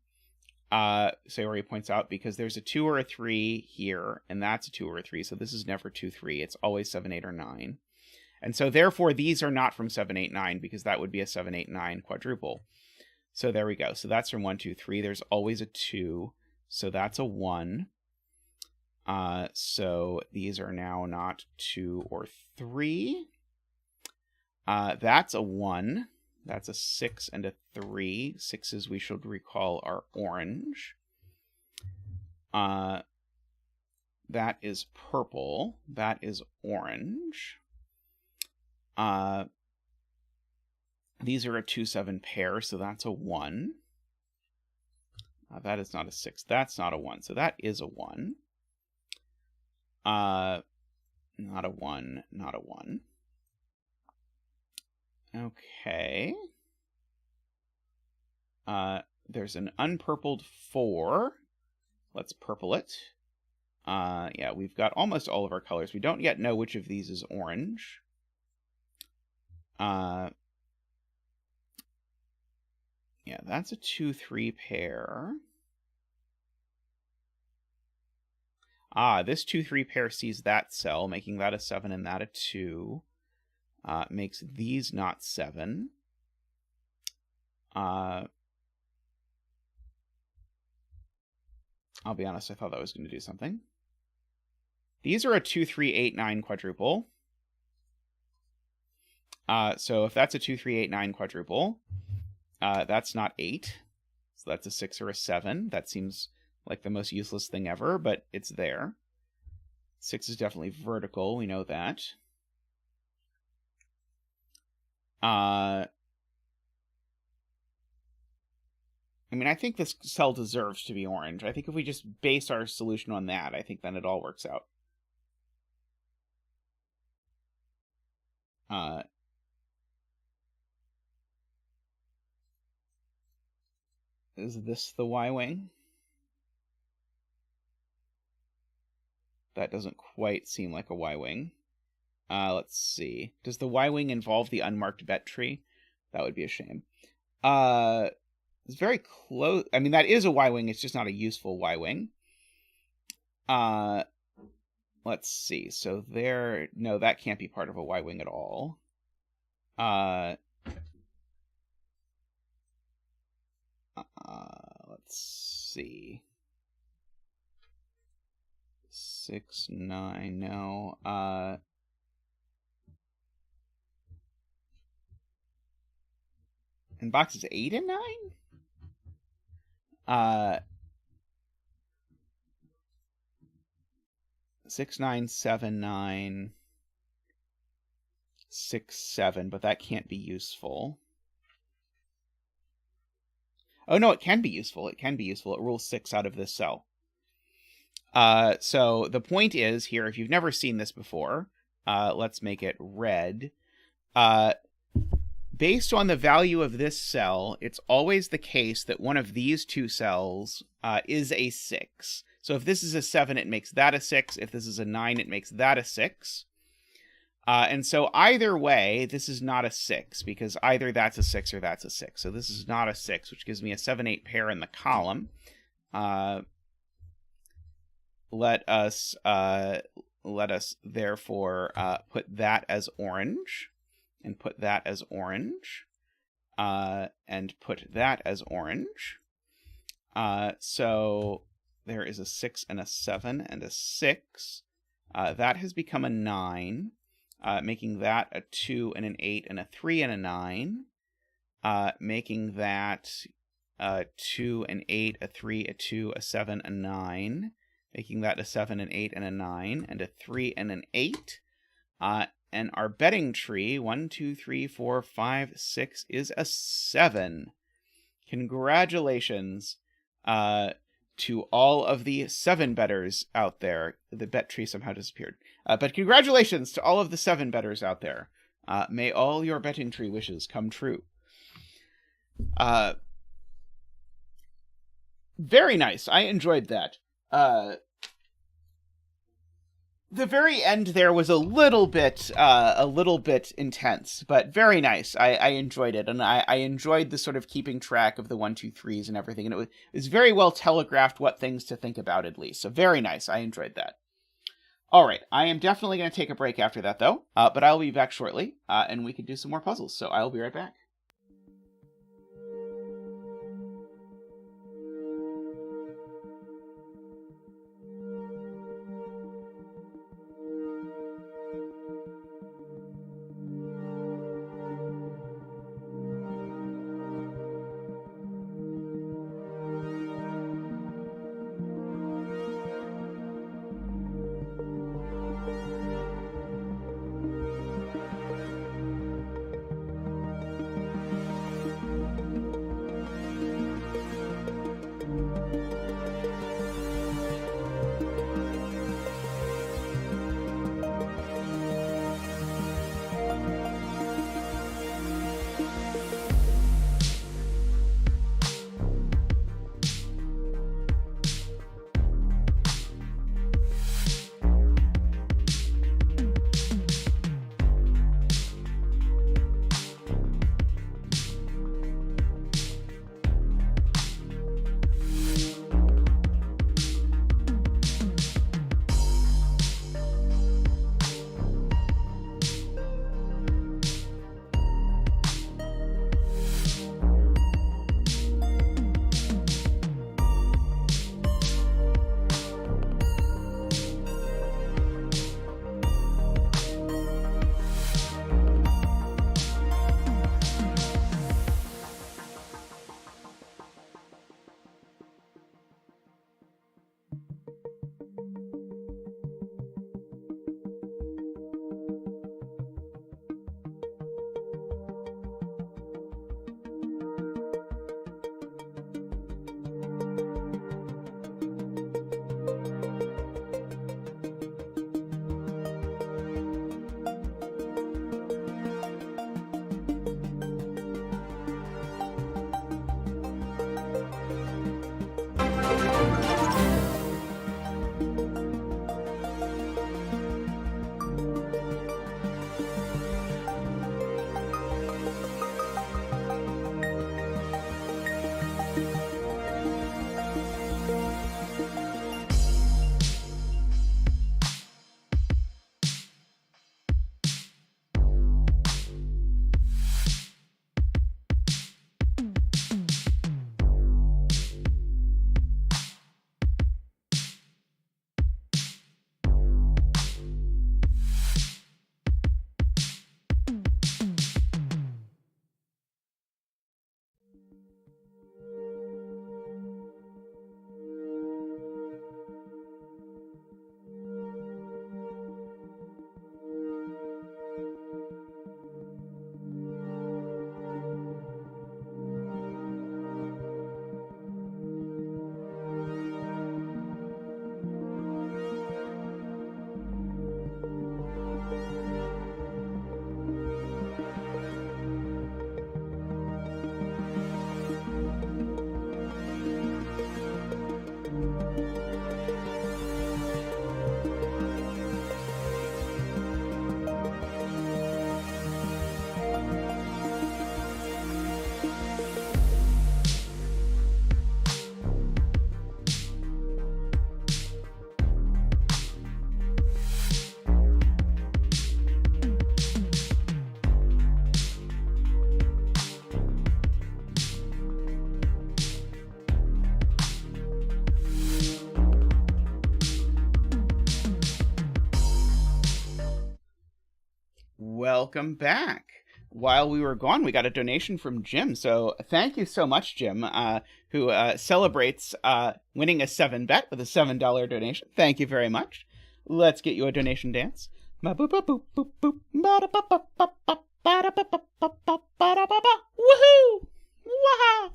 Sayori points out, because there's a 2 or a 3 here, and that's a 2 or a 3, so this is never 2 3. It's always 7 8 or 9. And so therefore these are not from 7 8 9, because that would be a 7 8 9 quadruple. So there we go. So that's from 1 2 3. There's always a 2, so that's a 1. So these are now not 2 or 3. That's a 1. That's a 6 and a 3. 6s, we should recall, are orange. That is purple. That is orange. These are a 2 7 pair, so that's a 1. That is not a 6. That's not a 1, so that is a 1. Not a 1, not a 1. Okay. There's an unpurpled 4. Let's purple it. Yeah, we've got almost all of our colors. We don't yet know which of these is orange. Yeah, that's a 2 3 pair. This 2 3 pair sees that cell, making that a 7 and that a 2. Makes these not 7. I'll be honest, I thought that was going to do something. These are a 2 3 8 9 quadruple. So if that's a 2 3 8 9 quadruple, that's not 8. So that's a 6 or a 7. That seems like the most useless thing ever, but it's there. 6 is definitely vertical, we know that. I mean, I think this cell deserves to be orange. I think if we just base our solution on that, I think then it all works out. Is this the Y-wing? That doesn't quite seem like a Y-wing. Let's see. Does the Y-wing involve the unmarked bet tree? That would be a shame. It's very close. I mean, that is a Y-wing. It's just not a useful Y-wing. Let's see. So there... No, that can't be part of a Y-wing at all. Let's see. 6, 9, no. In boxes 8 and 9? 6, 9, 7, 9, 6, 7, but that can't be useful. Oh, no, it can be useful. It can be useful. It rules 6 out of this cell. So the point is here, if you've never seen this before, let's make it red. Based on the value of this cell, it's always the case that one of these two cells is a 6. So if this is a 7, it makes that a 6. If this is a 9, it makes that a 6. And so either way, this is not a 6, because either that's a 6 or that's a 6. So this is not a 6, which gives me a 7-8 pair in the column. Let us therefore put that as orange, and put that as orange, and put that as orange. So there is a 6 and a 7 and a 6. That has become a 9, making that a 2 and an 8 and a 3 and a 9, making that 2 and 8, a 3, a 2, a 7, a 9, making that a 7, an 8, and a 9, and a 3 and an 8. And our betting tree, 1, 2, 3, 4, 5, 6, is a 7. Congratulations to all of the 7 bettors out there. The bet tree somehow disappeared. But congratulations to all of the 7 bettors out there. May all your betting tree wishes come true. Very nice. I enjoyed that. The very end there was a little bit intense, but very nice. I enjoyed it, and I enjoyed the sort of keeping track of the 1, 2, 3s and everything, and it was very well telegraphed what things to think about, at least. So very nice. I enjoyed that. All right, I am definitely going to take a break after that, though, but I'll be back shortly, and we can do some more puzzles. So I'll be right back. welcome back. While we were gone, we got a donation from Jim. So thank you so much, Jim, who celebrates winning a 7-bet with a $7 donation. Thank you very much. Let's get you a donation dance. Woohoo! Waha!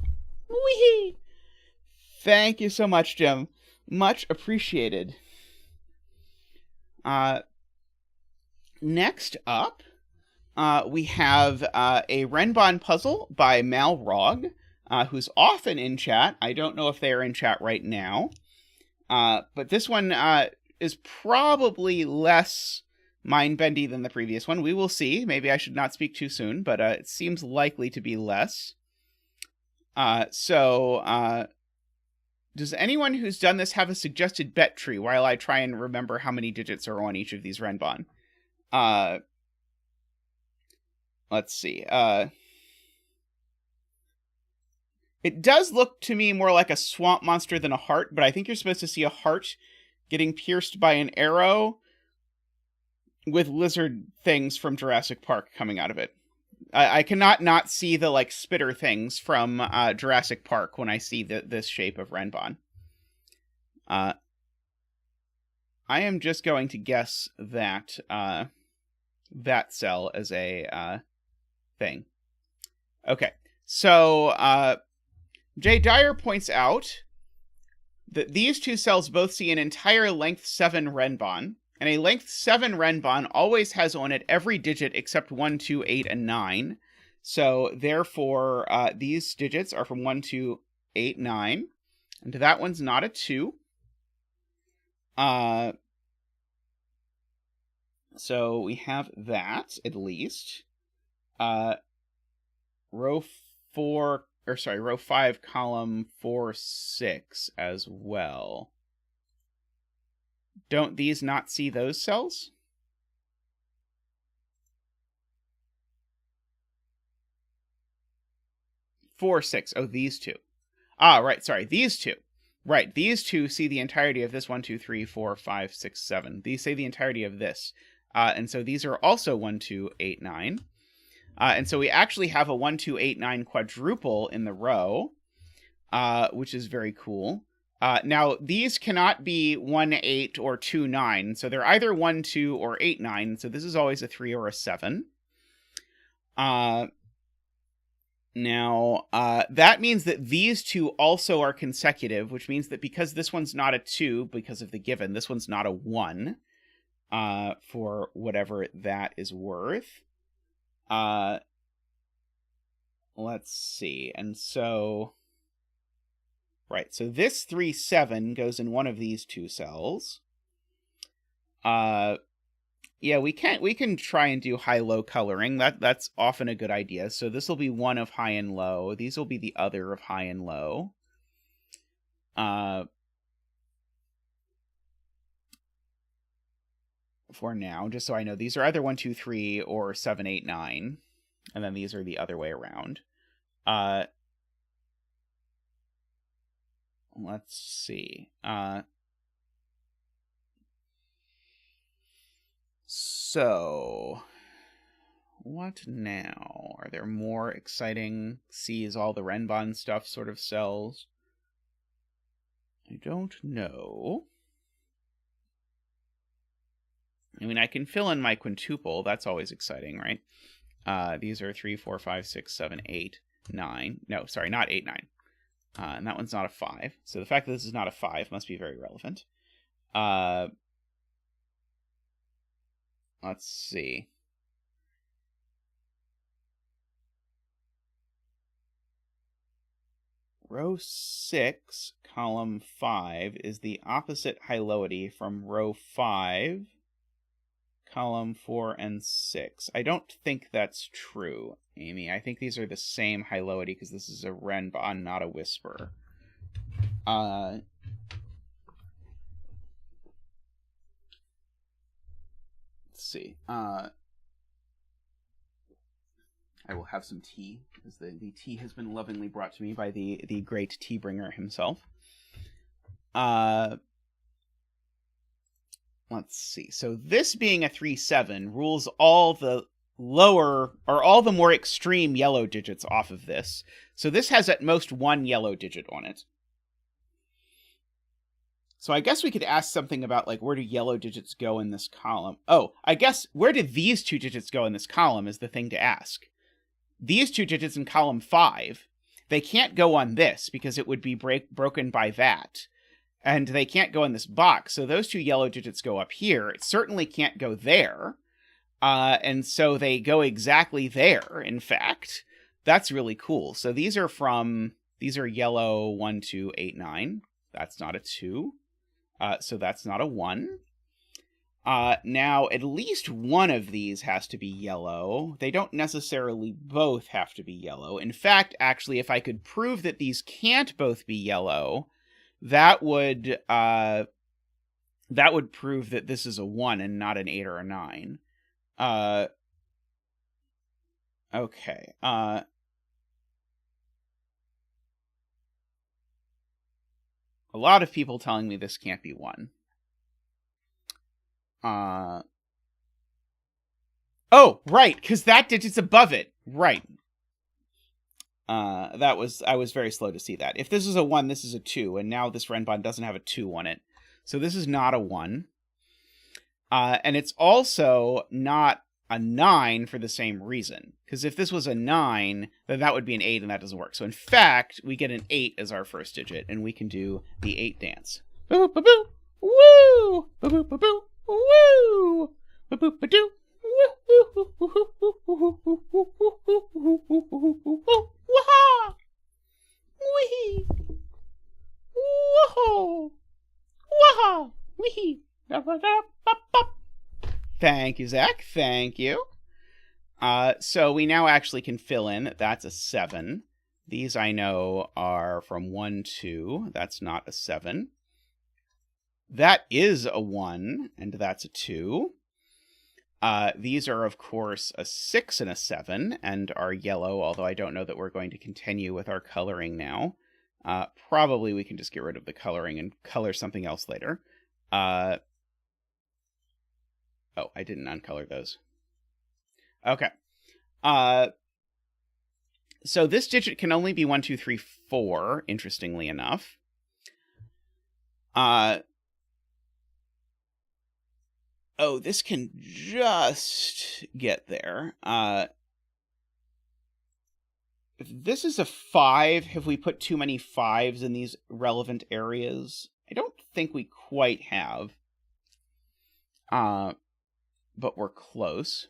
Wee! Thank you so much, Jim. Much appreciated. Next up, we have a Renban puzzle by Malrog, who's often in chat. I don't know if they are in chat right now. But this one is probably less mind-bendy than the previous one. We will see. Maybe I should not speak too soon, but it seems likely to be less. Does anyone who's done this have a suggested bet tree while I try and remember how many digits are on each of these Renban? Let's see. It does look to me more like a swamp monster than a heart, but I think you're supposed to see a heart getting pierced by an arrow with lizard things from Jurassic Park coming out of it. I cannot not see the, like, spitter things from Jurassic Park when I see this shape of Renban. I am just going to guess that that cell as a thing. Okay, so Jay Dyer points out that these two cells both see an entire length 7 Renban, and a length 7 Renban always has on it every digit except 1, 2, 8, and 9. So therefore, these digits are from 1, 2, 8, 9. And that one's not a 2. So we have that, at least. Row 5, column 4, 6 as well. Don't these not see those cells? Four, 6. Oh, these two. Ah, right, sorry, these two. Right, these two see the entirety of this 1, 2, 3, 4, 5, 6, 7. These say the entirety of this. And so these are also 1, 2, 8, 9. And so we actually have a 1, 2, 8, 9 quadruple in the row, which is very cool. Now, these cannot be 1, 8, or 2, 9. So they're either 1, 2, or 8, 9. So this is always a 3 or a 7. Now, that means that these two also are consecutive, which means that because this one's not a 2 because of the given, this one's not a 1 for whatever that is worth. Let's see. And so... Right, so this 3, 7 goes in one of these two cells. Yeah, we can try and do high-low coloring. That's often a good idea. So this will be one of high and low. These will be the other of high and low. For now, just so I know, these are either 1, 2, 3 or 7, 8, 9. And then these are the other way around. Let's see. So, what now? Are there more exciting seize all the Renban stuff sort of cells? I don't know. I mean, I can fill in my quintuple. That's always exciting, right? These are 3, 4, 5, 6, 7, 8, 9. No, sorry, not 8, 9. And that one's not a 5. So the fact that this is not a 5 must be very relevant. Let's see. Row 6, column 5 is the opposite high-lowity from row 5, column 4 and 6. I don't think that's true, Amy. I think these are the same high-lowity because this is a Renban, not a Whisper. Let's see. I will have some tea, because the tea has been lovingly brought to me by the great tea bringer himself. Let's see. So this being a 3-7 rules all the lower, or all the more extreme yellow digits off of this. So this has at most 1 yellow digit on it. So I guess we could ask something about, like, where do yellow digits go in this column? Oh, I guess where do these 2 digits go in this column is the thing to ask. These 2 digits in column 5, they can't go on this because it would be broken by that. And they can't go in this box, so those 2 yellow digits go up here. It certainly can't go there. And so they go exactly there, in fact. That's really cool. So these are yellow 1, 2, 8, 9. That's not a 2. So that's not a 1. Now, at least one of these has to be yellow. They don't necessarily both have to be yellow. In fact, actually, if I could prove that these can't both be yellow, that would prove that this is a 1 and not an 8 or a 9. Okay. A lot of people telling me this can't be 1. Oh, right, because that digit's above it. Right. I was very slow to see that. If this is a 1, this is a 2, and now this Renban doesn't have a 2 on it. So this is not a 1. And it's also not a 9 for the same reason. Because if this was a 9, then that would be an 8, and that doesn't work. So in fact, we get an 8 as our first digit, and we can do the 8 dance. Boo-boo-boo-boo! Woo! Boo-boo-boo-boo! Woo! Boo-boo-boo-doo! Wah! Wee! Whoa! Wah! Wee! Thank you, Zach. Thank you. So we now actually can fill in. That's a 7. These I know are from 1, 2. That's not a 7. That is a 1, and that's a 2. These are, of course, a 6 and a 7, and are yellow, although I don't know that we're going to continue with our coloring now. Probably we can just get rid of the coloring and color something else later. Oh, I didn't uncolor those. Okay. So this digit can only be 1, 2, 3, 4, interestingly enough. Oh, this can just get there. If this is a 5, have we put too many 5s in these relevant areas? I don't think we quite have. But we're close.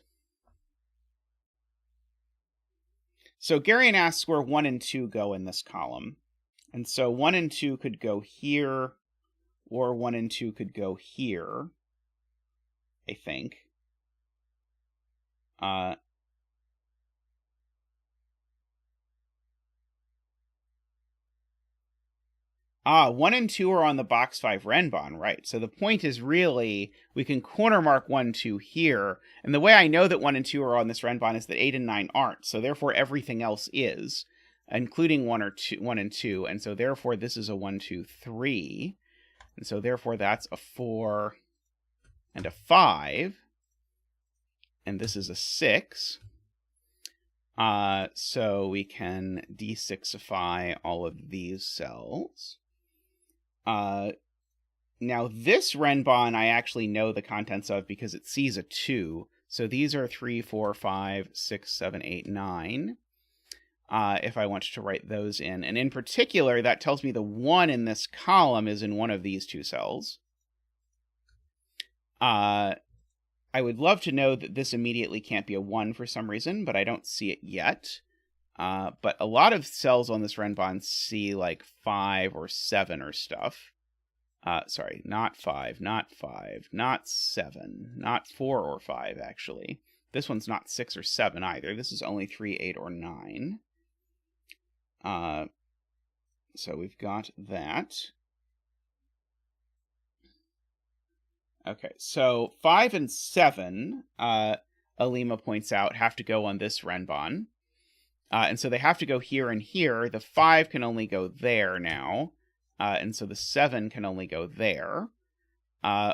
So Garion asks where 1 and 2 go in this column. And so 1 and 2 could go here, or 1 and 2 could go here, I think. 1 and 2 are on the box 5 Renban, right? So the point is really, we can corner mark 1, 2 here. And the way I know that 1 and 2 are on this Renban is that 8 and 9 aren't. So therefore everything else is, including 1 and 2. And so therefore this is a 1, 2, 3. And so therefore that's a 4 and a 5. And this is a 6. So we can D6ify all of these cells. Now this Renban I actually know the contents of because it sees a 2. So these are 3, 4, 5, 6, 7, 8, 9. If I want to write those in. And in particular, that tells me the 1 in this column is in one of these 2 cells. I would love to know that this immediately can't be a 1 for some reason, but I don't see it yet. But a lot of cells on this Renban see like 5 or 7 or stuff. Sorry, not 5, not 5, not 7, not 4 or 5, actually. This one's not 6 or 7 either. This is only 3, 8, or 9. So we've got that. Okay, so 5 and 7, Alima points out, have to go on this Renban. And so they have to go here and here. The 5 can only go there now. And so the 7 can only go there.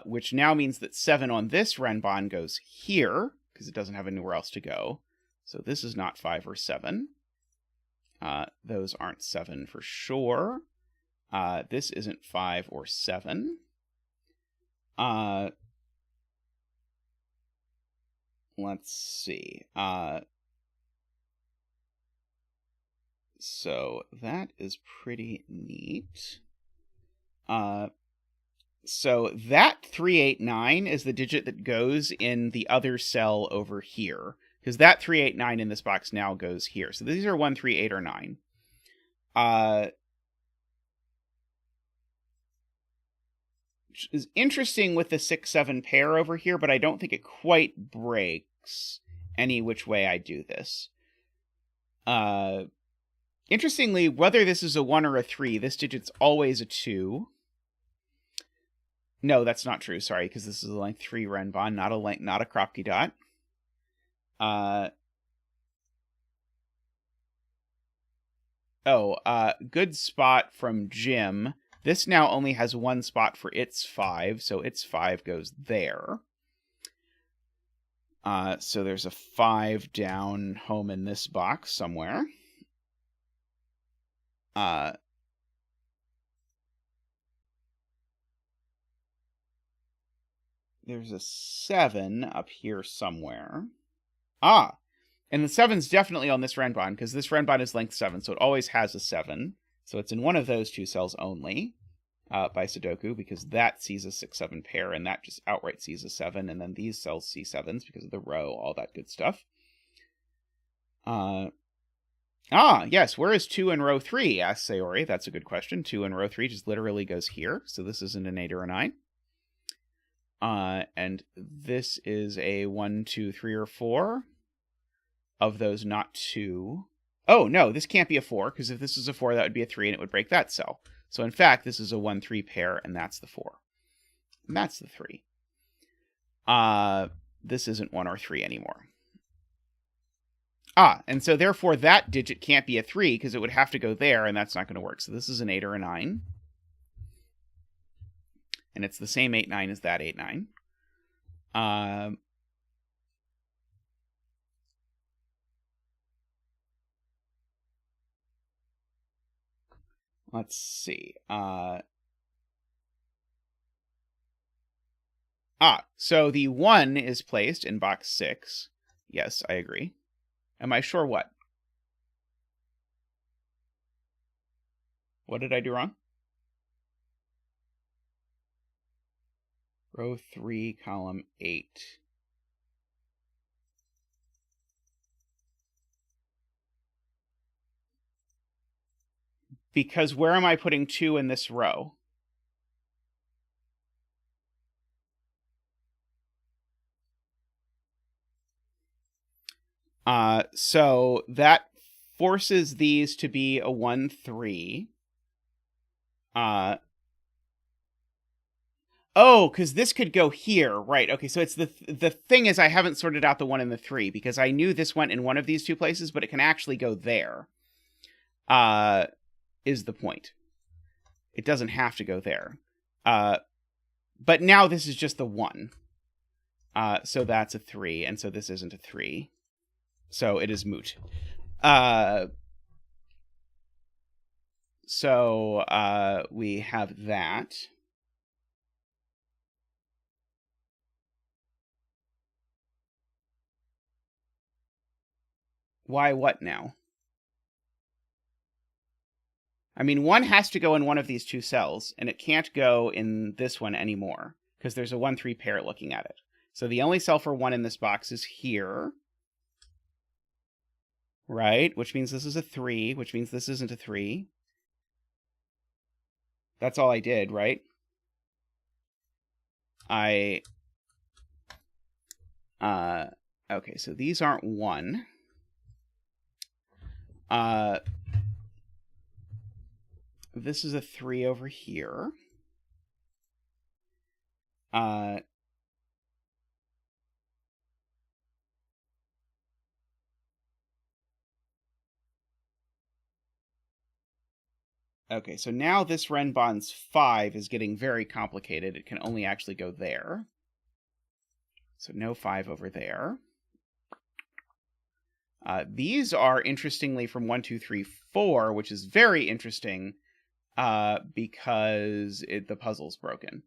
Which now means that 7 on this Renban goes here, because it doesn't have anywhere else to go. So this is not 5 or 7. Those aren't 7 for sure. This isn't 5 or 7. Let's see. So that is pretty neat. So that 389 is the digit that goes in the other cell over here. Because that 389 in this box now goes here. So these are 1, 3, 8, or 9. Which is interesting with the 6, 7 pair over here, but I don't think it quite breaks any which way I do this. Interestingly, whether this is a 1 or a 3, this digit's always a 2. No, that's not true. Sorry, because this is a length 3 Renban, not a Kropke dot. Good spot from Jim. This now only has 1 spot for its 5, so its 5 goes there. So there's a 5 down home in this box somewhere. There's a 7 up here somewhere. And the 7's definitely on this Renban, because this Renban is length 7, so it always has a 7. So it's in one of those 2 cells only, by Sudoku, because that sees a 6, 7 pair, and that just outright sees a 7, and then these cells see 7s because of the row, all that good stuff. Yes, where is 2 in row 3, asks Sayori. That's a good question. 2 in row 3 just literally goes here, so this isn't an 8 or a 9. And this is a 1, 2, 3, or 4. Of those, not 2. Oh, no, this can't be a 4, because if this is a 4, that would be a 3, and it would break that cell. So, in fact, this is a 1, 3 pair, and that's the 4. And that's the 3. This isn't 1 or 3 anymore. And so, therefore, that digit can't be a 3, because it would have to go there, and that's not going to work. So, this is an 8 or a 9. And it's the same 8, 9 as that 8, 9. Let's see. So the 1 is placed in box 6. Yes, I agree. Am I sure what? What did I do wrong? Row 3, column 8. Because where am I putting 2 in this row? So that forces these to be a 1, 3. Because this could go here. Right, okay, so it's the thing is I haven't sorted out the 1 and the 3, because I knew this went in one of these 2 places, but it can actually go there. Is the point. It doesn't have to go there. But now this is just the 1. So that's a 3, and so this isn't a 3. So it is moot. So we have that. Why what now? I mean, 1 has to go in one of these 2 cells, and it can't go in this one anymore, because there's a 1, 3 pair looking at it. So the only cell for 1 in this box is here. Right? Which means this is a 3, which means this isn't a 3. That's all I did, right? Okay, so these aren't 1. This is a 3 over here. Okay, so now this Renban's 5 is getting very complicated. It can only actually go there. So no 5 over there. These are, interestingly, from 1, 2, 3, 4, which is very interesting because the puzzle's broken.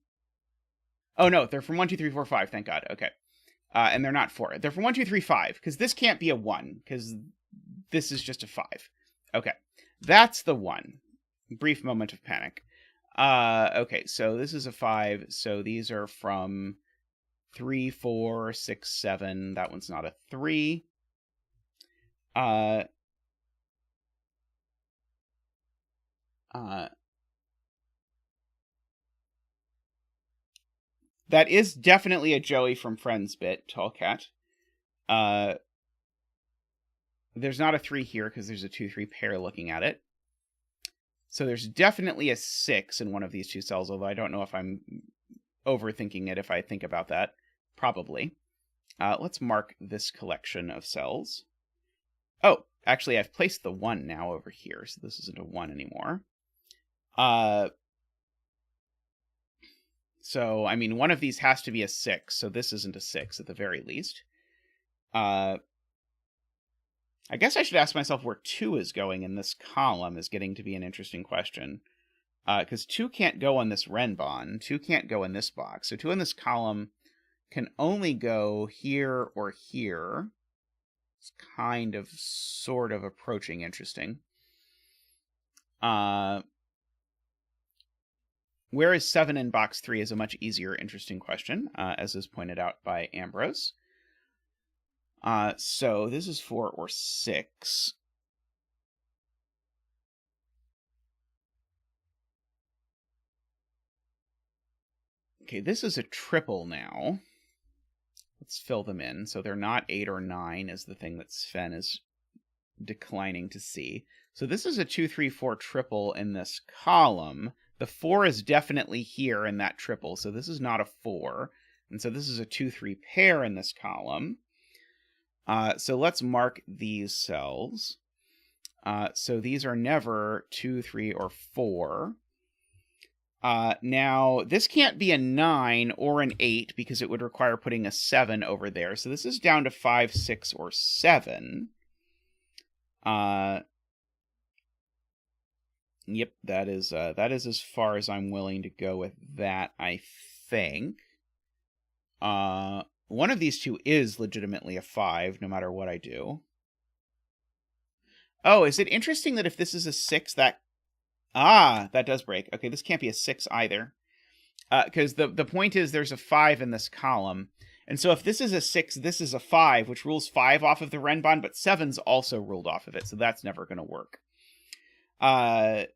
Oh, no, they're from 1, 2, 3, 4, 5, thank God. Okay. And they're not 4. They're from 1, 2, 3, 5, because this can't be a 1, because this is just a 5. Okay. That's the 1. Brief moment of panic. Okay, so this is a 5, so these are from 3, 4, 6, 7. That one's not a 3. That is definitely a Joey from Friends bit, Tall Cat. There's not a 3 here because there's a 2, 3 pair looking at it. So there's definitely a 6 in one of these two cells, although I don't know if I'm overthinking it if I think about that. Probably. Let's mark this collection of cells. Oh, actually, I've placed the 1 now over here, so this isn't a 1 anymore. So, I mean, one of these has to be a 6, so this isn't a 6 at the very least. I guess I should ask myself where 2 is going in this column is getting to be an interesting question. Because 2 can't go on this Renban, 2 can't go in this box. So 2 in this column can only go here or here. It's kind of, sort of approaching interesting. Where is 7 in box 3 is a much easier, interesting question, as is pointed out by Ambrose. So this is 4 or 6. Okay, this is a triple now. Let's fill them in. So they're not 8 or 9 is the thing that Sven is declining to see. So this is a 2, 3, 4 triple in this column. The 4 is definitely here in that triple, so this is not a 4. And so this is a 2, 3 pair in this column. So let's mark these cells. So these are never 2, 3, or 4. Now, this can't be a 9 or an 8 because it would require putting a 7 over there. So this is down to 5, 6, or 7. Yep, that is as far as I'm willing to go with that, I think. One of these two is legitimately a 5, no matter what I do. Oh, is it interesting that if this is a 6, that... Ah, that does break. Okay, this can't be a 6 either. Because the point is there's a 5 in this column. And so if this is a 6, this is a 5, which rules 5 off of the Renban, but 7's also ruled off of it, so that's never going to work. And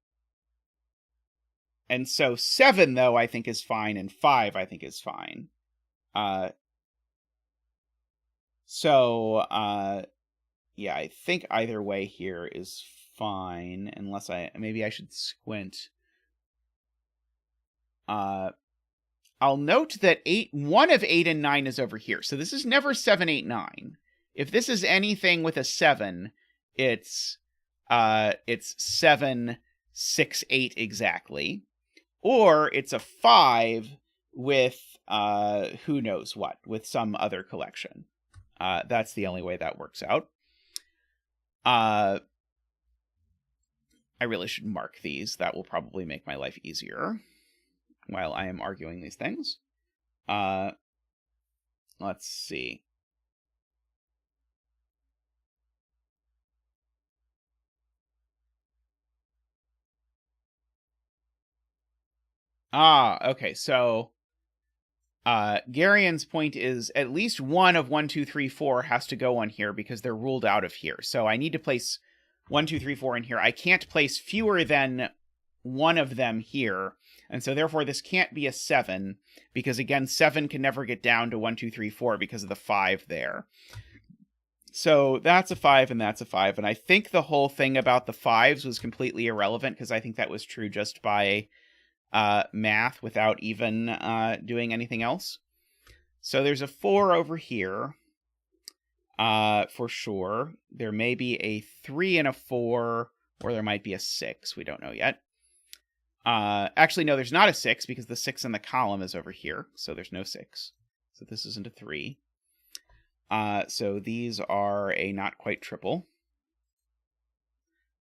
so 7, though, I think is fine, and 5, I think is fine. Yeah, I think either way here is fine, unless maybe I should squint. I'll note that 1 of 8 and 9 is over here, so this is never 7, 8, 9. If this is anything with a 7, it's 7, 6, 8 exactly. Or it's a 5 with who knows what, with some other collection. That's the only way that works out. I really should mark these. That will probably make my life easier while I am arguing these things. Let's see. Okay, so Garian's point is at least one of 1, 2, 3, 4 has to go on here because they're ruled out of here. So I need to place 1, 2, 3, 4 in here. I can't place fewer than one of them here. And so therefore this can't be a 7 because again, 7 can never get down to 1, 2, 3, 4 because of the 5 there. So that's a 5 and that's a 5. And I think the whole thing about the 5s was completely irrelevant because I think that was true just by math without even doing anything else. So there's a 4 over here for sure. There may be a 3 and a 4, or there might be a 6. We don't know yet. Actually, no, there's not a 6 because the 6 in the column is over here. So there's no 6. So this isn't a 3. So these are a not quite triple.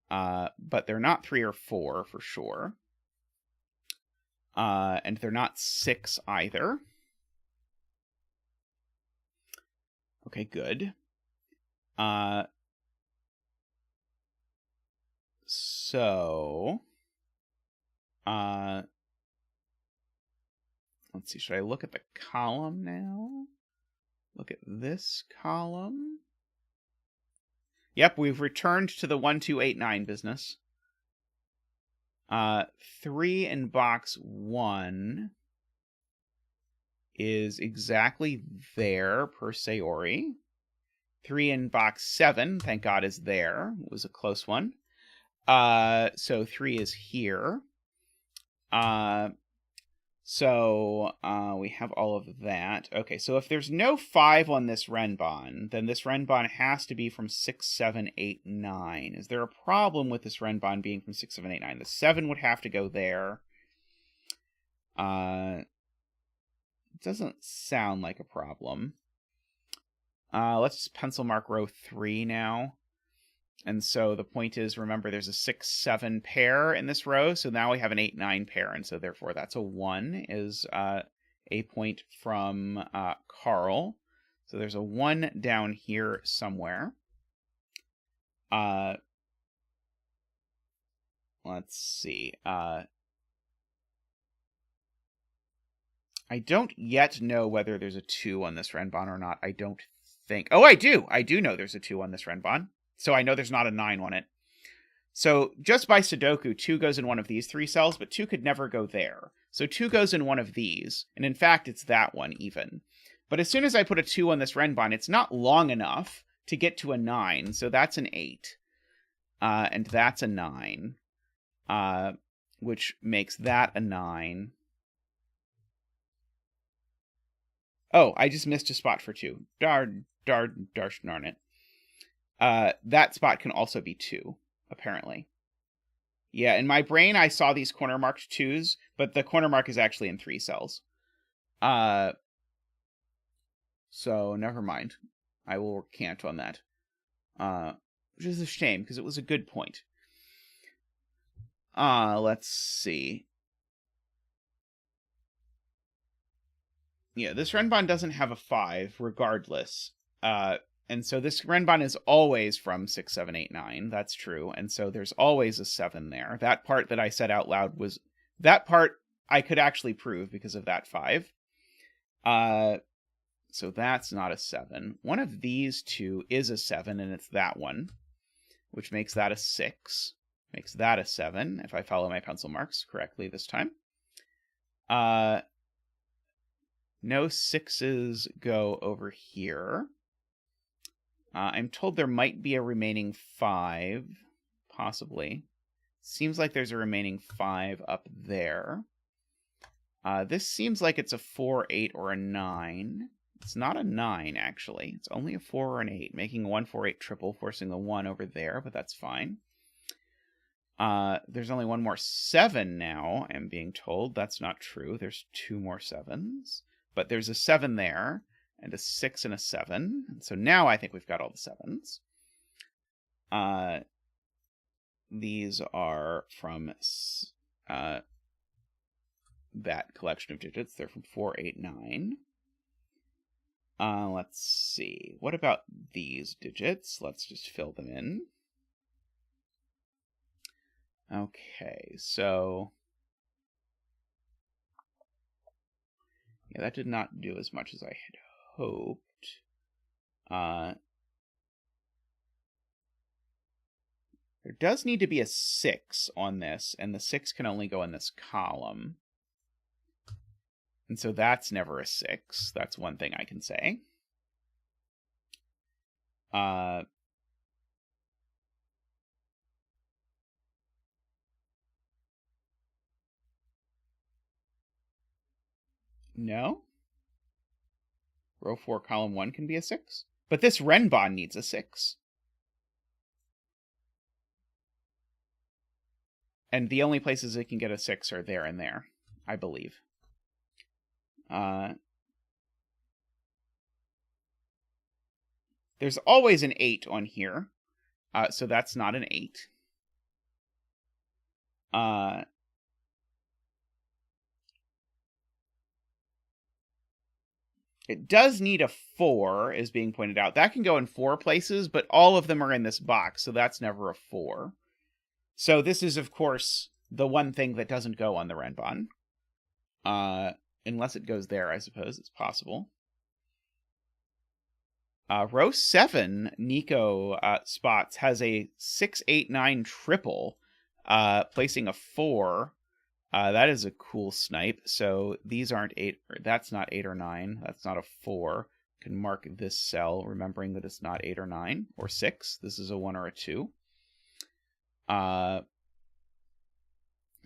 But they're not 3 or 4 for sure. And they're not 6 either. Okay, good. So, let's see, should I look at the column now? Look at this column. Yep, we've returned to the 1, 2, 8, 9 business. 3 in box 1 is exactly there, per Sayori. 3 in box 7, thank God, is there. It was a close one. So 3 is here. So we have all of that. Okay, so if there's no 5 on this Renban, then this Renban has to be from 6, 7, 8, 9. Is there a problem with this Renban being from 6, 7, 8, 9? The 7 would have to go there. It doesn't sound like a problem. Let's just pencil mark row 3 now. And so the point is, remember, there's a 6, 7 pair in this row. So now we have an 8, 9 pair. And so therefore that's a 1 is a point from Carl. So there's a 1 down here somewhere. Let's see. I don't yet know whether there's a 2 on this Renban or not. I don't think. Oh, I do. I do know there's a 2 on this Renban. So I know there's not a 9 on it. So just by Sudoku, 2 goes in one of these 3 cells, but 2 could never go there. So 2 goes in one of these, and in fact, it's that one even. But as soon as I put a 2 on this Renban, it's not long enough to get to a 9, so that's an 8. And that's a 9, which makes that a 9. Oh, I just missed a spot for 2. Darn it. That spot can also be 2, apparently. Yeah, in my brain, I saw these corner marked 2s, but the corner mark is actually in 3 cells. So never mind. I will recant on that. Which is a shame, because it was a good point. Let's see. Yeah, this Renban doesn't have a 5, regardless. And so this Renban is always from 6, 7, 8, 9. That's true. And so there's always a 7 there. That part that I said out loud was... That part I could actually prove because of that 5. So that's not a 7. One of these 2 is a 7, and it's that one, which makes that a 6. Makes that a 7, if I follow my pencil marks correctly this time. No 6s go over here. I'm told there might be a remaining 5, possibly. Seems like there's a remaining 5 up there. This seems like it's a 4, 8, or a 9. It's not a 9, actually. It's only a 4 or an 8, making a 1, 4, 8 triple, forcing the 1 over there, but that's fine. There's only one more 7 now, I'm being told. That's not true. There's 2 more 7s. But there's a 7 there, and a 6 and a 7. And so now I think we've got all the 7s. These are from that collection of digits. They're from 4, 8, 9. Let's see. What about these digits? Let's just fill them in. Okay, so... yeah, that did not do as much as I had hoped. There does need to be a 6 on this, and the 6 can only go in this column. And so that's never a 6. That's one thing I can say. No? Row 4, column 1 can be a 6? But this Renban needs a 6. And the only places it can get a 6 are there and there, I believe. There's always an 8 on here, so that's not an 8. It does need a 4, is being pointed out. That can go in 4 places, but all of them are in this box, so that's never a 4. So this is, of course, the one thing that doesn't go on the Renban. Unless it goes there, I suppose. It's possible. Row 7, Nico spots, has a 6, 8, 9 triple, placing a 4. That is a cool snipe. So these aren't 8. That's not 8 or 9. That's not a 4. Can mark this cell, remembering that it's not 8 or 9 or 6. This is a 1 or a 2.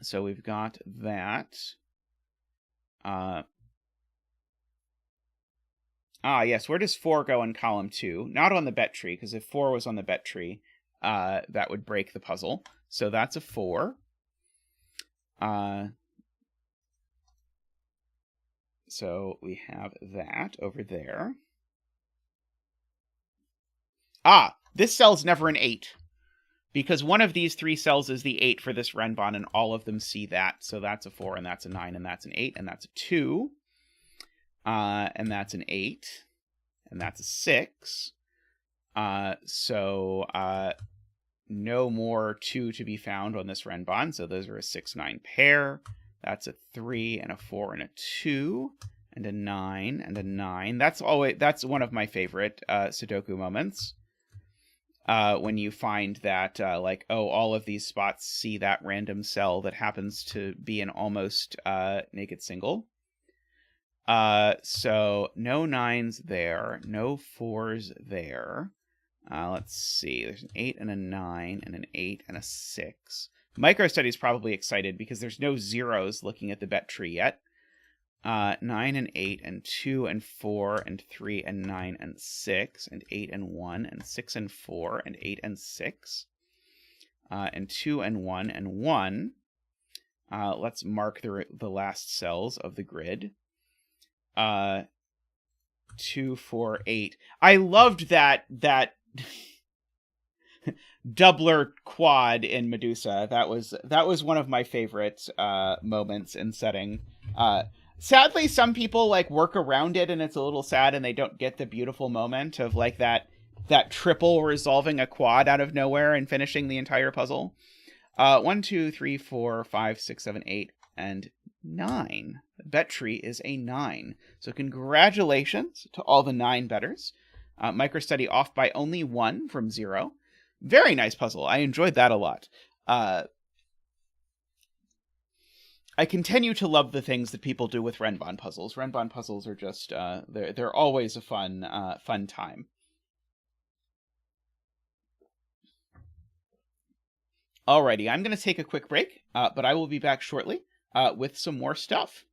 So we've got that. Yes. Where does 4 go in column 2? Not on the bet tree, because if 4 was on the bet tree, that would break the puzzle. So that's a 4. So we have that over there. This cell's never an 8. Because one of these 3 cells is the 8 for this Renban, and all of them see that. So that's a 4, and that's a 9, and that's an 8, and that's a 2. And that's an 8. And that's a 6. So no more 2 to be found on this Renban. So those are a 6, 9 pair. That's a 3 and a 4 and a 2 and a 9 and a 9. That's one of my favorite Sudoku moments. When you find that, all of these spots see that random cell that happens to be an almost naked single. So no 9s there, no 4s there. Let's see, there's an 8 and a 9 and an 8 and a 6. Microstudy is probably excited because there's no 0s looking at the bet tree yet. 9 and 8 and 2 and 4 and 3 and 9 and 6 and 8 and 1 and 6 and 4 and 8 and 6 and 2 and 1 and 1. Let's mark the last cells of the grid. 2, 4, 8. I loved that doubler quad in Medusa. That was one of my favorite moments in setting. Sadly, some people work around it, and it's a little sad, and they don't get the beautiful moment of that triple resolving a quad out of nowhere and finishing the entire puzzle. 1, 2, 3, 4, 5, 6, 7, 8, and 9. The bet tree is a 9. So congratulations to all the 9 bettors. Microstudy off by only 1 from 0. Very nice puzzle. I enjoyed that a lot. I continue to love the things that people do with Renban puzzles. Renban puzzles are just, they're always a fun time. Alrighty, I'm going to take a quick break, but I will be back shortly with some more stuff.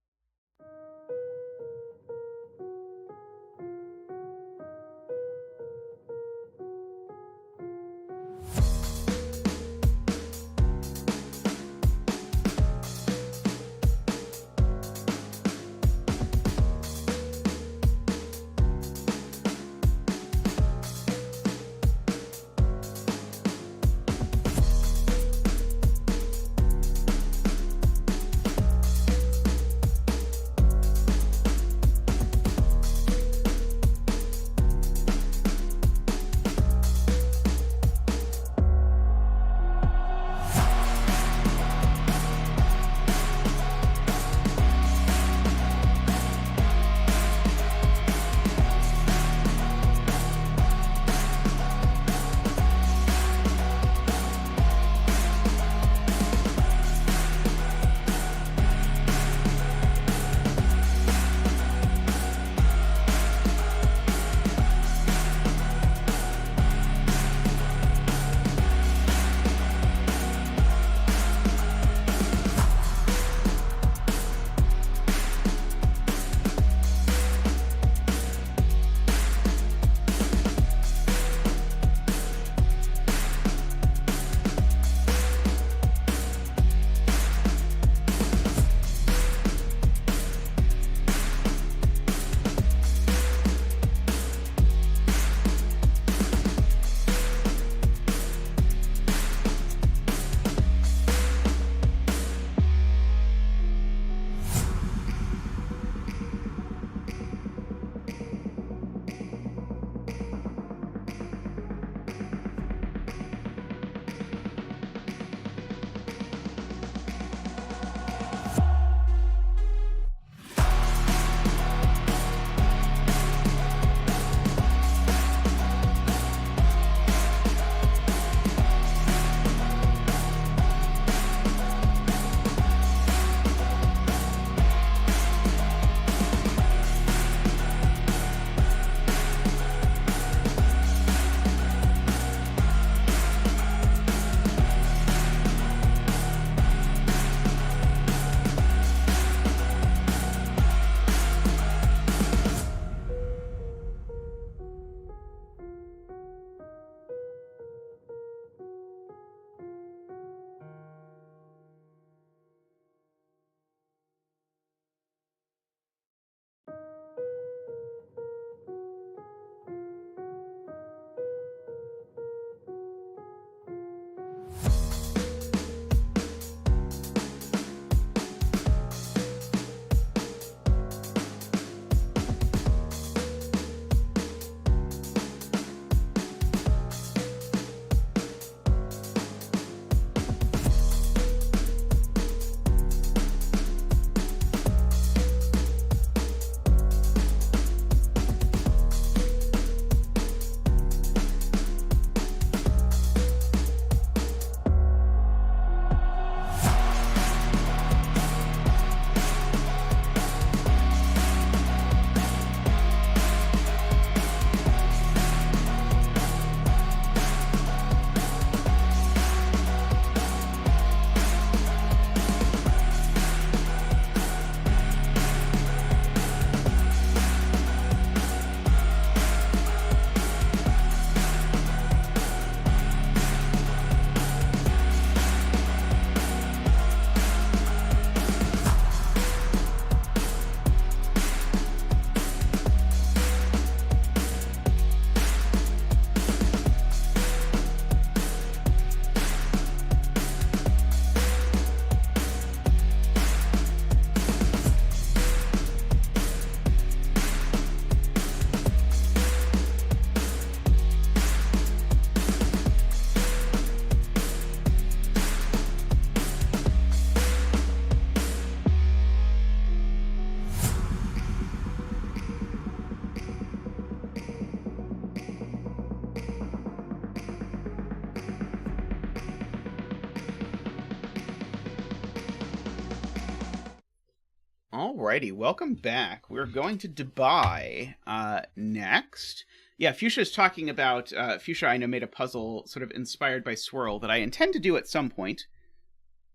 Alrighty, welcome back. We're going to Dubai next. Yeah, Fuchsia's talking about, Fuchsia I know made a puzzle sort of inspired by Swirl that I intend to do at some point.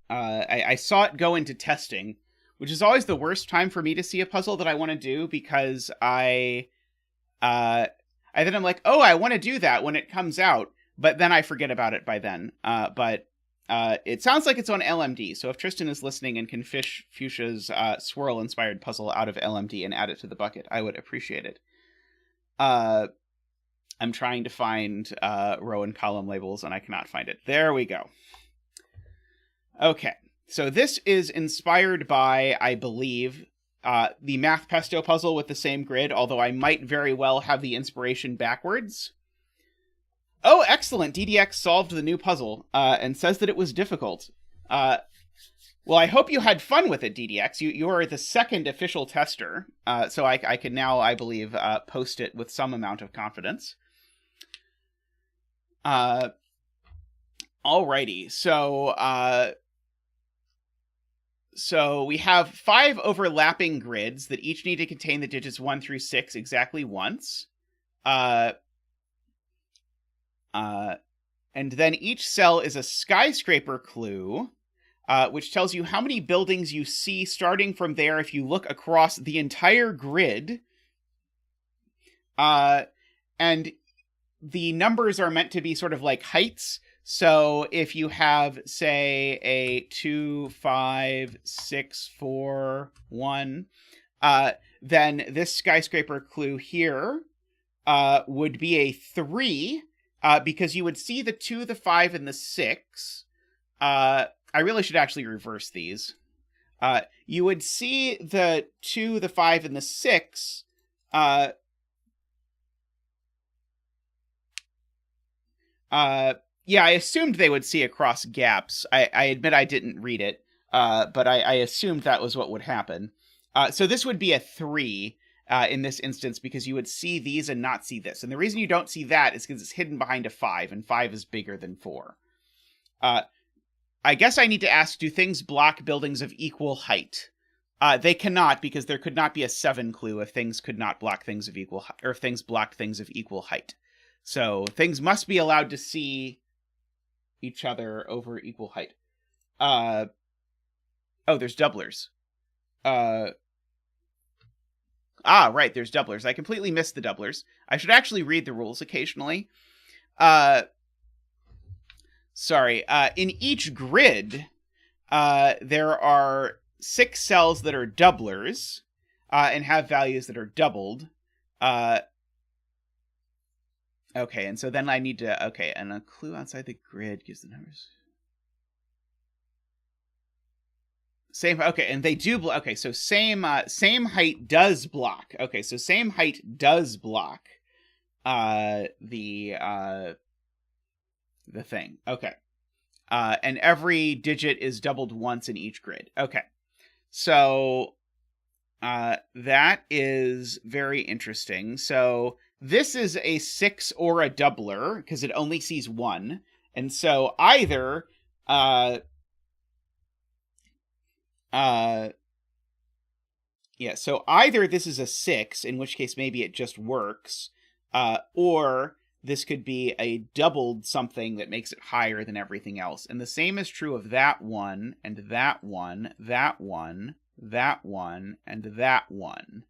I saw it go into testing, which is always the worst time for me to see a puzzle that I want to do, because I then I'm like, oh, I want to do that when it comes out, but then I forget about it by then. But it sounds like it's on LMD, so if Tristan is listening and can fish Fuchsia's Swirl-inspired puzzle out of LMD and add it to the bucket, I would appreciate it. I'm trying to find row and column labels, and I cannot find it. There we go. Okay, so this is inspired by, I believe, the Math Pesto puzzle with the same grid, although I might very well have the inspiration backwards. Oh, excellent! DDX solved the new puzzle, and says that it was difficult. Well, I hope you had fun with it, DDX. You are the second official tester, so I can now, I believe, post it with some amount of confidence. Alrighty, so we have 5 overlapping grids that each need to contain the digits 1 through 6 exactly once. And then each cell is a skyscraper clue, which tells you how many buildings you see starting from there if you look across the entire grid. And the numbers are meant to be sort of like heights. So if you have, say, a 2, 5, 6, 4, 1, then this skyscraper clue here would be a 3, because you would see the 2, the 5, and the 6. I really should actually reverse these. You would see the 2, the 5, and the 6. Yeah, I assumed they would see across gaps. I admit I didn't read it, but I assumed that was what would happen. So this would be a 3 in this instance, because you would see these and not see this. And the reason you don't see that is because it's hidden behind a 5, and 5 is bigger than 4. I guess I need to ask, do things block buildings of equal height? They cannot, because there could not be a 7 clue if things could not block things of equal height, or if things blocked things of equal height. So things must be allowed to see each other over equal height. Oh, there's doublers. Right, there's doublers. I completely missed the doublers. I should actually read the rules occasionally. Sorry. In each grid, there are 6 cells that are doublers, and have values that are doubled. Okay, and so then I need to... Okay, and a clue outside the grid gives the numbers... Same... Okay, and they do... Okay, so same height does block. Okay, so same height does block the thing. Okay. And every digit is doubled once in each grid. Okay. So that is very interesting. So... This is a 6 or a doubler, because it only sees 1. And so either... yeah, so either this is a 6, in which case maybe it just works, or this could be a doubled something that makes it higher than everything else. And the same is true of that one, and that one, that one, that one, and that one.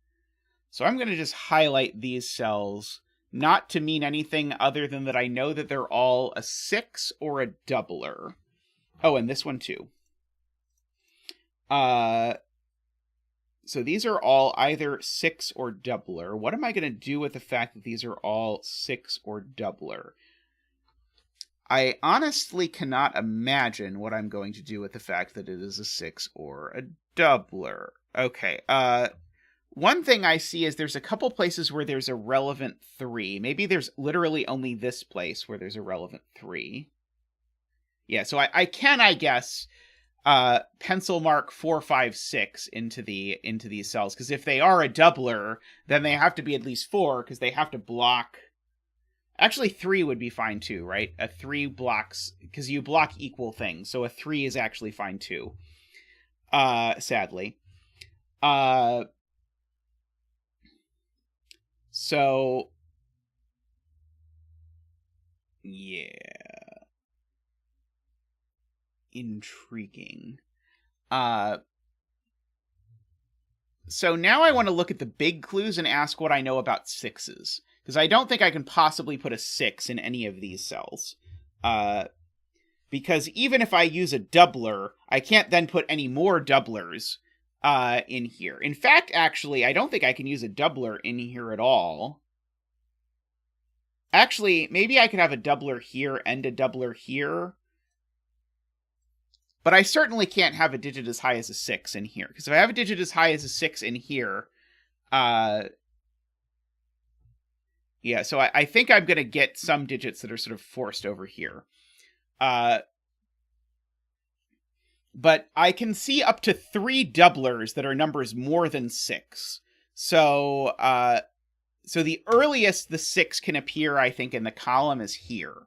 So I'm going to just highlight these cells, not to mean anything other than that I know that they're all a 6 or a doubler. Oh, and this one too. So these are all either 6 or doubler. What am I going to do with the fact that these are all 6 or doubler? I honestly cannot imagine what I'm going to do with the fact that it is a 6 or a doubler. Okay, one thing I see is there's a couple places where there's a relevant 3. Maybe there's literally only this place where there's a relevant 3. Yeah, so I can, I guess, pencil mark 4, 5, 6 into these cells, because if they are a doubler, then they have to be at least 4, because they have to block... Actually, 3 would be fine too, right? A 3 blocks, because you block equal things, so a 3 is actually fine too. Sadly. So, yeah. Intriguing. So now I want to look at the big clues and ask what I know about sixes. Because I don't think I can possibly put a 6 in any of these cells. Because even if I use a doubler, I can't then put any more doublers in here. In fact, actually, I don't think I can use a doubler in here at all. Actually, maybe I could have a doubler here and a doubler here. But I certainly can't have a digit as high as a 6 in here. Because if I have a digit as high as a 6 in here, yeah, so I think I'm going to get some digits that are sort of forced over here. But I can see up to 3 doublers that are numbers more than 6. So the earliest the 6 can appear, I think, in the column is here.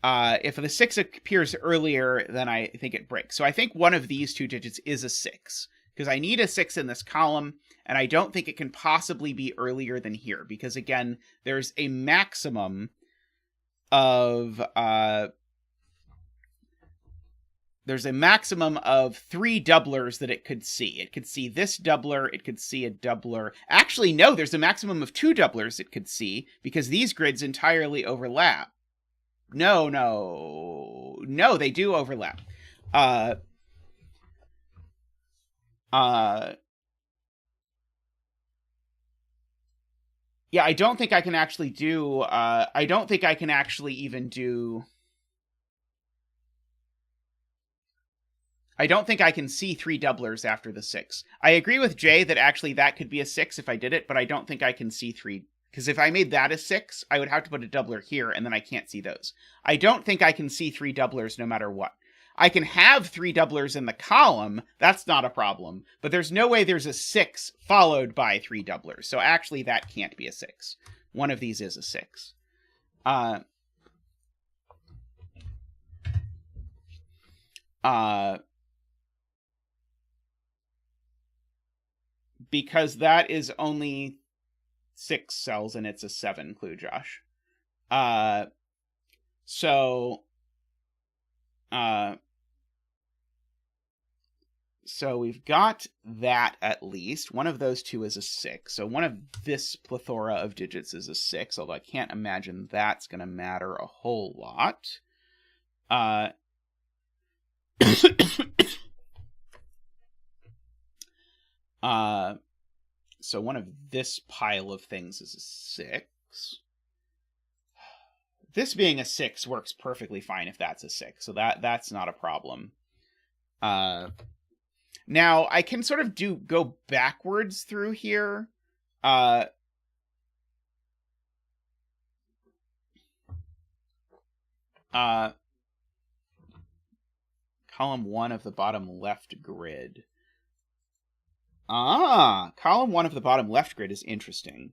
If the 6 appears earlier, then I think it breaks. So I think one of these 2 digits is a 6. Because I need a 6 in this column, and I don't think it can possibly be earlier than here. Because, again, there's a maximum of... there's a maximum of 3 doublers that it could see. It could see this doubler, it could see a doubler. Actually, no, there's a maximum of 2 doublers it could see, because these grids entirely overlap. No, they do overlap. Yeah, I don't think I can actually do, I don't think I can actually even do... I don't think I can see 3 doublers after the 6. I agree with Jay that actually that could be a 6 if I did it, but I don't think I can see 3. Because if I made that a 6, I would have to put a doubler here, and then I can't see those. I don't think I can see 3 doublers no matter what. I can have 3 doublers in the column, that's not a problem, but there's no way there's a 6 followed by 3 doublers, so actually that can't be a 6. One of these is a 6. Because that is only 6 cells and it's a 7 clue, Josh. So we've got that at least. One of those 2 is a 6. So one of this plethora of digits is a 6, although I can't imagine that's going to matter a whole lot. So one of this pile of things is a 6. This being a 6 works perfectly fine if that's a 6, so that's not a problem. Now, I can sort of go backwards through here. Column 1 of the bottom left grid. Column 1 of the bottom left grid is interesting,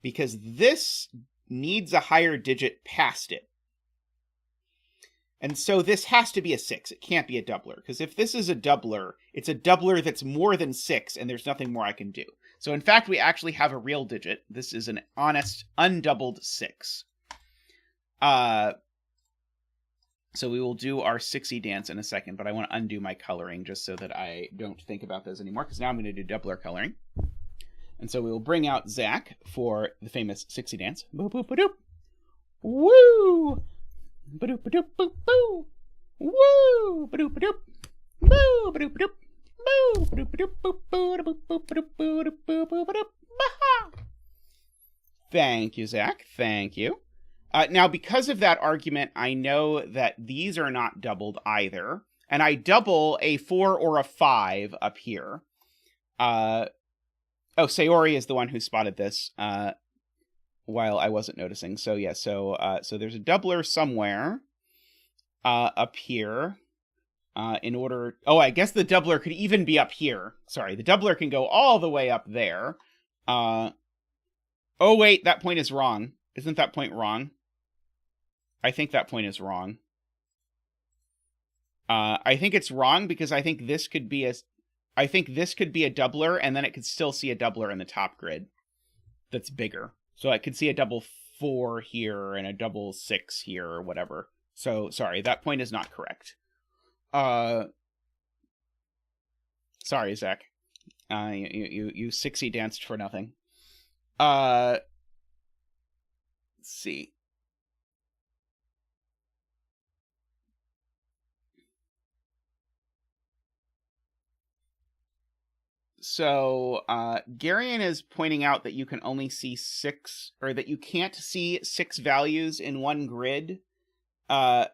because this needs a higher digit past it. And so this has to be a 6. It can't be a doubler, because if this is a doubler, it's a doubler that's more than 6, and there's nothing more I can do. So in fact, we actually have a real digit. This is an honest, undoubled 6. So we will do our 6-y dance in a second, but I want to undo my coloring just so that I don't think about those anymore, because now I'm going to do doubler coloring. And so we will bring out Zach for the famous 6-y dance. Boop, boop, ba-doop. Woo! Ba-doop, ba-doop, boop, boo! Woo! Ba-doop, ba-doop. Boo! Ba-doop, ba-doop. Boo! Ba-doop, ba-doop, boop, boo! Da-boop, boop, ba-doop, boo! Da-boop, boo, ba-doop. Bah! Thank you, Zach. Thank you. Now, because of that argument, I know that these are not doubled either. And I double a 4 or a 5 up here. Oh, Sayori is the one who spotted this while I wasn't noticing. So, yeah, so there's a doubler somewhere up here in order... Oh, I guess the doubler could even be up here. Sorry, the doubler can go all the way up there. Oh, wait, that point is wrong. Isn't that point wrong? I think that point is wrong. I think it's wrong because I think this could be a... I think this could be a doubler, and then it could still see a doubler in the top grid that's bigger. So I could see a double 4 here and a double 6 here or whatever. So, sorry, that point is not correct. Sorry, Zach. You 6-y danced for nothing. Let's see. So, Garion is pointing out that you can only see 6, or that you can't see 6 values in one grid. But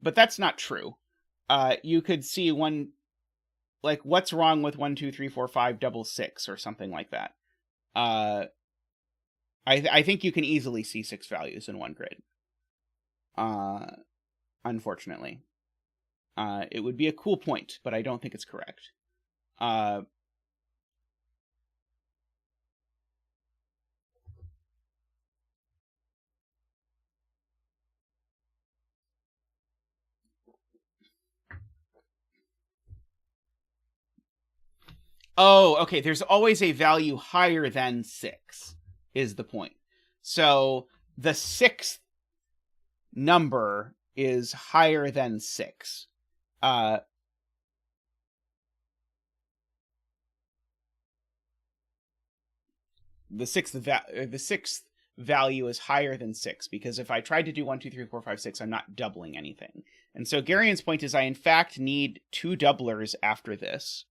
that's not true. You could see one, like, what's wrong with 1, 2, 3, 4, 5, double 6, or something like that. I think you can easily see 6 values in one grid. Unfortunately. It would be a cool point, but I don't think it's correct. Oh, okay. There's always a value higher than 6, is the point. So the 6th number is higher than 6. The 6th value is higher than 6, because if I tried to do 1, 2, 3, 4, 5, 6, I'm not doubling anything. And so Garion's point is I in fact need 2 doublers after this,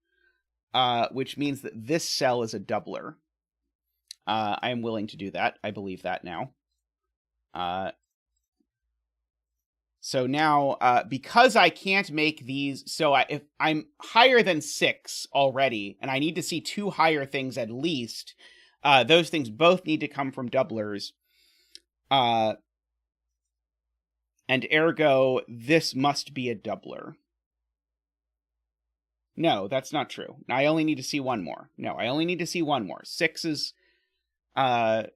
which means that this cell is a doubler. I am willing to do that. I believe that now. So now, because I can't make these, so if I'm higher than 6 already, and I need to see 2 higher things at least, those things both need to come from doublers. And ergo, this must be a doubler. No, that's not true. I only need to see 1 more. No, I only need to see 1 more. 6 is, yep.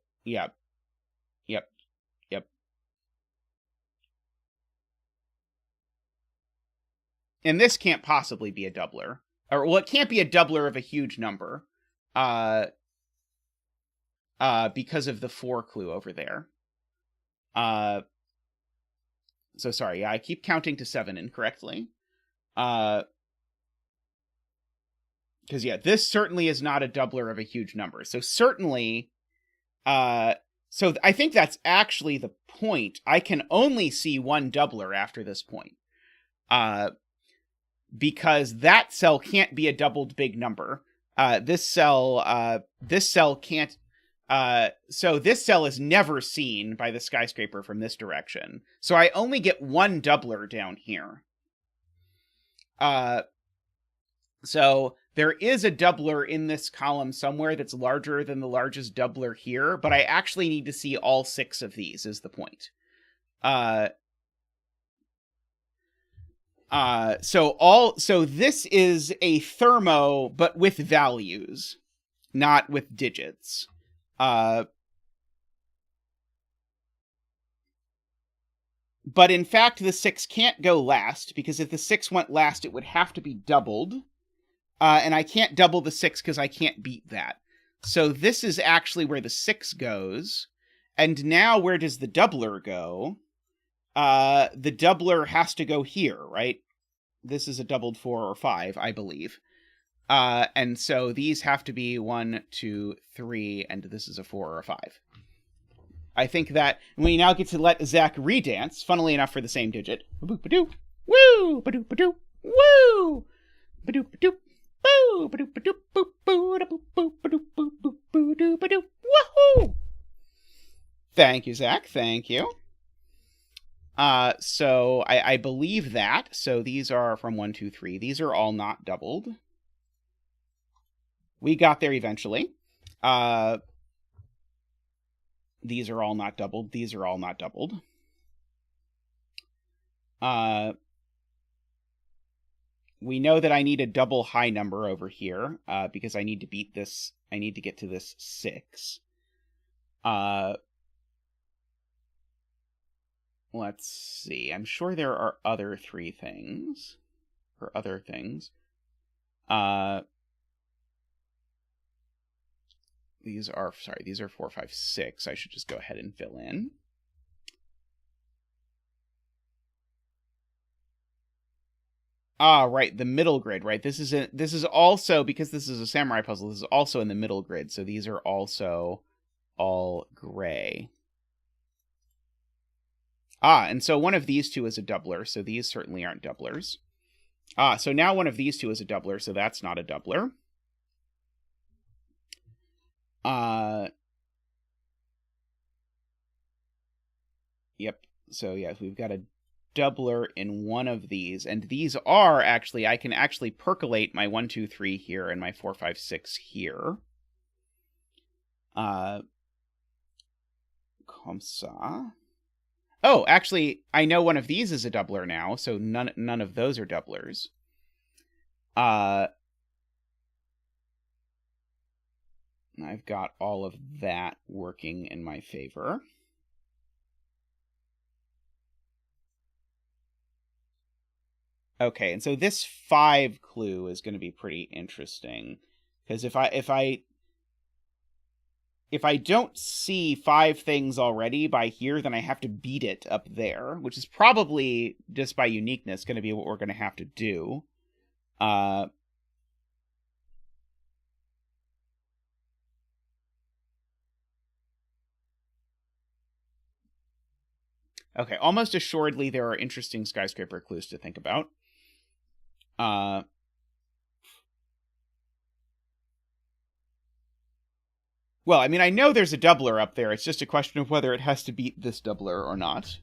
And this can't possibly be a doubler. Or, well, it can't be a doubler of a huge number. Because of the 4 clue over there. So sorry, yeah, I keep counting to 7 incorrectly. Because, yeah, this certainly is not a doubler of a huge number. So certainly, so I think that's actually the point. I can only see 1 doubler after this point. Because that cell can't be a doubled big number. This cell can't, so this cell is never seen by the skyscraper from this direction. So I only get 1 doubler down here. So there is a doubler in this column somewhere that's larger than the largest doubler here, but I actually need to see all 6 of these, is the point. So this is a thermo, but with values, not with digits. But in fact, the 6 can't go last, because if the 6 went last, it would have to be doubled. And I can't double the 6 because I can't beat that. So this is actually where the 6 goes. And now where does the doubler go? The doubler has to go here, right? This is a doubled 4 or 5, I believe. And so these have to be 1, 2, 3, and this is a 4 or a 5. I think that we now get to let Zach redance, funnily enough for the same digit. Ba-doop-ba-doo, woo! Ba-doop-ba-doo, woo! Ba-doop-ba-doo, boo! Ba-doop-ba-doo, boop, boo, da-boop, boop, ba-doop, boop, boop, boo-doo, ba-doo, woohoo! Thank you, Zach. Thank you. So I believe that. So these are from 1, 2, 3. These are all not doubled. We got there eventually. These are all not doubled. These are all not doubled. We know that I need a double high number over here, because I need to beat this. I need to get to this 6. let's see. I'm sure there are other three things. Or other things. These are 4, 5, 6. I should just go ahead and fill in. Ah, right, the middle grid, right? This is also, because this is a samurai puzzle, this is also in the middle grid, so these are also all gray. Ah, and so one of these two is a doubler, so these certainly aren't doublers. Ah, so now one of these two is a doubler, so that's not a doubler. Yep. So yeah, we've got a doubler in one of these, and these are actually, I can actually percolate my 1, 2, 3 here and my 4, 5, 6 here. Comme ça. Oh, actually, I know one of these is a doubler now, so none of those are doublers. I've got all of that working in my favor. Okay, and so this 5 clue is going to be pretty interesting, because if I don't see 5 things already by here, then I have to beat it up there, which is probably, just by uniqueness, going to be what we're going to have to do. Okay, almost assuredly there are interesting skyscraper clues to think about. Well, I mean, I know there's a doubler up there. It's just a question of whether it has to beat this doubler or not.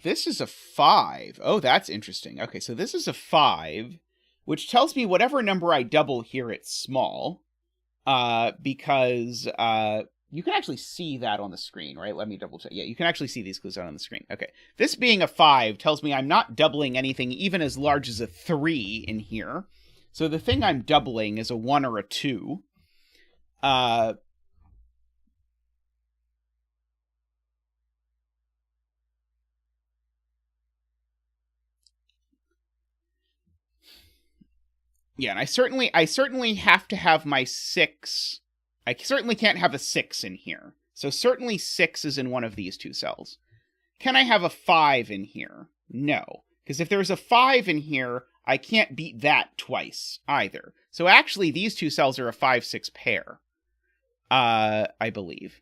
This is a 5. Oh, that's interesting. Okay, so this is a 5, which tells me whatever number I double here, it's small. Because you can actually see that on the screen, right? Let me double check. Yeah, you can actually see these clues out on the screen. Okay. This being a 5 tells me I'm not doubling anything even as large as a 3 in here. So the thing I'm doubling is a 1 or a 2. Yeah, and I certainly have to have my 6. I certainly can't have a 6 in here. So certainly 6 is in one of these two cells. Can I have a 5 in here? No. Because if there's a 5 in here, I can't beat that twice either. So actually, these two cells are a 5, 6 pair. I believe.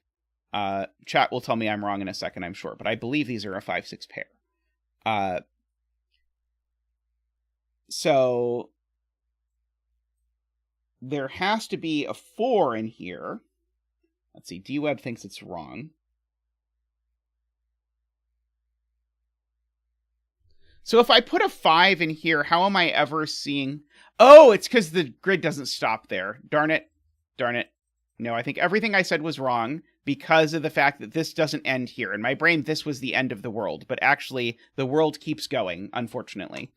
Chat will tell me I'm wrong in a second, I'm sure. But I believe these are a 5, 6 pair. So there has to be a 4 in here. Let's see, DWeb thinks it's wrong. So if I put a 5 in here, how am I ever seeing... Oh, it's because the grid doesn't stop there. Darn it. Darn it. No, I think everything I said was wrong because of the fact that this doesn't end here. In my brain, this was the end of the world. But actually, the world keeps going, unfortunately.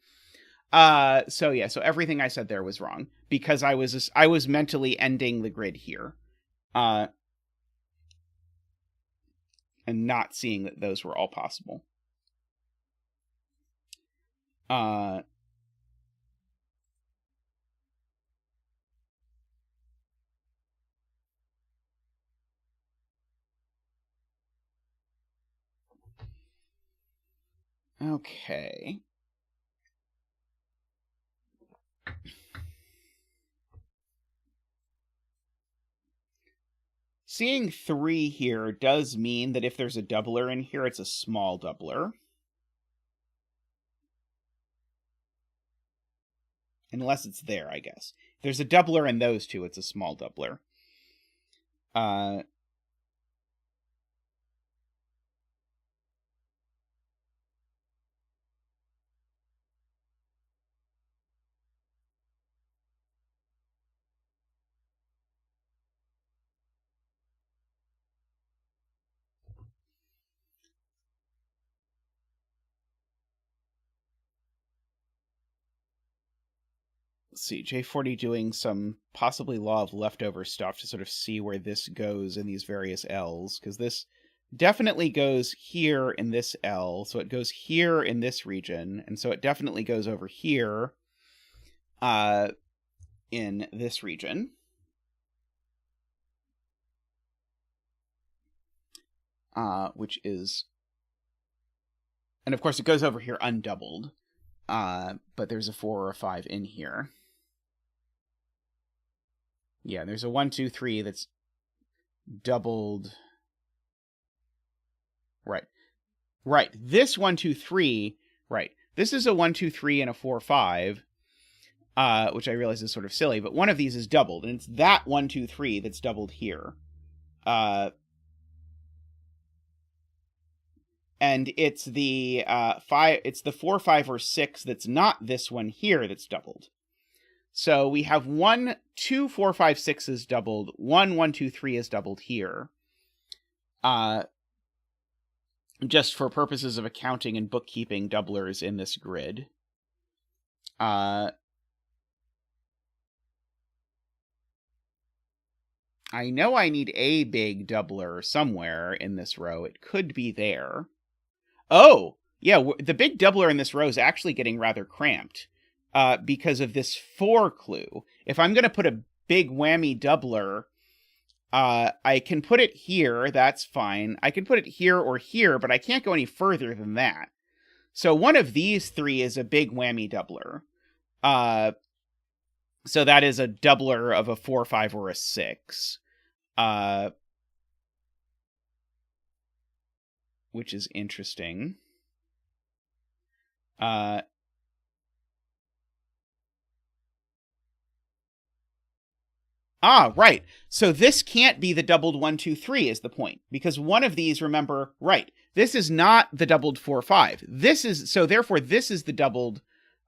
So yeah, so everything I said there was wrong because I was mentally ending the grid here. And not seeing that those were all possible. Okay. Seeing 3 here does mean that if there's a doubler in here, it's a small doubler. Unless it's there, I guess. If there's a doubler in those two, it's a small doubler. let's see, JayForty doing some possibly law of leftover stuff to sort of see where this goes in these various L's, because this definitely goes here in this L, so it goes here in this region, and so it definitely goes over here in this region. Which is... And of course it goes over here undoubled, but there's a 4 or a 5 in here. Yeah, there's a 1, 2, 3 that's doubled. Right. Right. This 1, 2, 3. Right. This is a 1, 2, 3 and a 4, 5, which I realize is sort of silly, but one of these is doubled, and it's that 1, 2, 3 that's doubled here. And it's the 5. It's the 4, 5, or 6 that's not this one here that's doubled. So we have 1, 2, 4, 5, 6 is doubled. 1, 1, 2, 3 is doubled here. Just for purposes of accounting and bookkeeping doublers in this grid. I know I need a big doubler somewhere in this row. It could be there. Oh, yeah, the big doubler in this row is actually getting rather cramped because of this 4 clue. If I'm going to put a big whammy doubler, I can put it here. That's fine. I can put it here or here, but I can't go any further than that. So one of these 3 is a big whammy doubler. So that is a doubler of a 4, 5, or a 6. Which is interesting. Right. So this can't be the doubled 1, 2, 3 is the point. Because one of these, remember, right, this is not the doubled 4, 5. This is, so therefore this is the doubled,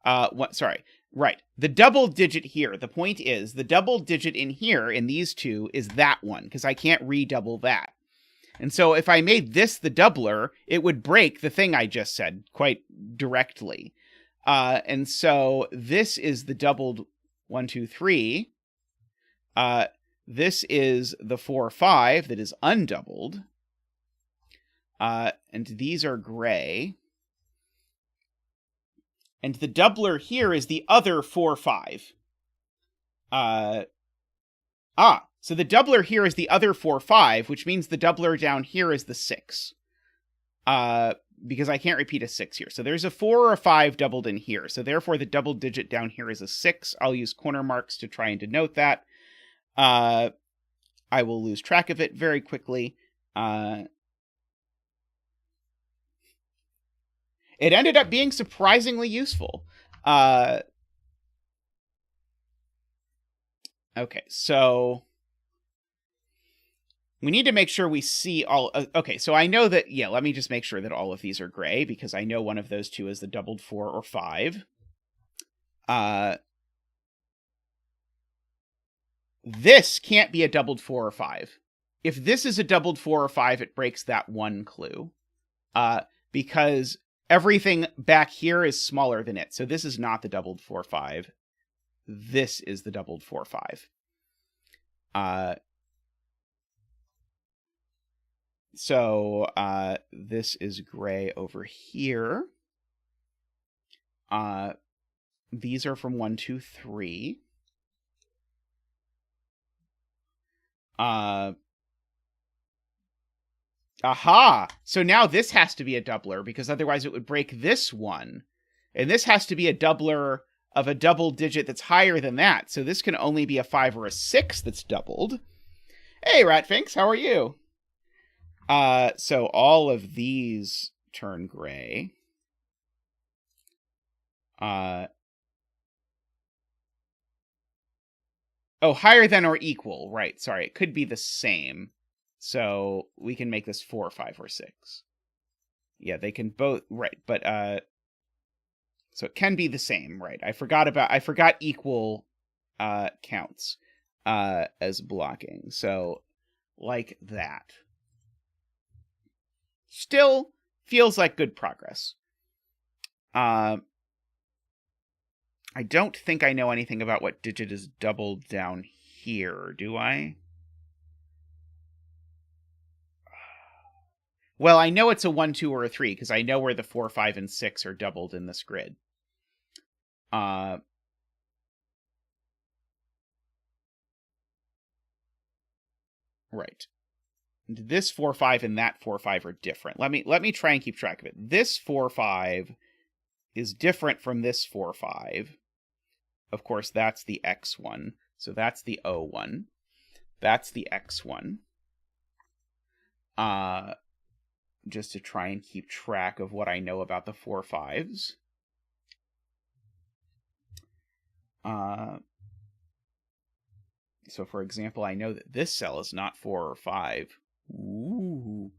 right. The double digit here, the point is, the double digit in here, in these two, is that one, because I can't redouble that. And so if I made this the doubler, it would break the thing I just said quite directly. And so this is the doubled 1, 2, 3. This is the 4, 5 that is undoubled. And these are gray. And the doubler here is the other 4, 5. So the doubler here is the other 4, 5, which means the doubler down here is the 6. Because I can't repeat a 6 here. So there's a 4 or a 5 doubled in here. So therefore the double digit down here is a 6. I'll use corner marks to try and denote that. I will lose track of it very quickly. It ended up being surprisingly useful. Okay, so we need to make sure we see all... okay, so I know that... Yeah, let me just make sure that all of these are gray, because I know one of those two is the doubled 4 or 5. This can't be a doubled 4 or 5. If this is a doubled 4 or 5, it breaks that one clue. Because everything back here is smaller than it. So this is not the doubled 4 or 5. This is the doubled 4 or 5. So this is gray over here. These are from 1, 2, 3. Aha! So now this has to be a doubler, because otherwise it would break this one. And this has to be a doubler of a double digit that's higher than that. So this can only be a 5 or a 6 that's doubled. Hey, Ratfinks, how are you? So all of these turn gray. Oh, higher than or equal. Right, sorry. It could be the same. So we can make this 4, 5, or 6. Yeah, they can both... Right, but... so it can be the same, right. I forgot equal counts as blocking. So, like that. Still feels like good progress. I don't think I know anything about what digit is doubled down here, do I? Well, I know it's a 1, 2, or a 3, because I know where the 4, 5, and 6 are doubled in this grid. Right. This 4, 5, and that 4, 5 are different. Let me try and keep track of it. This 4, 5 is different from this 4, 5. Of course, that's the X one. So that's the O one. That's the X one. Just to try and keep track of what I know about the 4, 5s. So, for example, I know that this cell is not 4 or 5. Ooh.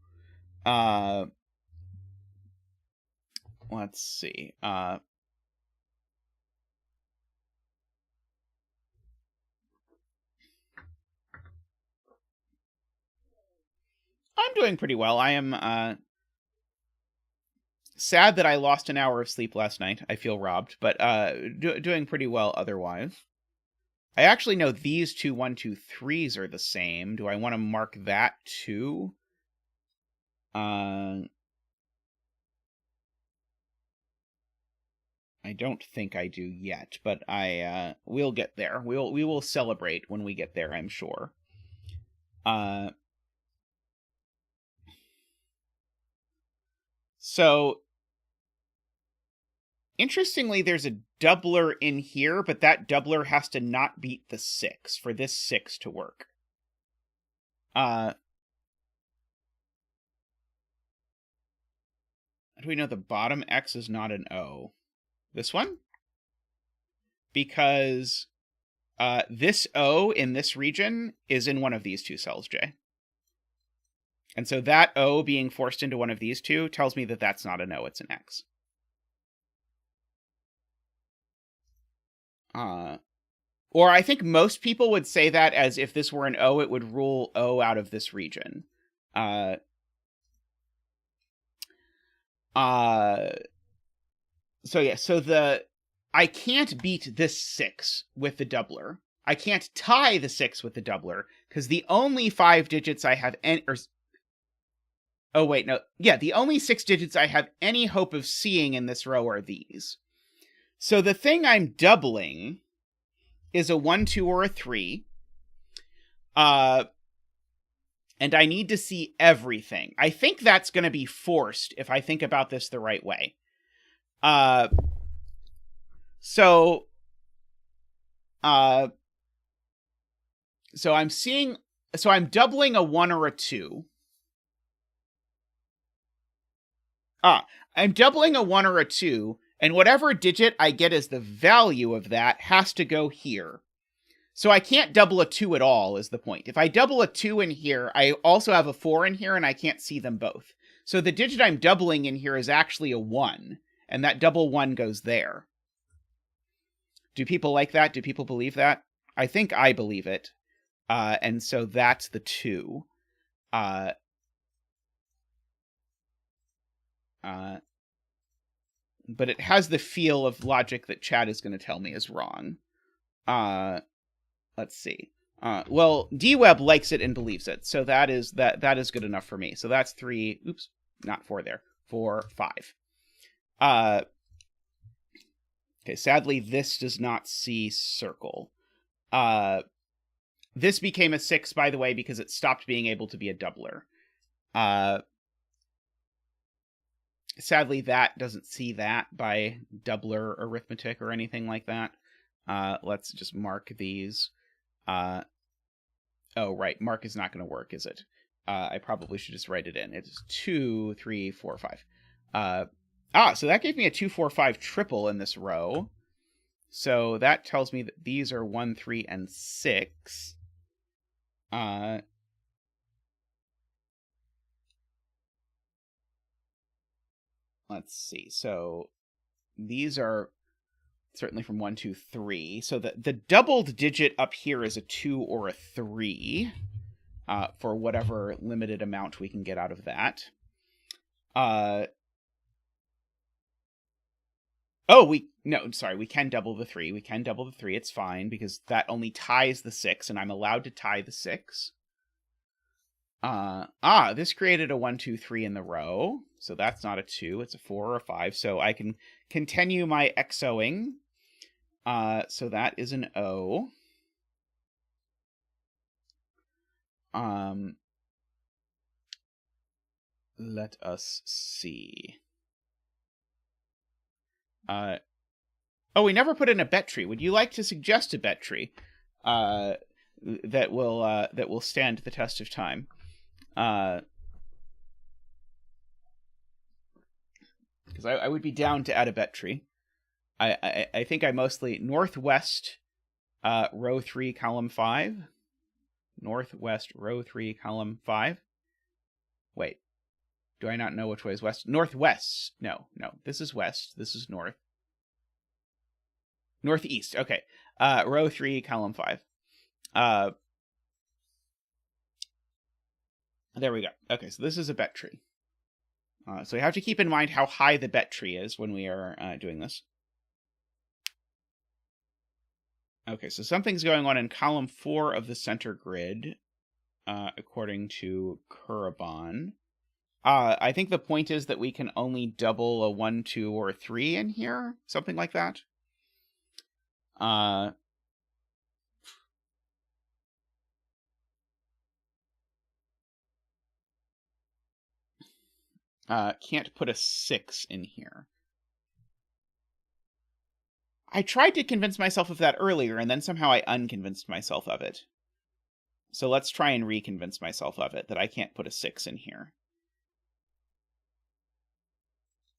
Let's see. I'm doing pretty well. I am sad that I lost an hour of sleep last night. I feel robbed, but doing pretty well otherwise. I actually know these two 1, 2, 3s are the same. Do I want to mark that too? I don't think I do yet, but we'll get there. We will celebrate when we get there, I'm sure. So interestingly, there's a doubler in here, but that doubler has to not beat the 6 for this 6 to work. How do we know the bottom X is not an O? This one? Because this O in this region is in one of these two cells, Jay. And so that O being forced into one of these two tells me that that's not an O, it's an X. Or I think most people would say that as if this were an O, it would rule O out of this region. So yeah, so I can't beat this 6 with the doubler. I can't tie the 6 with the doubler, because the only 5 digits I have the only 6 digits I have any hope of seeing in this row are these. So the thing I'm doubling is a 1, 2, or a 3. And I need to see everything. I think that's going to be forced if I think about this the right way. So I'm doubling a 1 or a 2. I'm doubling a 1 or a 2, and whatever digit I get as the value of that has to go here. So I can't double a 2 at all, is the point. If I double a 2 in here, I also have a 4 in here, and I can't see them both. So the digit I'm doubling in here is actually a 1, and that double 1 goes there. Do people like that? Do people believe that? I think I believe it. And so that's the 2. But it has the feel of logic that Chad is going to tell me is wrong. Let's see. Well, DWeb likes it and believes it, so that is good enough for me. So that's 3. Oops, not 4 there. 4, 5. Okay, sadly, this does not see circle. This became a 6, by the way, because it stopped being able to be a doubler. Sadly, that doesn't see that by doubler arithmetic or anything like that. Let's just mark these. Oh, right. Mark is not going to work, is it? I probably should just write it in. It's 2, 3, 4, 5. So that gave me a 2, 4, 5 triple in this row. So that tells me that these are 1, 3, and 6. Let's see. So these are certainly from 1, 2, 3. So the doubled digit up here is a 2 or a 3 for whatever limited amount we can get out of that. No, sorry, we can double the 3. We can double the 3. It's fine, because that only ties the 6, and I'm allowed to tie the 6. This created a 1, 2, 3 in the row. So that's not a 2, it's a 4 or a 5. So I can continue my XOing. So that is an O. Let us see. Oh, we never put in a bet tree. Would you like to suggest a bet tree that will stand the test of time? Because I would be down to add a bet tree. I think I mostly northwest row 3 column 5. Northwest row 3 column 5. Wait. Do I not know which way is west? Northwest. No. This is west. This is north. Northeast. Okay. Row 3 column 5. There we go. Okay, so this is a bet tree. So we have to keep in mind how high the bet tree is when we are doing this. Okay, so something's going on in column 4 of the center grid, according to Kurabon. I think the point is that we can only double a 1, 2, or 3 in here. Something like that. Can't put a 6 in here. I tried to convince myself of that earlier, and then somehow I unconvinced myself of it. So let's try and reconvince myself of it, that I can't put a 6 in here.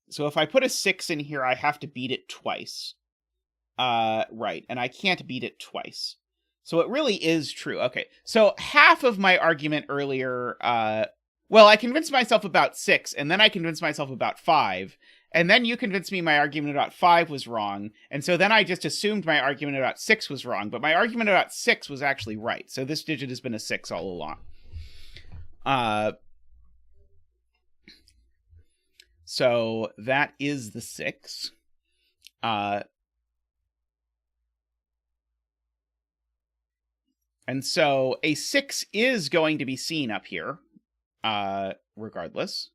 So if I put a 6 in here, I have to beat it twice. Right, and I can't beat it twice. So it really is true. Okay, so half of my argument earlier, well, I convinced myself about 6, and then I convinced myself about 5, and then you convinced me my argument about 5 was wrong, and so then I just assumed my argument about 6 was wrong, but my argument about 6 was actually right, so this digit has been a 6 all along. So that is the 6. And so a 6 is going to be seen up here, regardless.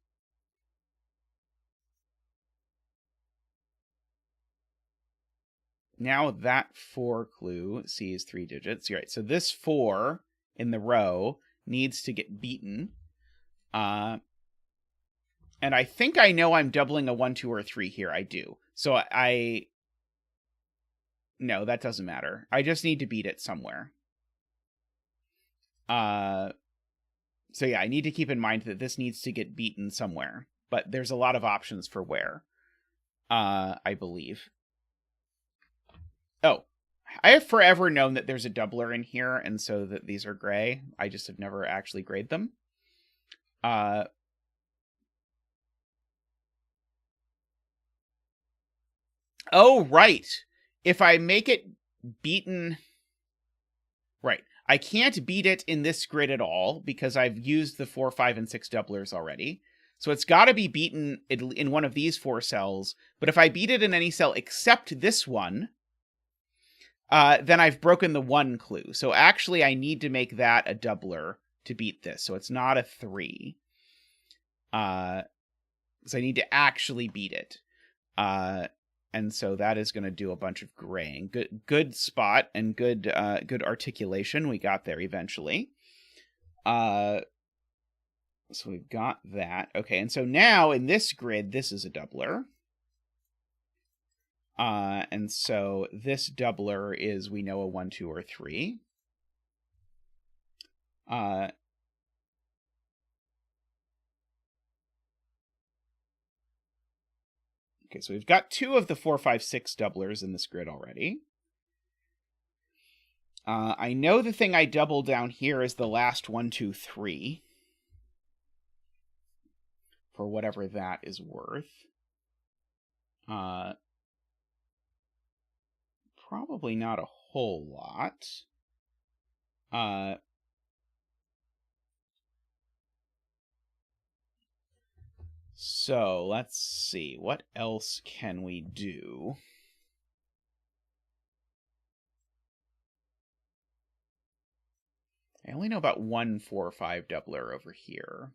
Now that 4 clue sees 3 digits. You're right. So this 4 in the row needs to get beaten. And I think I know I'm doubling a 1, 2, or 3 here. I do. So no, that doesn't matter. I just need to beat it somewhere. So yeah, I need to keep in mind that this needs to get beaten somewhere. But there's a lot of options for where, I believe. Oh, I have forever known that there's a doubler in here, and so that these are gray. I just have never actually grayed them. Oh, right. If I make it beaten... Right. I can't beat it in this grid at all, because I've used the 4, 5, and 6 doublers already. So it's got to be beaten in one of these 4 cells. But if I beat it in any cell except this one... then I've broken the 1 clue. So actually, I need to make that a doubler to beat this. So it's not a 3. So I need to actually beat it. And so that is going to do a bunch of graying. Good spot and good articulation. We got there eventually. So we've got that. Okay, and so now in this grid, this is a doubler. And so this doubler is, we know, a 1, 2, or 3. Okay, so we've got 2 of the 4, 5, 6 doublers in this grid already. I know the thing I double down here is the last 1, 2, 3. For whatever that is worth. Probably not a whole lot. So let's see. What else can we do? I only know about 1 4 5 doubler over here.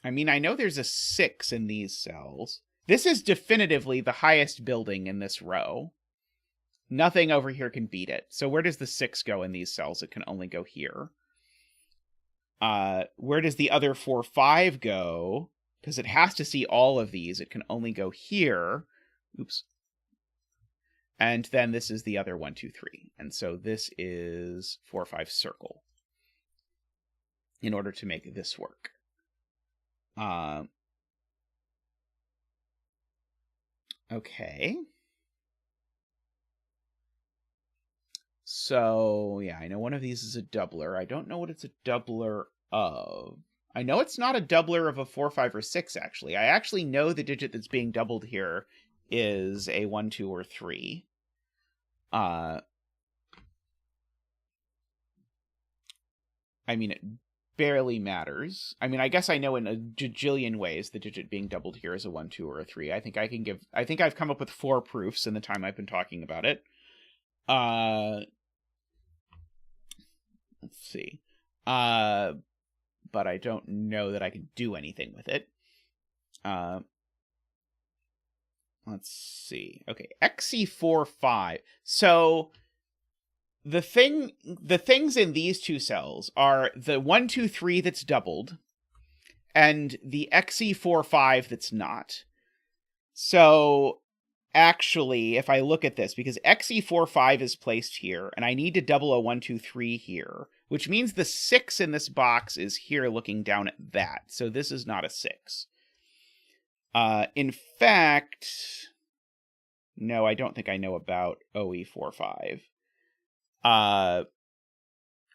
I mean, I know there's a 6 in these cells. This is definitively the highest building in this row. Nothing over here can beat it. So where does the 6 go in these cells? It can only go here. Where does the other 4 5 go? Because it has to see all of these. It can only go here. Oops. And then this is the other 1 2 3. And so this is 4 5 circle in order to make this work. Okay. So, yeah, I know one of these is a doubler. I don't know what it's a doubler of. I know it's not a doubler of a 4, 5, or 6, actually. I actually know the digit that's being doubled here is a 1, 2, or 3. I mean, it barely matters. I mean, I guess I know in a jillion ways the digit being doubled here is a 1, 2, or a 3. I think I've come up with 4 proofs in the time I've been talking about it. Let's see. But I don't know that I can do anything with it. Let's see. Okay, XC4 5. So the things in these two cells are the 1 2 3 that's doubled and the XC4 5 that's not. So actually, if I look at this, because XE4 5 is placed here, and I need to double a 1 2 3 here, which means the 6 in this box is here looking down at that. So this is not a 6. In fact, no, I don't think I know about OE4 5.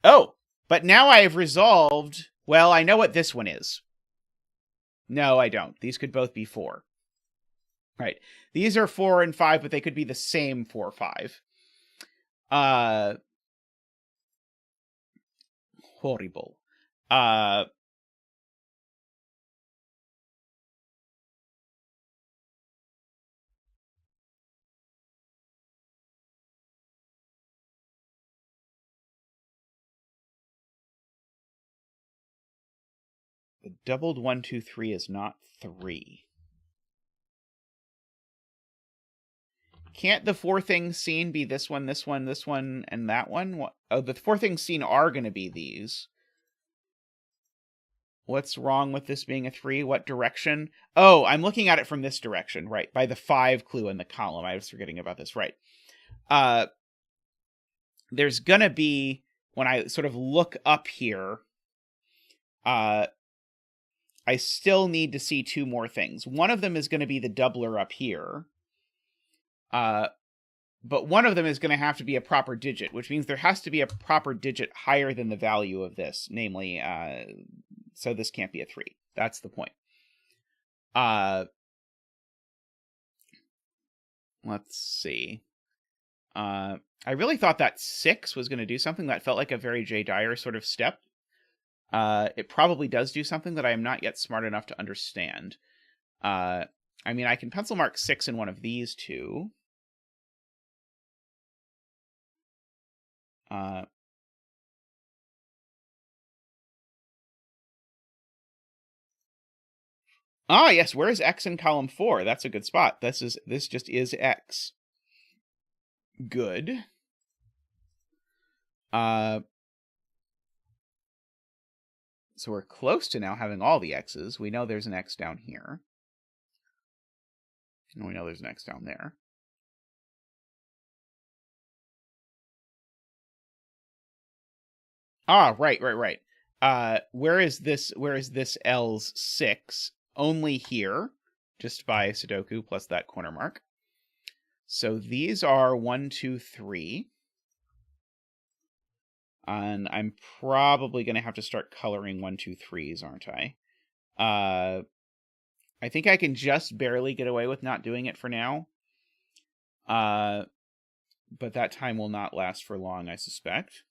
Oh, but now I have resolved. Well, I know what this one is. No, I don't. These could both be 4. Right. These are 4 and 5, but they could be the same 4 5. Horrible. The doubled 1 2 3 is not 3. Can't the 4 things seen be this one, this one, this one, and that one? What? Oh, the 4 things seen are going to be these. What's wrong with this being a 3? What direction? Oh, I'm looking at it from this direction, right? By the 5 clue in the column. I was forgetting about this, right? There's going to be, when I sort of look up here, I still need to see 2 more things. One of them is going to be the doubler up here. But one of them is going to have to be a proper digit, which means there has to be a proper digit higher than the value of this, namely, so this can't be a 3. That's the point. Let's see. I really thought that 6 was going to do something that felt like a very Jay Dyer sort of step. It probably does do something that I am not yet smart enough to understand. I mean, I can pencil mark 6 in one of these two. Yes, where is X in column 4? That's a good spot. This just is X. Good. So we're close to now having all the X's. We know there's an X down here. And we know there's an X down there. Right. Where is this L's 6? Only here, just by Sudoku plus that corner mark. So these are 1, 2, 3. And I'm probably going to have to start coloring 1, 2, 3s, aren't I? I think I can just barely get away with not doing it for now. But that time will not last for long, I suspect.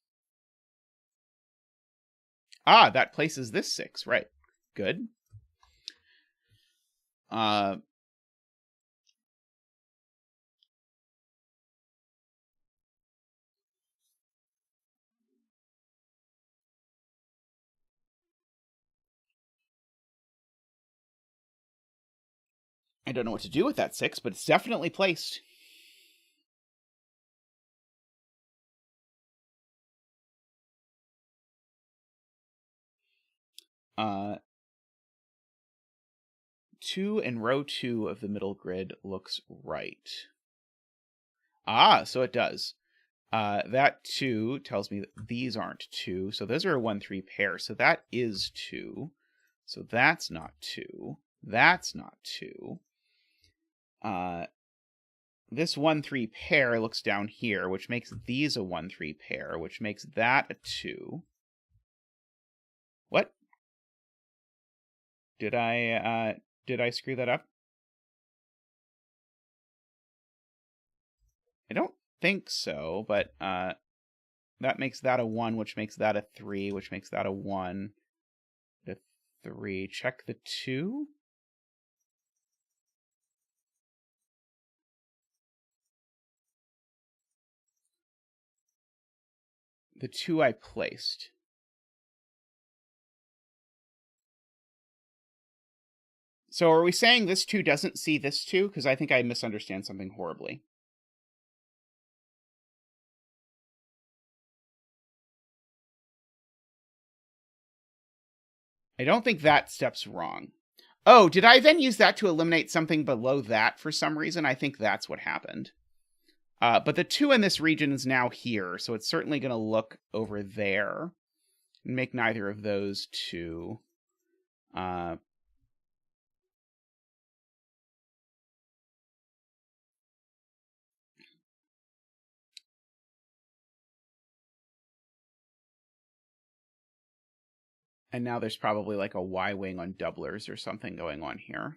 That places this 6, right. Good. I don't know what to do with that 6, but it's definitely placed. Uh, 2 and row 2 of the middle grid looks right. Ah, so it does. That 2 tells me that these aren't 2, so those are a 1-3 pair, so that is 2. So that's not 2. That's not 2. This 1-3 pair looks down here, which makes these a 1-3 pair, which makes that a 2. What? Did I screw that up? I don't think so, but that makes that a 1, which makes that a 3, which makes that a 1, a 3. Check the 2. The 2 I placed. So are we saying this 2 doesn't see this 2? Because I think I misunderstand something horribly. I don't think that step's wrong. Oh, did I then use that to eliminate something below that for some reason? I think that's what happened. But the 2 in this region is now here, so it's certainly going to look over there and make neither of those 2. And now there's probably like a Y-wing on doublers or something going on here.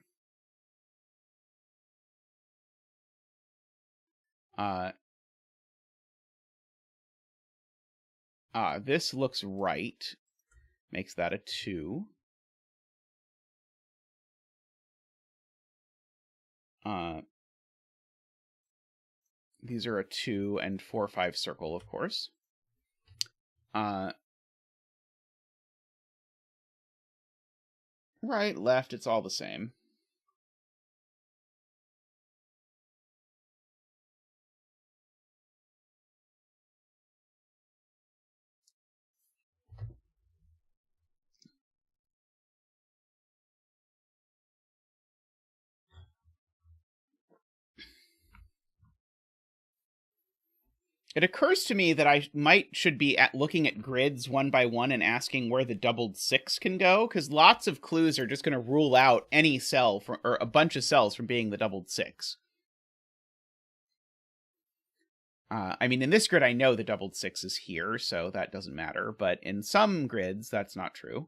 This looks right. Makes that a 2. These are a 2 and 4, 5 circle, of course. Right, left, it's all the same. It occurs to me that I should be looking at grids one by one and asking where the doubled 6 can go, because lots of clues are just going to rule out any cell or a bunch of cells from being the doubled 6. I mean, in this grid, I know the doubled 6 is here, so that doesn't matter. But in some grids, that's not true.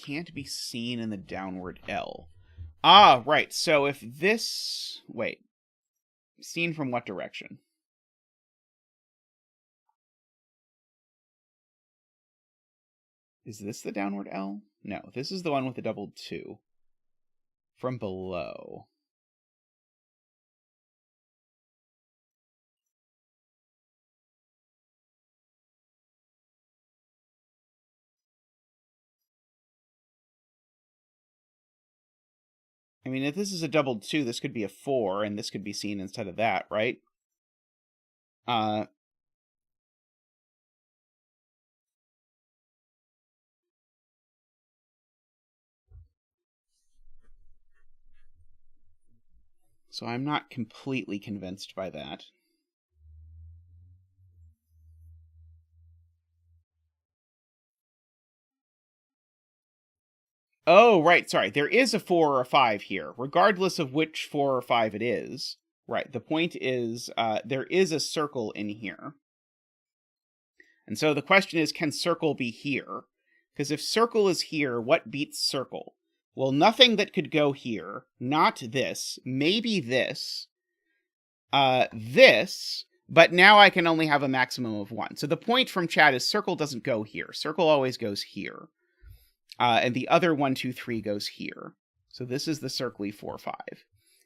Can't be seen in the downward L. Ah, right. So if this... Wait. Seen from what direction? Is this the downward L? No, this is the one with the doubled 2. From below. I mean, if this is a doubled 2, this could be a 4, and this could be seen instead of that, right? So I'm not completely convinced by that. Oh, right, sorry. There is a 4 or a 5 here, regardless of which 4 or 5 it is. Right, the point is, there is a circle in here. And so the question is, can circle be here? Because if circle is here, what beats circle? Well, nothing that could go here. Not this. Maybe this. this, but now I can only have a maximum of 1. So the point from chat is circle doesn't go here. Circle always goes here. And the other 1, 2, 3 goes here. So this is the circly 4, 5.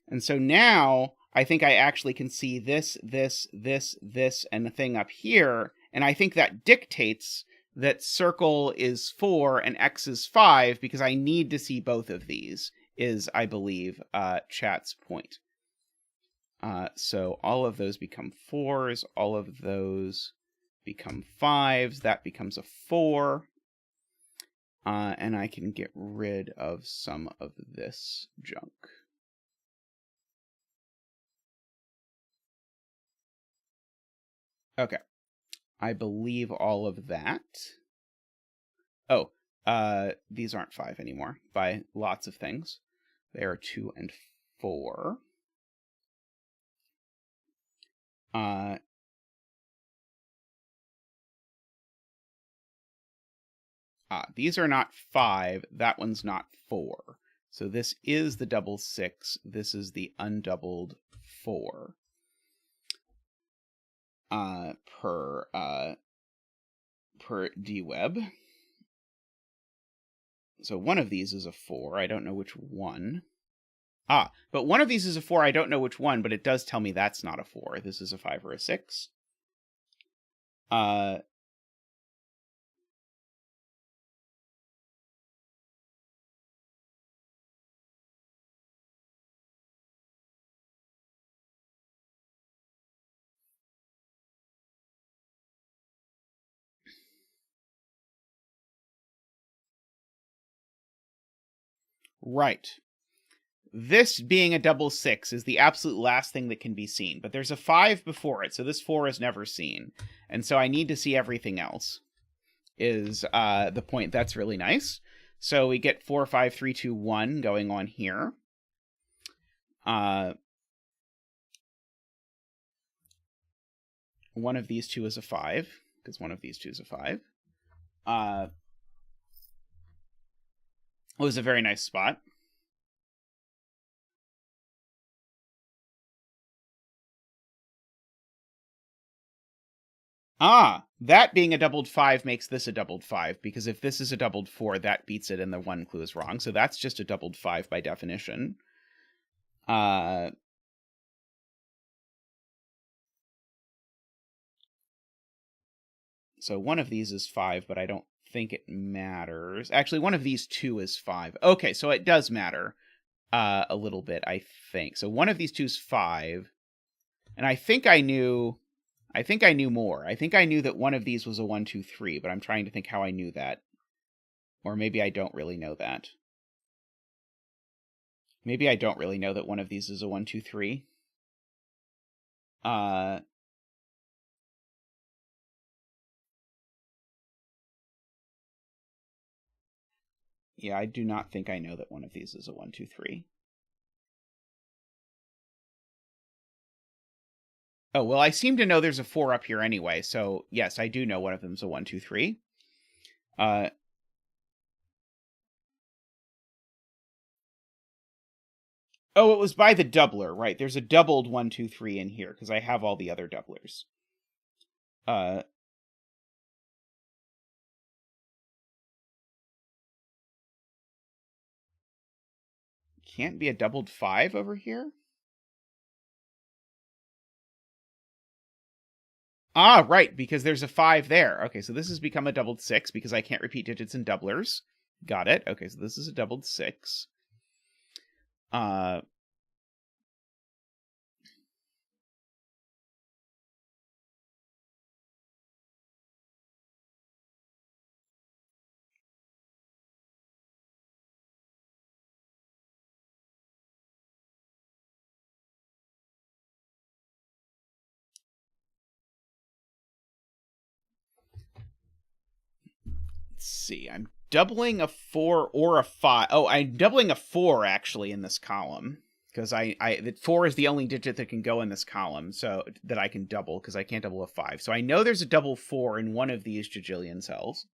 And so now I think I actually can see this, and the thing up here. And I think that dictates that circle is 4 and X is 5 because I need to see both of these, is, I believe, chat's point. So all of those become 4s. All of those become 5s. That becomes a 4. And I can get rid of some of this junk. Okay. I believe all of that. Oh, these aren't 5 anymore by lots of things. They are 2 and 4. These are not 5. That one's not 4. So this is the double 6. This is the undoubled 4. Per dweb. So one of these is a 4. I don't know which one. But one of these is a 4. I don't know which one, but it does tell me that's not a 4. This is a 5 or a 6. Right. This being a double 6 is the absolute last thing that can be seen, but there's a 5 before it, so this 4 is never seen. And so I need to see everything else, is the point. That's really nice. So we get 4, 5, 3, 2, 1 going on here. One of these two is a 5, because one of these two is a 5. It was a very nice spot. That being a doubled 5 makes this a doubled 5, because if this is a doubled 4, that beats it and the 1 clue is wrong. So that's just a doubled 5 by definition. So one of these is 5, but I don't think it matters. Actually, one of these 2 is 5. Okay, so it does matter a little bit, I think. So one of these 2 is 5. And I think I knew more. I think I knew that one of these was a 1, 2, 3, but I'm trying to think how I knew that. Or maybe I don't really know that. Maybe I don't really know that one of these is a 1, 2, 3. Yeah, I do not think I know that one of these is a 1, 2, 3. Oh, well, I seem to know there's a 4 up here anyway, so yes, I do know one of them's a 1, 2, 3. Oh, it was by the doubler, right. There's a doubled 1, 2, 3 in here, because I have all the other doublers. Can't be a doubled 5 over here? Right, because there's a 5 there. Okay, so this has become a doubled 6, because I can't repeat digits in doublers. Got it. Okay, so this is a doubled 6. Let's see, I'm doubling a 4 or a 5. Oh, I'm doubling a 4, actually, in this column. Because the 4 is the only digit that can go in this column, so that I can double, because I can't double a 5. So I know there's a double 4 in one of these jajillion cells.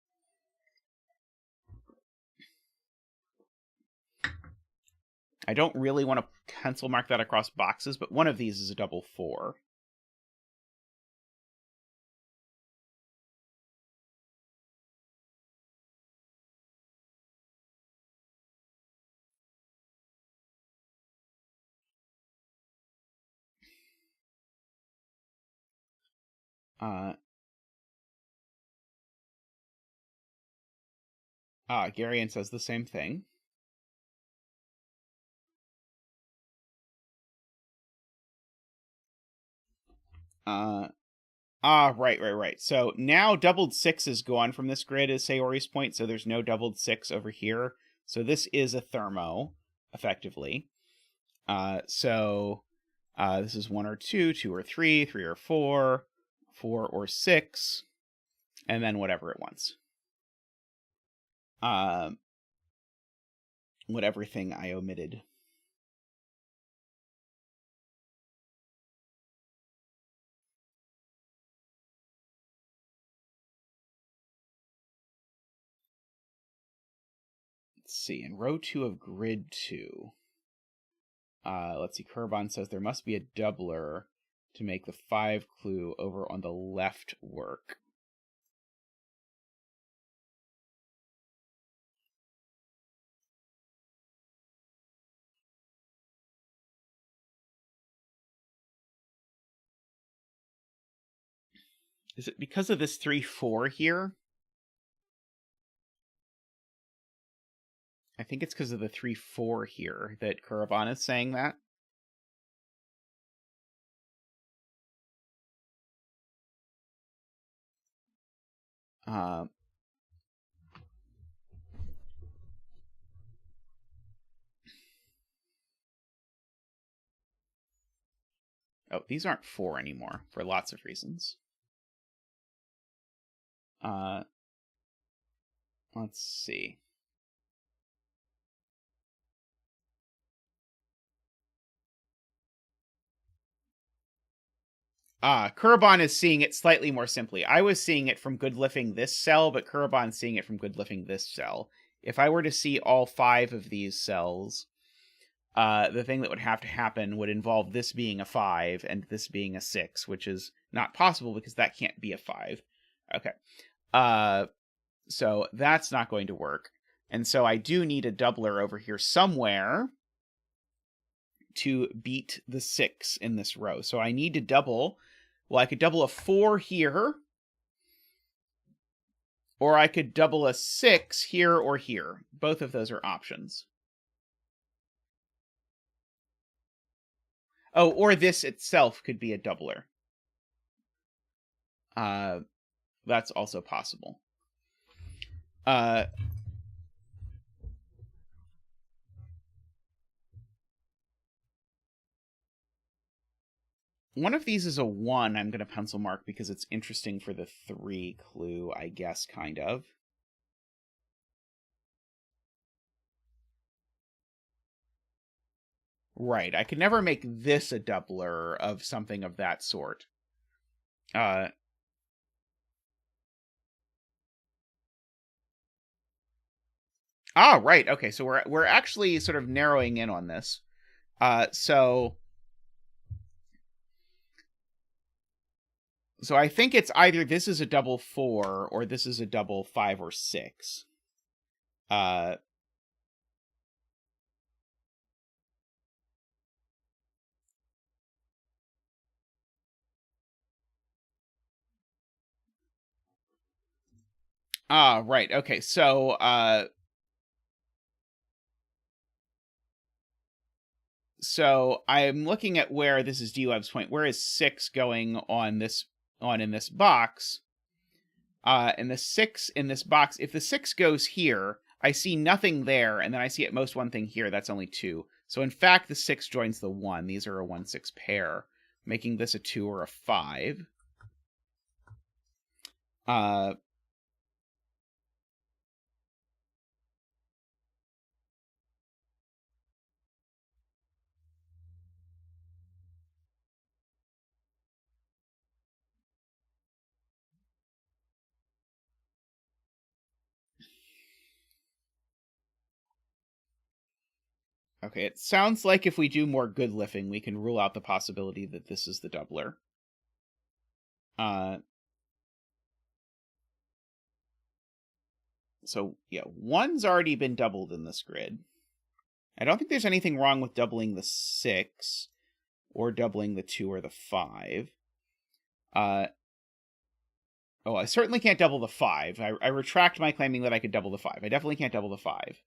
I don't really want to pencil mark that across boxes, but one of these is a double 4. Garion says the same thing. Right. So now doubled 6 is gone from this grid as Sayori's point, so there's no doubled 6 over here. So this is a thermo, effectively. So this is 1 or 2, 2 or 3, 3 or 4, 4 or 6, and then whatever it wants. Whatever thing I omitted. Let's see, in row 2 of grid 2. Let's see, Kurban says there must be a doubler to make the 5 clue over on the left work. Is it because of this 3-4 here? I think it's because of the 3-4 here that Kurban is saying that. Oh, these aren't 4 anymore, for lots of reasons. Let's see. Kurban is seeing it slightly more simply. I was seeing it from good lifting this cell, but Kurban's seeing it from good lifting this cell. If I were to see all 5 of these cells, the thing that would have to happen would involve this being a 5 and this being a 6, which is not possible because that can't be a 5. Okay. So that's not going to work. And so I do need a doubler over here somewhere to beat the 6 in this row. So I need to double. Well, I could double a 4 here, or I could double a 6 here or here. Both of those are options. Oh, or this itself could be a doubler. That's also possible. One of these is a 1 I'm going to pencil mark because it's interesting for the 3 clue, I guess, kind of. Right, I could never make this a doubler of something of that sort. Right, okay, so we're actually sort of narrowing in on this. So I think it's either this is a double 4 or this is a double 5 or 6. Right, okay, so I'm looking at where this is DWeb's point. Where is 6 going on in this box? And the 6 in this box, if the 6 goes here, I see nothing there, and then I see at most one thing here. That's only 2. So in fact, the 6 joins the 1. These are a 1-6 pair, making this a 2 or a 5. Okay, it sounds like if we do more good lifting, we can rule out the possibility that this is the doubler. So, yeah, 1's already been doubled in this grid. I don't think there's anything wrong with doubling the 6, or doubling the 2 or the 5. Oh, I certainly can't double the 5. I retract my claiming that I could double the 5. I definitely can't double the 5.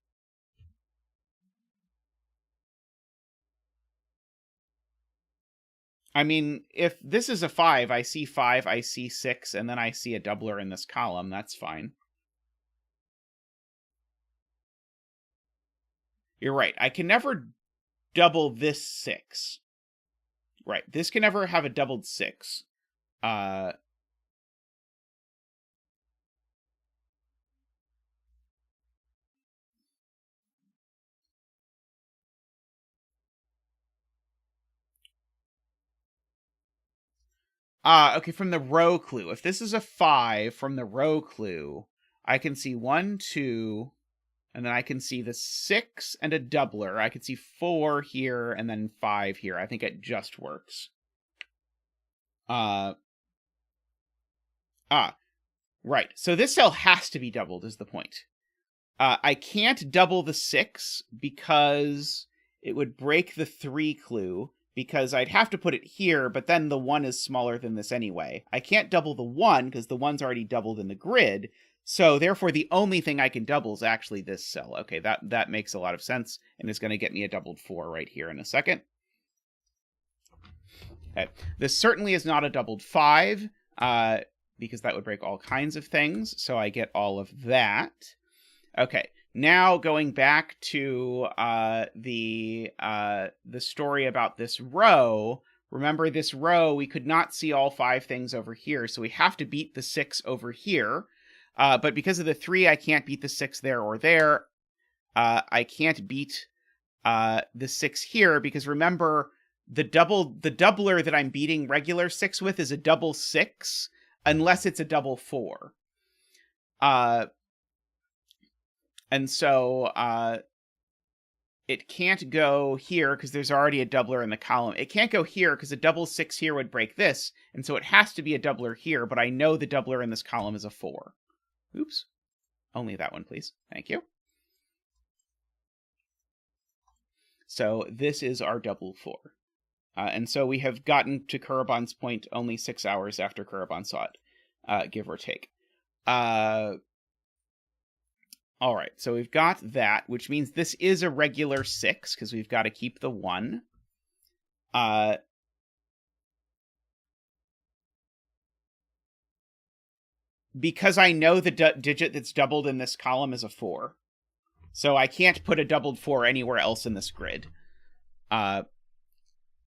I mean, if this is a 5, I see 5, I see 6, and then I see a doubler in this column. That's fine. You're right. I can never double this 6. Right. This can never have a doubled 6. Okay, from the row clue. If this is a 5 from the row clue, I can see 1, 2, and then I can see the 6 and a doubler. I can see 4 here and then 5 here. I think it just works. Right. So this cell has to be doubled is the point. I can't double the 6 because it would break the 3 clue, because I'd have to put it here, but then the 1 is smaller than this anyway. I can't double the 1 because the 1's already doubled in the grid, so therefore the only thing I can double is actually this cell. Okay, that makes a lot of sense, and it's going to get me a doubled 4 right here in a second. Okay, this certainly is not a doubled 5, because that would break all kinds of things, so I get all of that. Okay, now going back to the story about this row. Remember, this row, we could not see all 5 things over here, so we have to beat the 6 over here. But because of the 3, I can't beat the 6 there or there. I can't beat the 6 here, because remember, the doubler that I'm beating regular 6 with is a double 6, unless it's a double 4. And so it can't go here because there's already a doubler in the column. It can't go here because a double 6 here would break this, and so it has to be a doubler here, but I know the doubler in this column is a 4. Oops. Only that one, please. Thank you. So this is our double 4. And so we have gotten to Kurobon's point only 6 hours after Kurobon saw it, give or take. All right, so we've got that, which means this is a regular 6, because we've got to keep the 1. Because I know the digit that's doubled in this column is a 4. So I can't put a doubled 4 anywhere else in this grid,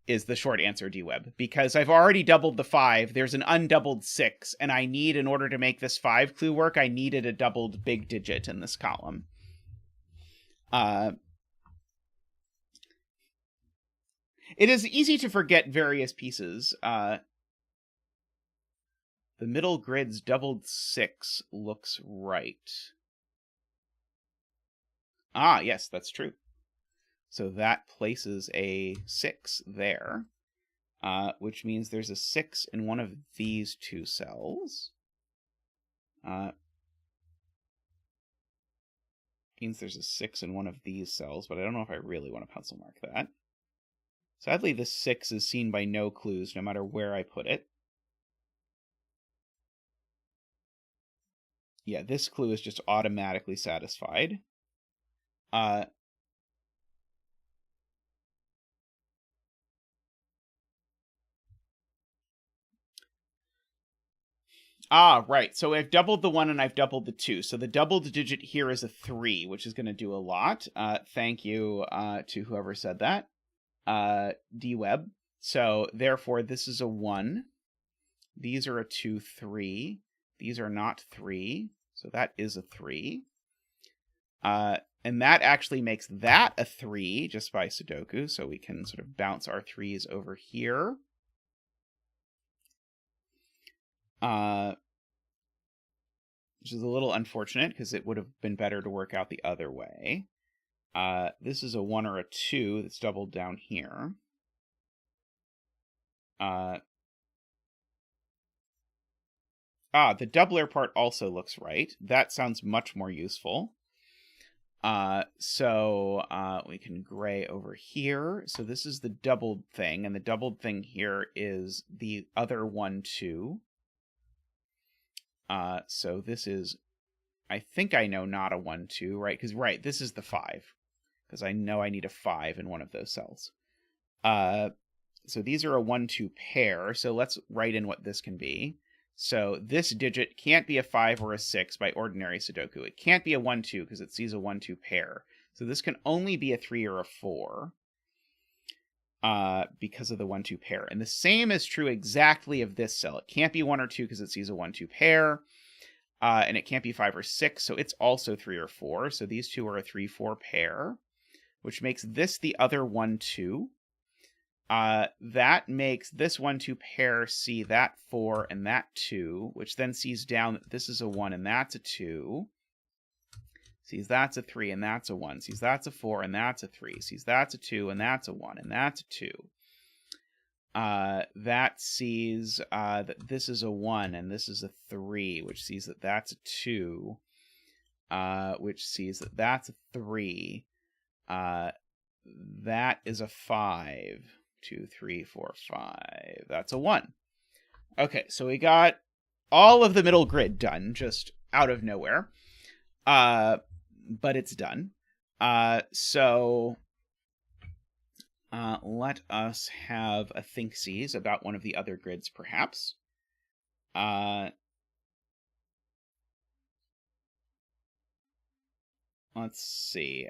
is the short answer, DWeb. Because I've already doubled the 5, there's an undoubled 6, and I need, in order to make this 5 clue work, I needed a doubled big digit in this column. It is easy to forget various pieces. The middle grid's doubled 6 looks right. Ah, yes, that's true. So that places a 6 there, which means there's a 6 in one of these 2 cells. Means there's a 6 in one of these cells, but I don't know if I really want to pencil mark that. Sadly, this 6 is seen by no clues, no matter where I put it. Yeah, this clue is just automatically satisfied. Right. So I've doubled the 1 and I've doubled the 2. So the doubled digit here is a 3, which is going to do a lot. Thank you to whoever said that. DWeb. So therefore, this is a 1. These are a 2, 3. These are not 3. So that is a 3. And that actually makes that a 3 just by Sudoku. So we can sort of bounce our 3s over here. Which is a little unfortunate because it would have been better to work out the other way. This is a 1 or a 2 that's doubled down here. The doubler part also looks right. That sounds much more useful. So we can gray over here. So this is the doubled thing, and the doubled thing here is the other 1, 2. So this is, I think I know, not a 1, 2, right? Because, right, this is the 5. Because I know I need a 5 in one of those cells. So these are a 1, 2 pair. So let's write in what this can be. So this digit can't be a 5 or a 6 by ordinary Sudoku. It can't be a 1, 2 because it sees a 1, 2 pair. So this can only be a 3 or a 4 because of the 1, 2 pair. And the same is true exactly of this cell. It can't be 1 or 2 because it sees a 1, 2 pair. And it can't be 5 or 6, so it's also 3 or 4. So these two are a 3, 4 pair, which makes this the other 1, 2. That makes this 1, 2 pair see that 4 and that 2, which then sees down that this is a 1 and that's a 2. Sees that's a 3 and that's a 1. Sees that's a 4 and that's a 3. Sees that's a 2 and that's a 1 and that's a 2. That sees that this is a 1 and this is a 3, which sees that that's a 2, which sees that that's a 3. That is a 5. 2, 3, 4, 5. That's a 1. Okay, so we got all of the middle grid done, just out of nowhere. But it's done. So let us have a think-sees about one of the other grids, perhaps. Let's see.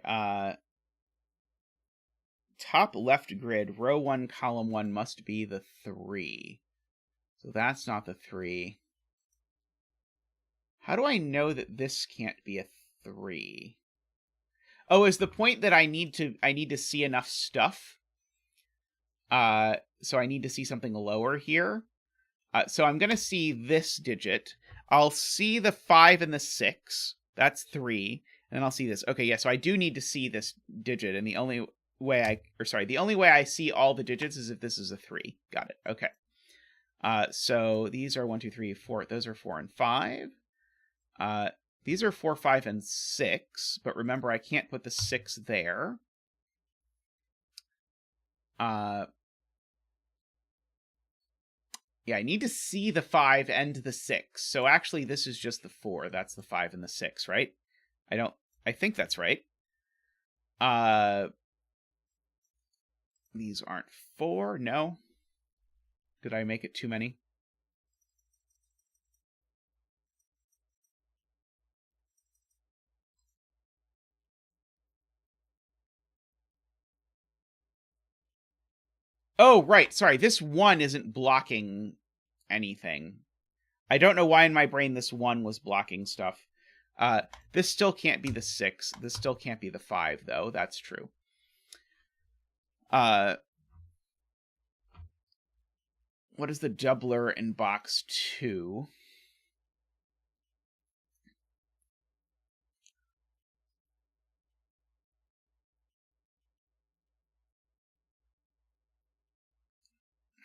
Top left grid, row 1, column 1 must be the 3. So that's not the 3. How do I know that this can't be a 3? Oh, is the point that I need to see enough stuff? So I need to see something lower here. So I'm going to see this digit. I'll see the 5 and the 6. That's 3. And then I'll see this. Okay, yeah, so I do need to see this digit, and the only way I see all the digits is if this is a 3. Got it. Okay. So these are 1, 2, 3, 4. Those are 4 and 5. These are 4, 5, and 6. But remember, I can't put the 6 there. Yeah, I need to see the 5 and the 6. So actually, this is just the 4. That's the 5 and the 6, right? I think that's right. These aren't 4. No. Did I make it too many? Oh, right. Sorry. This 1 isn't blocking anything. I don't know why in my brain this 1 was blocking stuff. This still can't be the 6. This still can't be the 5, though. That's true. What is the doubler in box 2?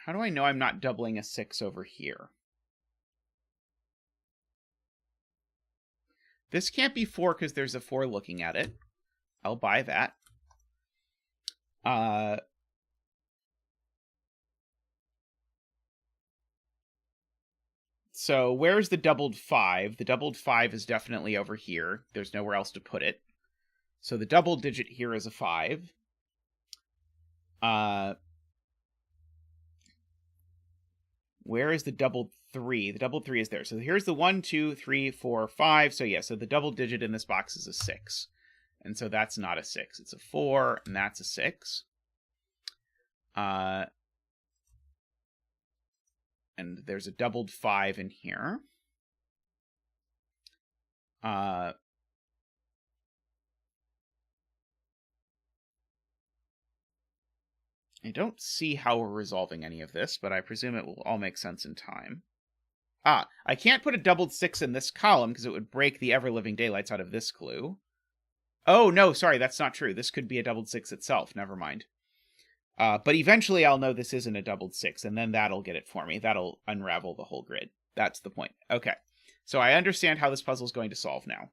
How do I know I'm not doubling a 6 over here? This can't be 4 because there's a 4 looking at it. I'll buy that. So where's the doubled 5? The doubled 5 is definitely over here. There's nowhere else to put it. So the double digit here is a 5. Where is the doubled 3? The doubled 3 is there. So here's the 1, 2, 3, 4, 5. So yeah, so the double digit in this box is a 6. And so that's not a 6. It's a 4, and that's a 6. And there's a doubled 5 in here. I don't see how we're resolving any of this, but I presume it will all make sense in time. I can't put a doubled 6 in this column because it would break the ever-living daylights out of this clue. Oh, no, sorry, that's not true. This could be a doubled 6 itself. Never mind. But eventually I'll know this isn't a doubled 6, and then that'll get it for me. That'll unravel the whole grid. That's the point. Okay. So I understand how this puzzle is going to solve now.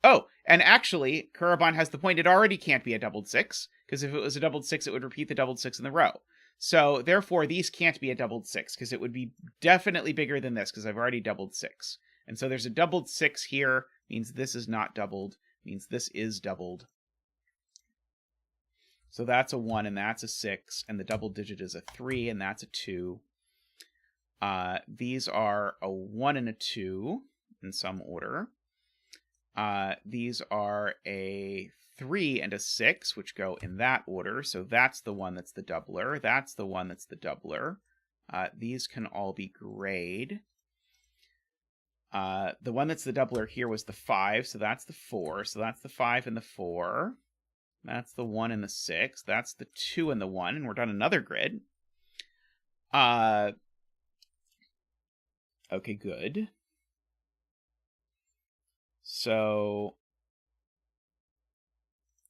Oh, and actually, Kurobon has the point. It already can't be a doubled 6, because if it was a doubled 6, it would repeat the doubled 6 in the row. So, therefore, these can't be a doubled 6, because it would be definitely bigger than this, because I've already doubled 6. And so there's a doubled 6 here, means this is not doubled, means this is doubled. So that's a 1, and that's a 6, and the double digit is a 3, and that's a 2. These are a 1 and a 2 in some order. These are a 3 and a 6, which go in that order. So that's the one that's the doubler. That's the one that's the doubler. These can all be grayed. The one that's the doubler here was the 5, so that's the 4. So that's the 5 and the 4. That's the 1 and the 6. That's the 2 and the 1, and we're done another grid. Okay, good. So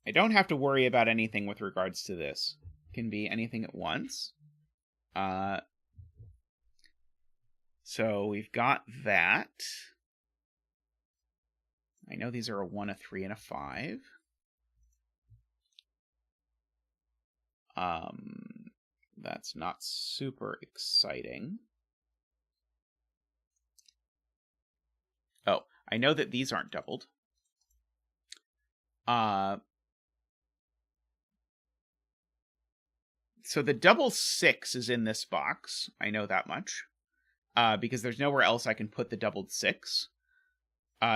I don't have to worry about anything with regards to this. It can be anything at once. So we've got that. I know these are a 1, a 3, and a 5. That's not super exciting. Oh, I know that these aren't doubled. So the double 6 is in this box. I know that much. Because there's nowhere else I can put the doubled 6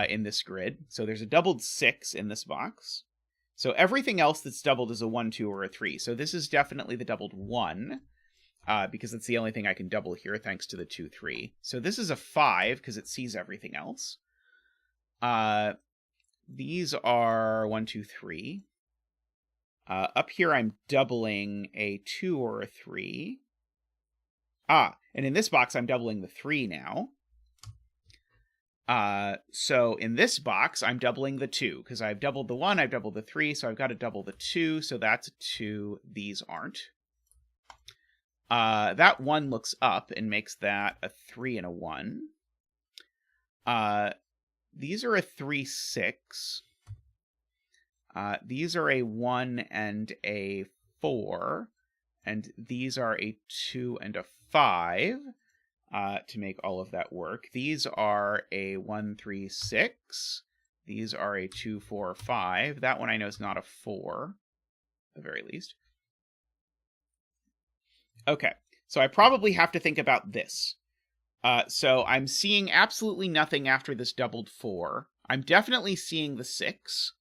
in this grid. So there's a doubled 6 in this box. So everything else that's doubled is a 1, 2, or a 3. So this is definitely the doubled 1, because it's the only thing I can double here, thanks to the 2, 3. So this is a 5, because it sees everything else. These are 1, 2, 3. Up here I'm doubling a 2 or a 3. And in this box I'm doubling the 3 now. So in this box, I'm doubling the 2, because I've doubled the 1, I've doubled the 3, so I've got to double the 2, so that's a 2, these aren't. That 1 looks up and makes that a 3 and a 1. These are a 3, 6. These are a 1 and a 4, and these are a 2 and a 5. To make all of that work. These are a 1, 3, 6. These are a 2, 4, 5. That one I know is not a 4, at the very least. Okay, so I probably have to think about this. So I'm seeing absolutely nothing after this doubled 4. I'm definitely seeing the 6.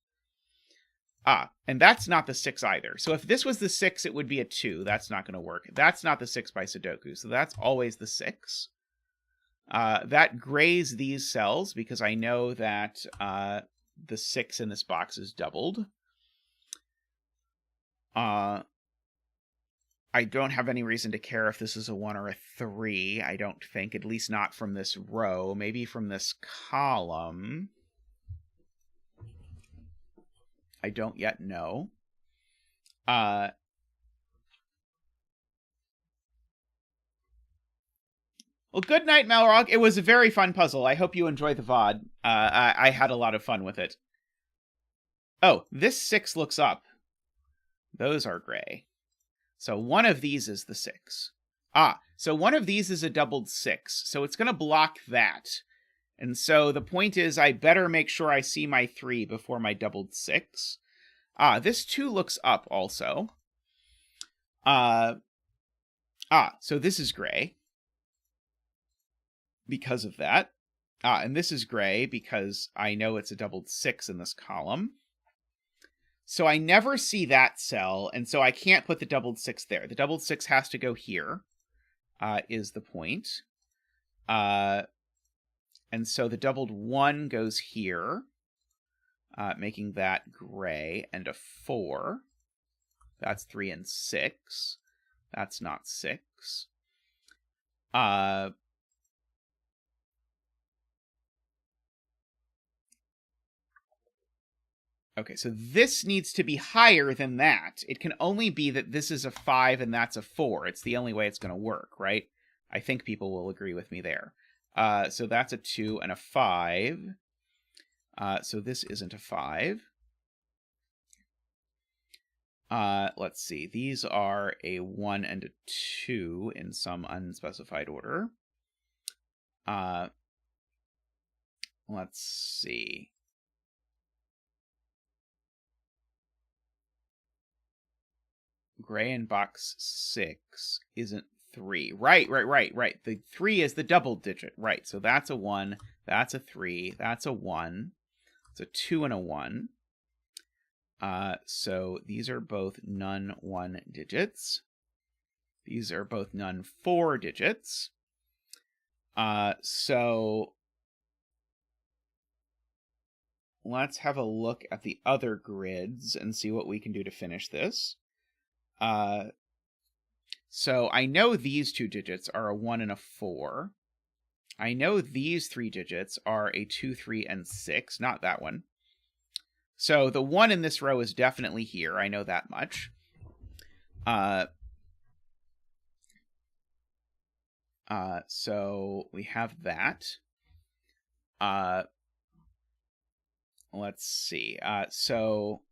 And that's not the 6 either. So if this was the 6, it would be a 2. That's not going to work. That's not the 6 by Sudoku, so that's always the 6. That grays these cells, because I know that the 6 in this box is doubled. I don't have any reason to care if this is a 1 or a 3, I don't think. At least not from this row. Maybe from this column. I don't yet know. Well, good night, Malrog. It was a very fun puzzle. I hope you enjoy the VOD. I had a lot of fun with it. Oh, this 6 looks up. Those are gray. So one of these is the 6. So one of these is a doubled 6. So it's going to block that. And so the point is I better make sure I see my 3 before my doubled 6. This 2 looks up also. So this is gray. Because of that. And this is gray because I know it's a doubled 6 in this column. So I never see that cell, and so I can't put the doubled 6 there. The doubled 6 has to go here, is the point. And so the doubled 1 goes here, making that gray, and a 4. That's 3 and 6. That's not 6. Okay, so this needs to be higher than that. It can only be that this is a 5 and that's a 4. It's the only way it's going to work, right? I think people will agree with me there. So that's a 2 and a 5. So this isn't a 5. Let's see. These are a 1 and a 2 in some unspecified order. Let's see. Gray in box 6 isn't 3. Right. The 3 is the double digit. Right. So that's a 1. That's a 3. That's a 1. It's a 2 and a 1. So these are both none 1 digits. These are both none 4 digits. So let's have a look at the other grids and see what we can do to finish this. So I know these 2 digits are a 1 and a 4. I know these 3 digits are a 2, 3, and 6. Not that one. So the 1 in this row is definitely here. I know that much. So we have that. Let's see. So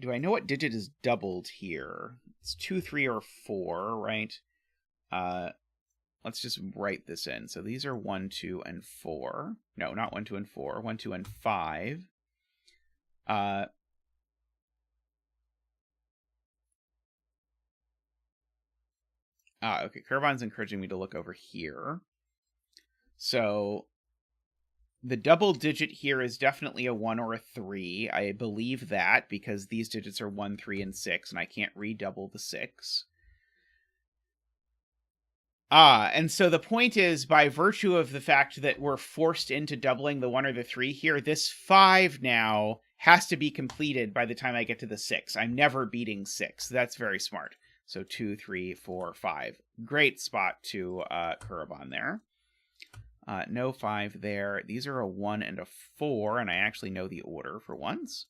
do I know what digit is doubled here? It's 2, 3, or 4, right? Let's just write this in. So these are 1, 2, and 4. No, not 1, 2, and 4. 1, 2, and 5. Okay, Curvon's encouraging me to look over here. So the double digit here is definitely a 1 or a 3. I believe that because these digits are 1, 3, and 6, and I can't redouble the 6. And so the point is, by virtue of the fact that we're forced into doubling the 1 or the 3 here, this 5 now has to be completed by the time I get to the 6. I'm never beating 6. That's very smart. So 2, 3, 4, 5. Great spot to Curvon there. No 5 there. These are a 1 and a 4, and I actually know the order for once.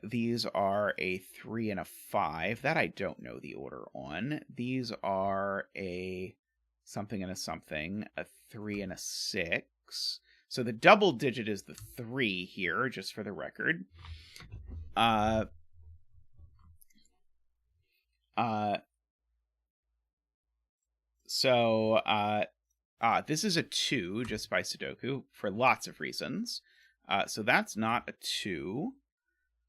These are a 3 and a 5. That I don't know the order on. These are a something and a something, a 3 and a 6. So the double digit is the 3 here, just for the record. This is a 2, just by Sudoku, for lots of reasons. So that's not a 2.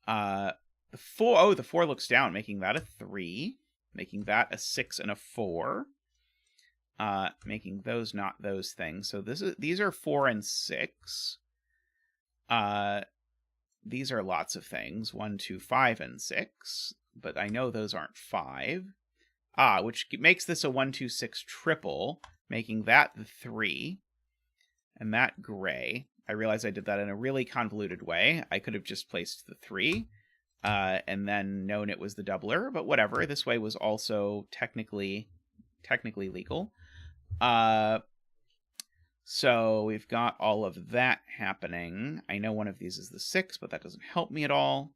The 4, the 4 looks down, making that a 3. Making that a 6 and a 4. Making those not those things. So these are 4 and 6. These are lots of things. 1, 2, 5, and 6. But I know those aren't 5. Which makes this a 1, 2, 6 triple, making that the 3. And that gray. I realize I did that in a really convoluted way. I could have just placed the 3, and then known it was the doubler, but whatever. This way was also technically legal. So we've got all of that happening. I know one of these is the 6, but that doesn't help me at all.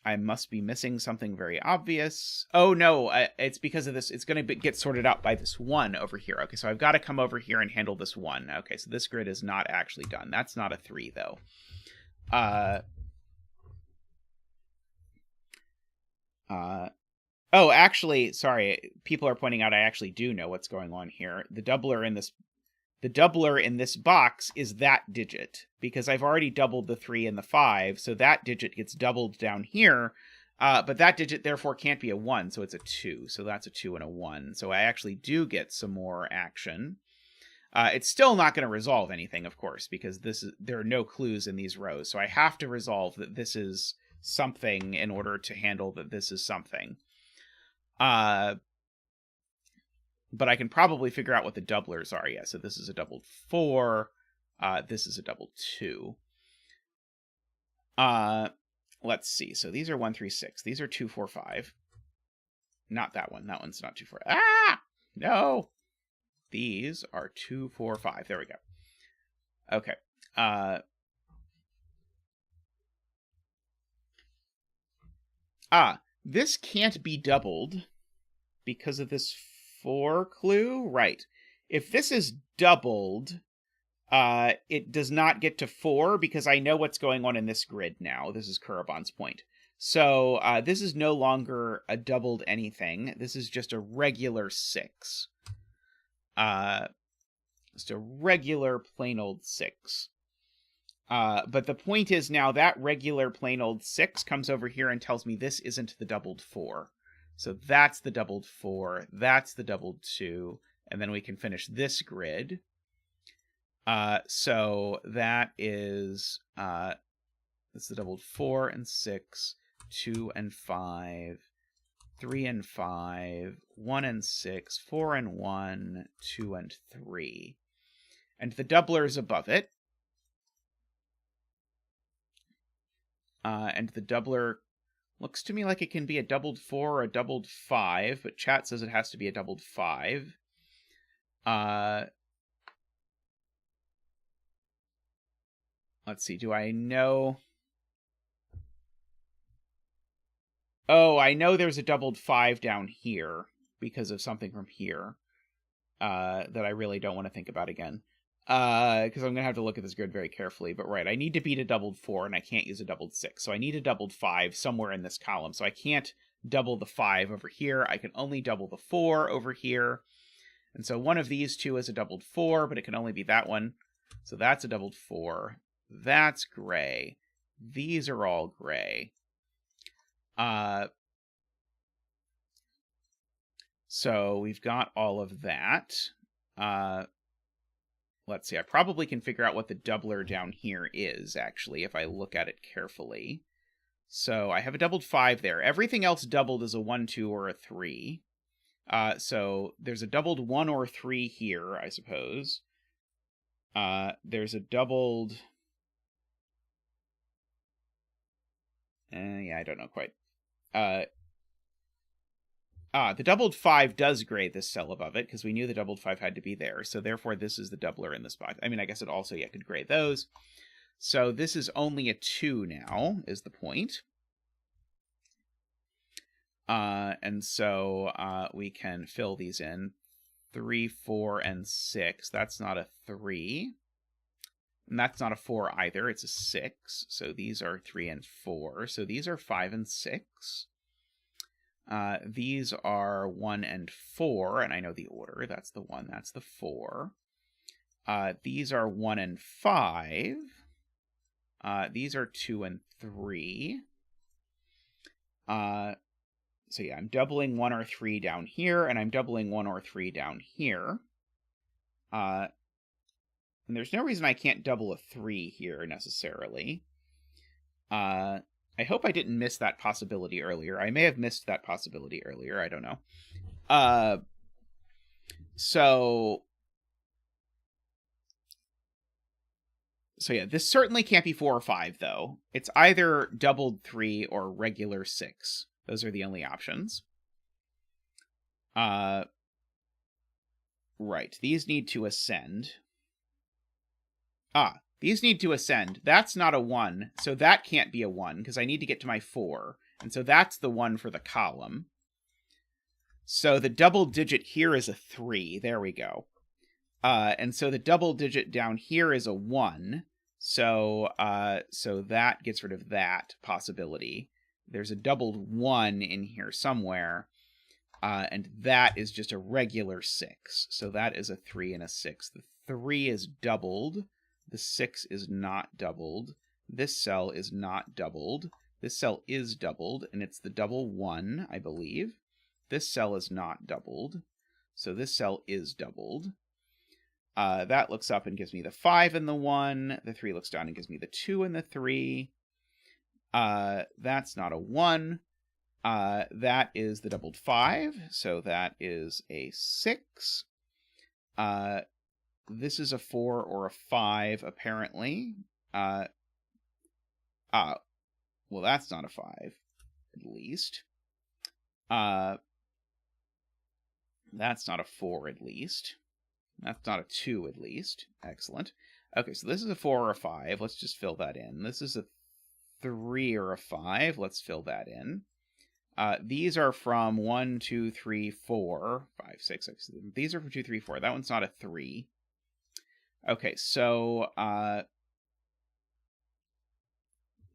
I must be missing something very obvious. Oh, no, it's because of this. It's going to get sorted out by this 1 over here. Okay, so I've got to come over here and handle this 1. Okay, so this grid is not actually done. That's not a 3, though. Oh, actually, sorry. People are pointing out I actually do know what's going on here. The doubler in this box is that digit, because I've already doubled the 3 and the 5, so that digit gets doubled down here, but that digit therefore can't be a 1, so it's a 2, so that's a 2 and a 1, so I actually do get some more action. It's still not going to resolve anything, of course, because there are no clues in these rows, so I have to resolve that this is something in order to handle that this is something. But I can probably figure out what the doublers are. Yeah, so this is a doubled 4. This is a doubled 2. Let's see. So these are 1, 3, 6. These are 2, 4, 5. Not that one. That one's not 2, 4. No! These are 2, 4, 5. There we go. Okay. This can't be doubled because of this 4 clue. Right. If this is doubled, it does not get to 4 because I know what's going on in this grid now. This is Kurabon's point. So this is no longer a doubled anything. This is just a regular 6. Just a regular plain old 6. But the point is now that regular plain old 6 comes over here and tells me this isn't the doubled 4. So that's the doubled 4. That's the doubled 2. And then we can finish this grid. So that is, that's the doubled 4 and 6, 2 and 5, 3 and 5, 1 and 6, 4 and 1, 2 and 3. And the doubler is above it. And the doubler looks to me like it can be a doubled 4 or a doubled 5, but chat says it has to be a doubled 5. Let's see, do I know? Oh, I know there's a doubled 5 down here because of something from here that I really don't want to think about again. Because I'm going to have to look at this grid very carefully. But right, I need to beat a doubled 4, and I can't use a doubled 6. So I need a doubled 5 somewhere in this column. So I can't double the 5 over here. I can only double the 4 over here. And so one of these two is a doubled 4, but it can only be that one. So that's a doubled 4. That's gray. These are all gray. So we've got all of that. Let's see, I probably can figure out what the doubler down here is, actually, if I look at it carefully. So I have a doubled 5 there. Everything else doubled is a 1, 2, or a 3. So there's a doubled 1 or 3 here, I suppose. There's a doubled... yeah, I don't know quite. The doubled 5 does grade this cell above it, because we knew the doubled 5 had to be there. So therefore, this is the doubler in this box. I mean, I guess it also could grade those. So this is only a 2 now, is the point. And so we can fill these in. 3, 4, and 6. That's not a 3. And that's not a 4 either. It's a 6. So these are 3 and 4. So these are 5 and 6. These are 1 and 4, and I know the order. That's the 1, that's the 4. These are 1 and 5. These are 2 and 3. So yeah, I'm doubling 1 or 3 down here, and I'm doubling 1 or 3 down here. And there's no reason I can't double a 3 here, necessarily. I hope I didn't miss that possibility earlier. I may have missed that possibility earlier. I don't know. So yeah, this certainly can't be 4 or 5, though. It's either doubled 3 or regular 6. Those are the only options. Right, these need to ascend. These need to ascend. That's not a 1, so that can't be a 1, because I need to get to my 4. And so that's the 1 for the column. So the double digit here is a 3. There we go. And so the double digit down here is a 1. So that gets rid of that possibility. There's a doubled 1 in here somewhere. And that is just a regular 6. So that is a 3 and a 6. The 3 is doubled. The 6 is not doubled. This cell is not doubled. This cell is doubled, and it's the double 1, I believe. This cell is not doubled, so this cell is doubled. That looks up and gives me the 5 and the 1. The 3 looks down and gives me the 2 and the 3. That's not a 1. That is the doubled 5, so that is a 6. This is a 4 or a 5, apparently. Well, that's not a 5, at least. That's not a 4, at least. That's not a 2, at least. Excellent. Okay, so this is a 4 or a 5. Let's just fill that in. This is a 3 or a 5. Let's fill that in. These are from 1, 2, 3, 4, 5, 6, 6. These are from 2, 3, 4. That one's not a 3. Okay, so,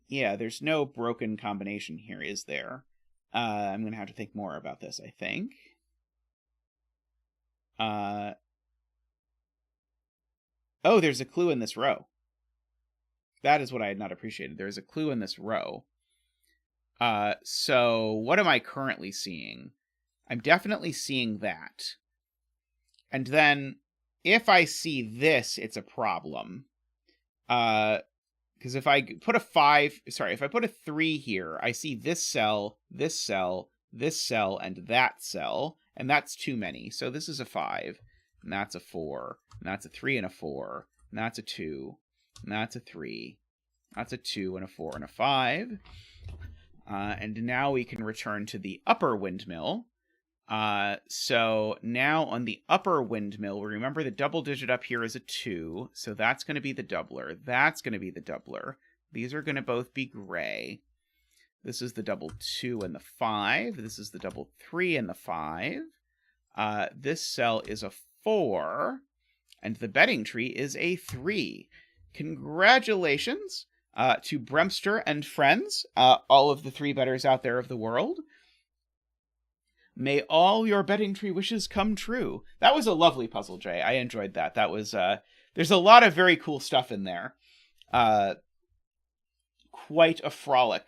yeah, there's no broken combination here, is there? I'm going to have to think more about this, I think. Oh, there's a clue in this row. That is what I had not appreciated. There's a clue in this row. So what am I currently seeing? I'm definitely seeing that. And then if I see this, it's a problem. Because if I put a 5, sorry, if I put a 3 here, I see this cell, this cell, this cell, and that cell, and that's too many. So this is a 5, and that's a 4, and that's a 3 and a 4, and that's a 2, and that's a 3, that's a 2 and a 4 and a 5. And now we can return to the upper windmill. So now on the upper windmill, remember the double digit up here is a 2, so that's going to be the doubler. That's going to be the doubler. These are going to both be gray. This is the double 2 and the 5. This is the double 3 and the 5. This cell is a 4, and the betting tree is a 3. Congratulations to Bremster and friends, all of the 3 bettors out there of the world. May all your betting tree wishes come true. That was a lovely puzzle, Jay. I enjoyed that. That was, there's a lot of very cool stuff in there. Quite a frolic.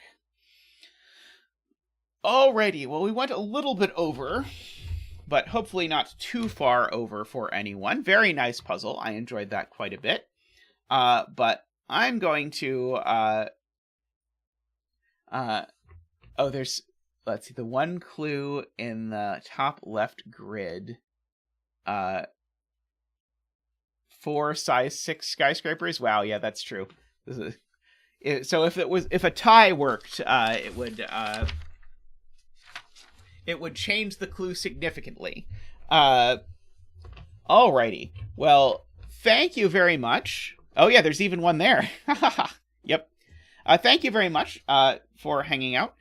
Alrighty, well, we went a little bit over, but hopefully not too far over for anyone. Very nice puzzle. I enjoyed that quite a bit. But I'm going to, oh, there's, let's see, the one clue in the top left grid, 4 size 6 skyscrapers. Wow, yeah, that's true. So if a tie worked, it would change the clue significantly. Alrighty. Well, thank you very much. Oh yeah, there's even one there. Yep. Thank you very much for hanging out.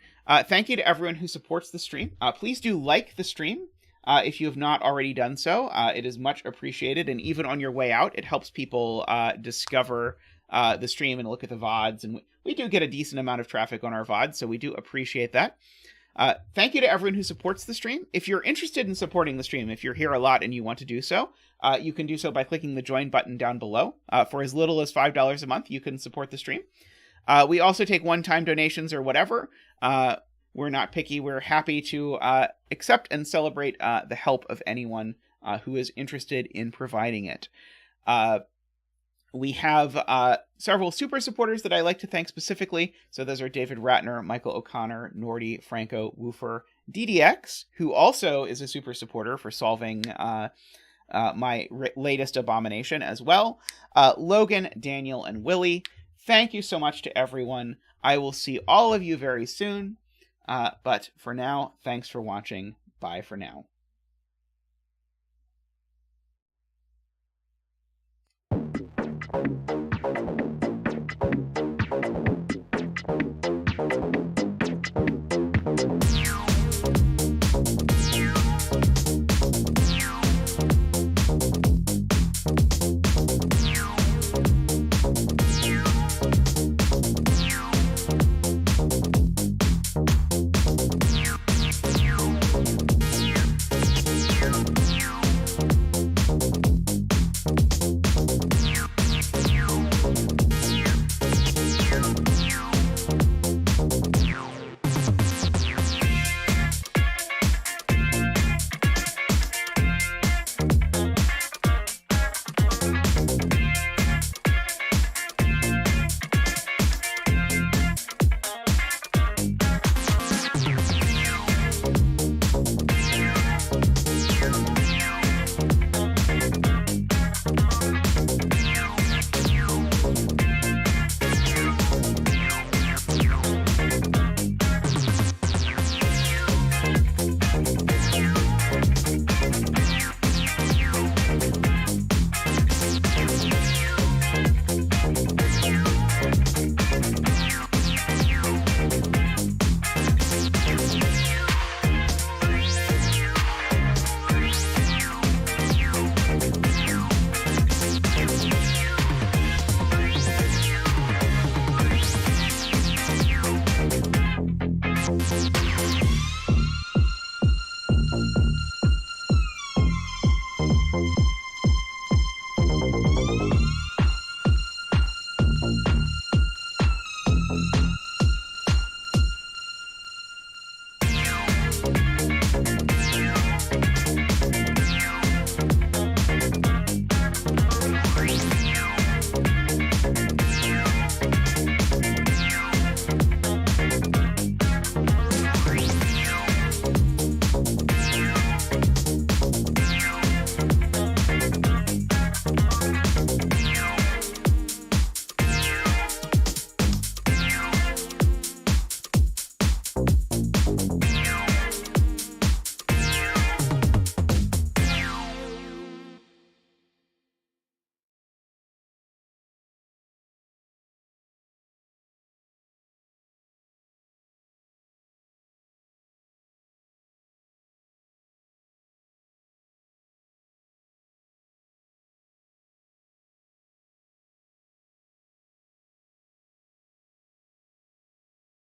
Thank you to everyone who supports the stream. Please do like the stream if you have not already done so. It is much appreciated, and even on your way out, it helps people discover the stream and look at the VODs, and we do get a decent amount of traffic on our VODs, so we do appreciate that. Thank you to everyone who supports the stream. If you're interested in supporting the stream, if you're here a lot and you want to do so, you can do so by clicking the join button down below. For as little as $5 a month, you can support the stream. We also take one-time donations or whatever. We're not picky. We're happy to accept and celebrate the help of anyone who is interested in providing it. We have several super supporters that I like to thank specifically. So those are David Ratner, Michael O'Connor, Nordy, Franco, Woofer, DDX, who also is a super supporter for solving my latest abomination as well. Logan, Daniel, and Willie. Thank you so much to everyone. I will see all of you very soon. But for now, thanks for watching. Bye for now.